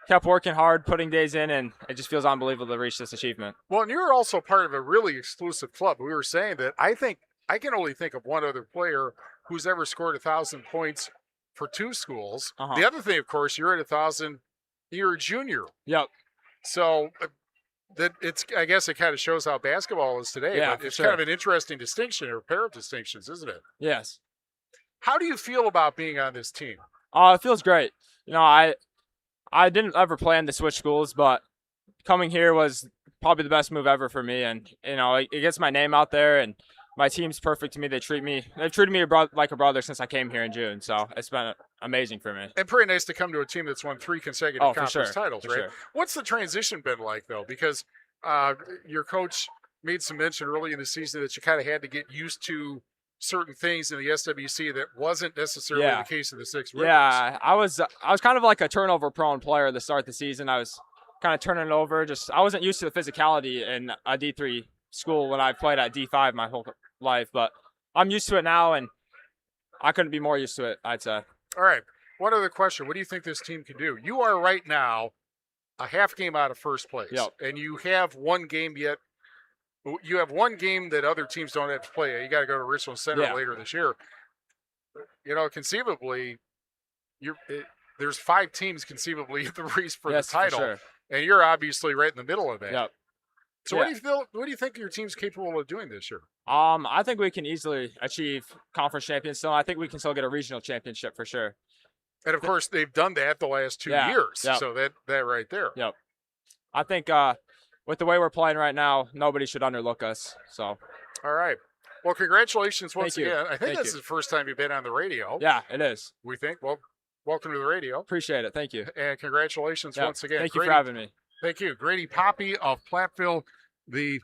kept working hard, putting days in, and it just feels unbelievable to reach this achievement. Well, and you're also part of a really exclusive club. We were saying that I can only think of one other player who's ever scored 1,000 points for two schools. Uh-huh. The other thing, of course, you're at 1,000. You're a junior. Yep. So I guess it kind of shows how basketball is today. Yeah, but it's sure. kind of an interesting distinction or pair of distinctions, isn't it? Yes. How do you feel about being on this team? It feels great. I didn't ever plan to switch schools, but coming here was probably the best move ever for me. And, it gets my name out there, and my team's perfect to me. They've treated me like a brother since I came here in June. So it's been amazing for me. And pretty nice to come to a team that's won 3 consecutive conference titles, for right? sure. What's the transition been like, though? Because your coach made some mention early in the season that you kind of had to get used to certain things in the SWC that wasn't necessarily the case in the Six Rivers. Yeah, I was kind of like a turnover-prone player at the start of the season. I was kind of turning it over. I wasn't used to the physicality in a D3 school when I played at D5 my whole life, but I'm used to it now, and I couldn't be more used to it, I'd say. All right. One other question. What do you think this team can do? You are right now a half game out of first place, and you have one game yet. You have one game that other teams don't have to play. You got to go to Richland Center later this year. Conceivably, there's 5 teams conceivably in the race for the title, for sure. And you're obviously right in the middle of that. Yep. So what do you think your team's capable of doing this year? I think we can easily achieve conference champions. So I think we can still get a regional championship for sure. And of course, they've done that the last 2 years. Yep. So that right there. Yep. I think with the way we're playing right now, nobody should underlook us. So. All right. Well, congratulations once Thank you. again. I think Thank this is you. the first time you've been on the radio. Yeah, it is. We think. Well, welcome to the radio. Appreciate it. Thank you. And congratulations once again. Thank you for having me. Thank you. Grady Poppy of Platteville, the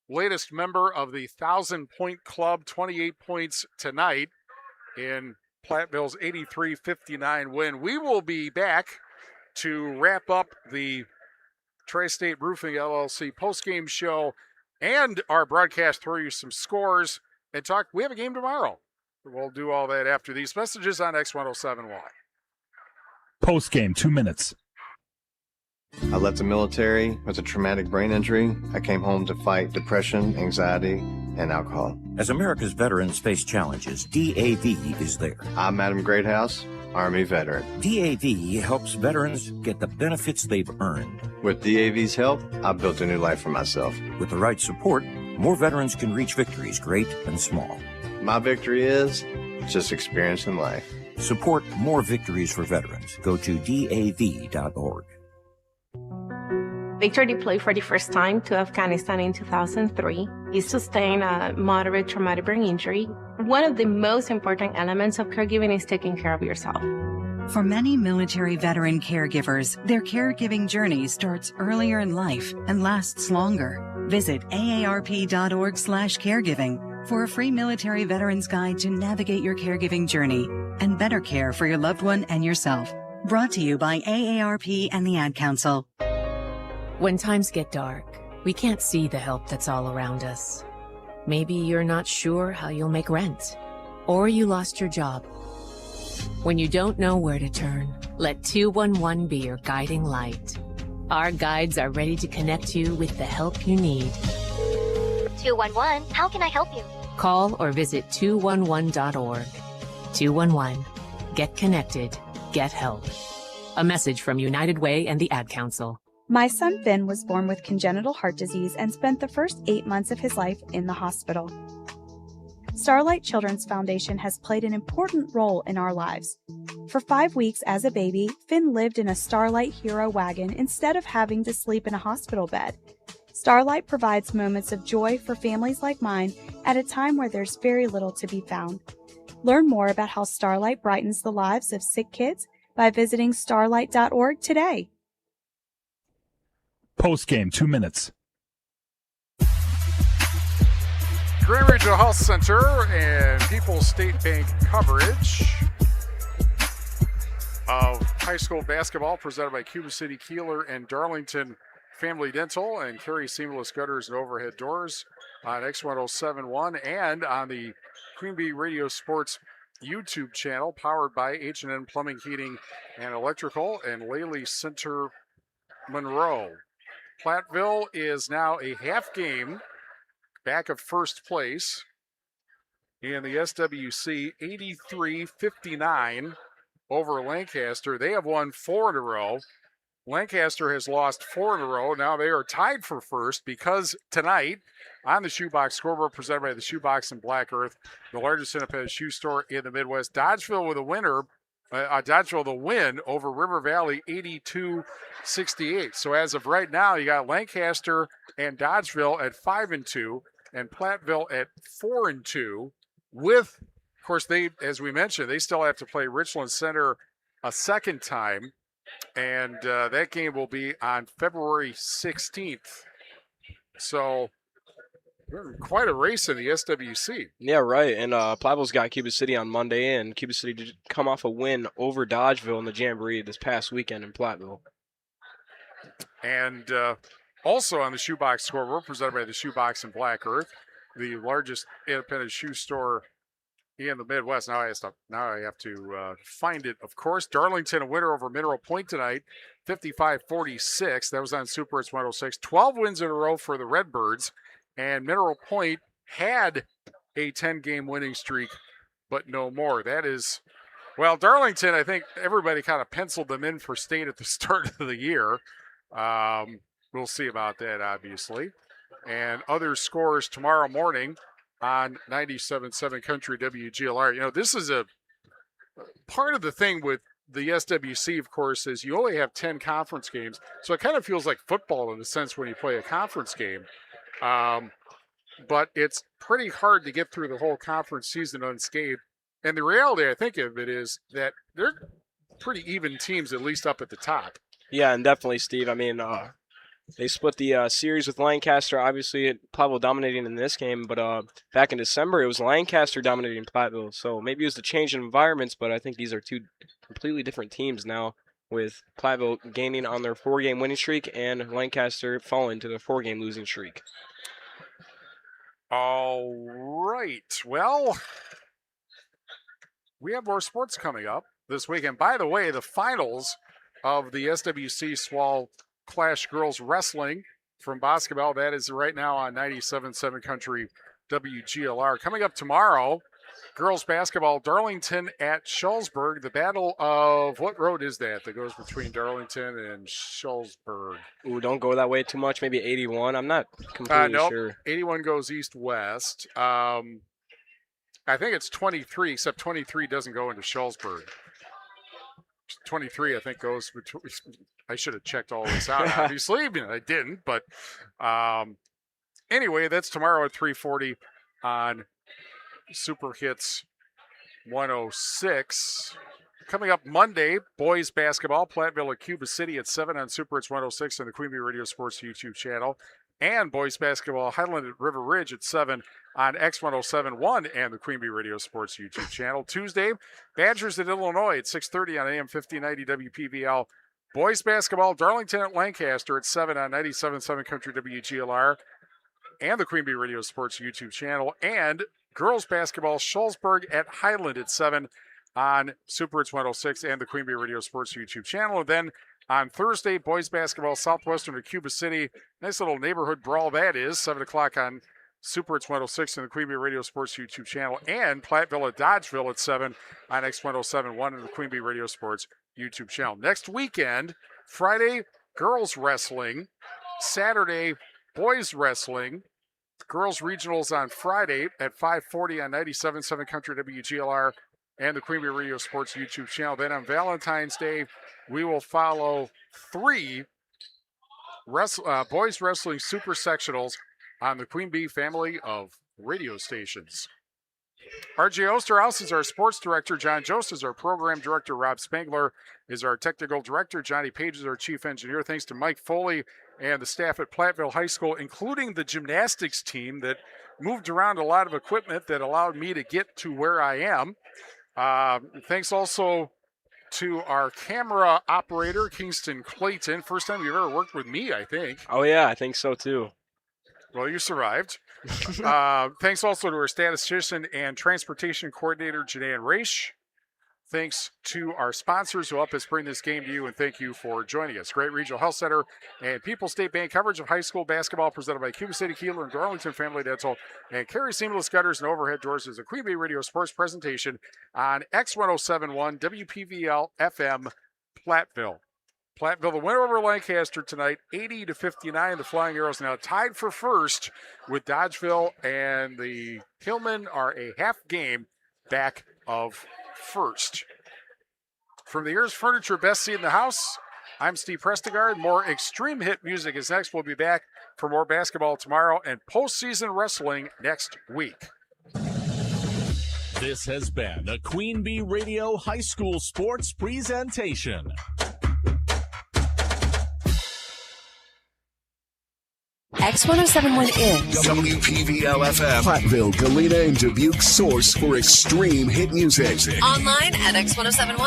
latest member of the 1,000-point club, 28 points tonight in Platteville's 83-59 win. We will be back to wrap up the Tri-State Roofing LLC postgame show and our broadcast throw you some scores and talk. We have a game tomorrow. We'll do all that after these messages on X1071. Postgame, 2 minutes. I left the military with a traumatic brain injury. I came home to fight depression, anxiety, and alcohol. As America's veterans face challenges, DAV is there. I'm Adam Greathouse, Army veteran. DAV helps veterans get the benefits they've earned. With DAV's help, I built a new life for myself. With the right support, more veterans can reach victories, great and small. My victory is just experiencing life. Support more victories for veterans. Go to DAV.org. Victor deployed for the first time to Afghanistan in 2003. He sustained a moderate traumatic brain injury. One of the most important elements of caregiving is taking care of yourself. For many military veteran caregivers, their caregiving journey starts earlier in life and lasts longer. Visit aarp.org/caregiving for a free military veterans guide to navigate your caregiving journey and better care for your loved one and yourself. Brought to you by AARP and the Ad Council. When times get dark, we can't see the help that's all around us. Maybe you're not sure how you'll make rent, or you lost your job. When you don't know where to turn, let 211 be your guiding light. Our guides are ready to connect you with the help you need. 211, how can I help you? Call or visit 211.org. 211. Get connected. Get help. A message from United Way and the Ad Council. My son Finn was born with congenital heart disease and spent the first 8 months of his life in the hospital. Starlight Children's Foundation has played an important role in our lives. For 5 weeks as a baby, Finn lived in a Starlight Hero wagon instead of having to sleep in a hospital bed. Starlight provides moments of joy for families like mine at a time where there's very little to be found. Learn more about how Starlight brightens the lives of sick kids by visiting starlight.org today. Postgame, 2 minutes. Grand Regional Health Center and People's State Bank coverage of high school basketball presented by Cuba City, Kieler, and Darlington Family Dental and Carey Seamless Gutters and Overhead Doors on X1071 and on the Queen Bee Radio Sports YouTube channel powered by H&N Plumbing, Heating, and Electrical and Laley Center Monroe. Platteville is now a half game back of first place in the SWC, 83-59 over Lancaster. They have won 4 in a row. Lancaster has lost 4 in a row. Now they are tied for first because tonight on the Shoebox scoreboard presented by the Shoebox in Black Earth, the largest independent shoe store in the Midwest, Dodgeville with a winner. Dodgeville the win over River Valley, 82-68. So as of right now, you got Lancaster and Dodgeville at 5-2, and Platteville at 4-2. With, of course, they, as we mentioned, they still have to play Richland Center a second time, and that game will be on February 16th. So quite a race in the SWC. Yeah, right. And Platteville's got Cuba City on Monday, and Cuba City did come off a win over Dodgeville in the Jamboree this past weekend in Platteville. And also on the Shoebox scoreboard, presented by the Shoebox in Black Earth, the largest independent shoe store in the Midwest. Now I have to find it, of course. Darlington, a winner over Mineral Point tonight, 55-46. That was on Super Hits 106. 12 wins in a row for the Redbirds. And Mineral Point had a 10-game winning streak, but no more. That is, well, Darlington, I think everybody kind of penciled them in for state at the start of the year. We'll see about that, obviously. And other scores tomorrow morning on 97.7 Country WGLR. You know, this is a part of the thing with the SWC, of course, is you only have 10 conference games. So it kind of feels like football in a sense when you play a conference game. But it's pretty hard to get through the whole conference season unscathed. And the reality, I think, of it is that they're pretty even teams, at least up at the top. Yeah, and definitely, Steve. I mean, they split the series with Lancaster. Obviously, Platteville dominating in this game, but back in December, it was Lancaster dominating Platteville. So maybe it was the change in environments, but I think these are two completely different teams now, with Platteville gaining on their 4-game winning streak and Lancaster falling to the 4-game losing streak. All right. Well, we have more sports coming up this weekend. By the way, the finals of the SWC SWAL Clash Girls Wrestling from basketball, that is right now on 97.7 Country WGLR. Coming up tomorrow, girls basketball, Darlington at Schulzburg. The battle of, what road is that goes between Darlington and Schulzburg? Ooh, don't go that way too much. Maybe 81. I'm not completely sure. 81 goes east-west. I think it's 23, except 23 doesn't go into Schulzburg. 23, I think, goes between. I should have checked all this out, obviously. I didn't, but anyway, that's tomorrow at 3:40 on Super Hits 106. Coming up Monday, boys basketball, Platteville at Cuba City at 7 on Super Hits 106 and the Queen Bee Radio Sports YouTube channel. And boys basketball, Highland at River Ridge at 7 on X1071 and the Queen Bee Radio Sports YouTube channel. Tuesday, Badgers at Illinois at 6:30 on AM 1590 WPVL. Boys basketball, Darlington at Lancaster at 7 on 97.7 Country WGLR and the Queen Bee Radio Sports YouTube channel. And girls basketball, Schulzburg at Highland at 7 on Super Hits 106 and the Queen Bee Radio Sports YouTube channel. And then on Thursday, boys basketball, Southwestern at Cuba City. Nice little neighborhood brawl that is, 7 o'clock on Super Hits 106 and the Queen Bee Radio Sports YouTube channel. And Platteville at Dodgeville at 7 on X1071 and the Queen Bee Radio Sports YouTube channel. Next weekend, Friday, girls wrestling. Saturday, boys wrestling. Girls regionals on Friday at 5:40 on 97.7 Country WGLR and the Queen Bee Radio Sports YouTube channel. Then on Valentine's Day, we will follow 3 boys wrestling super sectionals on the Queen Bee family of radio stations. RJ Osterhaus is our sports director. John Jost is our program director. Rob Spangler is our technical director. Johnny Page is our chief engineer. Thanks to Mike Foley and the staff at Platteville High School, including the gymnastics team that moved around a lot of equipment that allowed me to get to where I am. Thanks also to our camera operator, Kingston Clayton. First time you've ever worked with me, I think. Oh, yeah, I think so, too. Well, you survived. Thanks also to our statistician and transportation coordinator, Janann Raish. Thanks to our sponsors who help us bring this game to you, and thank you for joining us. Great Regional Health Center and People's State Bank coverage of high school basketball presented by Cuba City, Kieler, and Darlington Family Dental, and Carey Seamless Gutters and Overhead Doors is a Queen Bee Radio Sports presentation on X1071 WPVL FM Platteville. Platteville, the winner over Lancaster tonight, 80-59. The Flying Arrows now tied for first with Dodgeville, and the Hillmen are a half game back of first. From the Ayers Furniture Best Seat in the House, I'm Steve Prestegard. More extreme hit music is next. We'll be back for more basketball tomorrow and postseason wrestling next week. This has been a Queen Bee Radio High School Sports presentation. X1071 is WPVL FM, Platteville, Galena, and Dubuque's source for extreme hit music. online at X1071.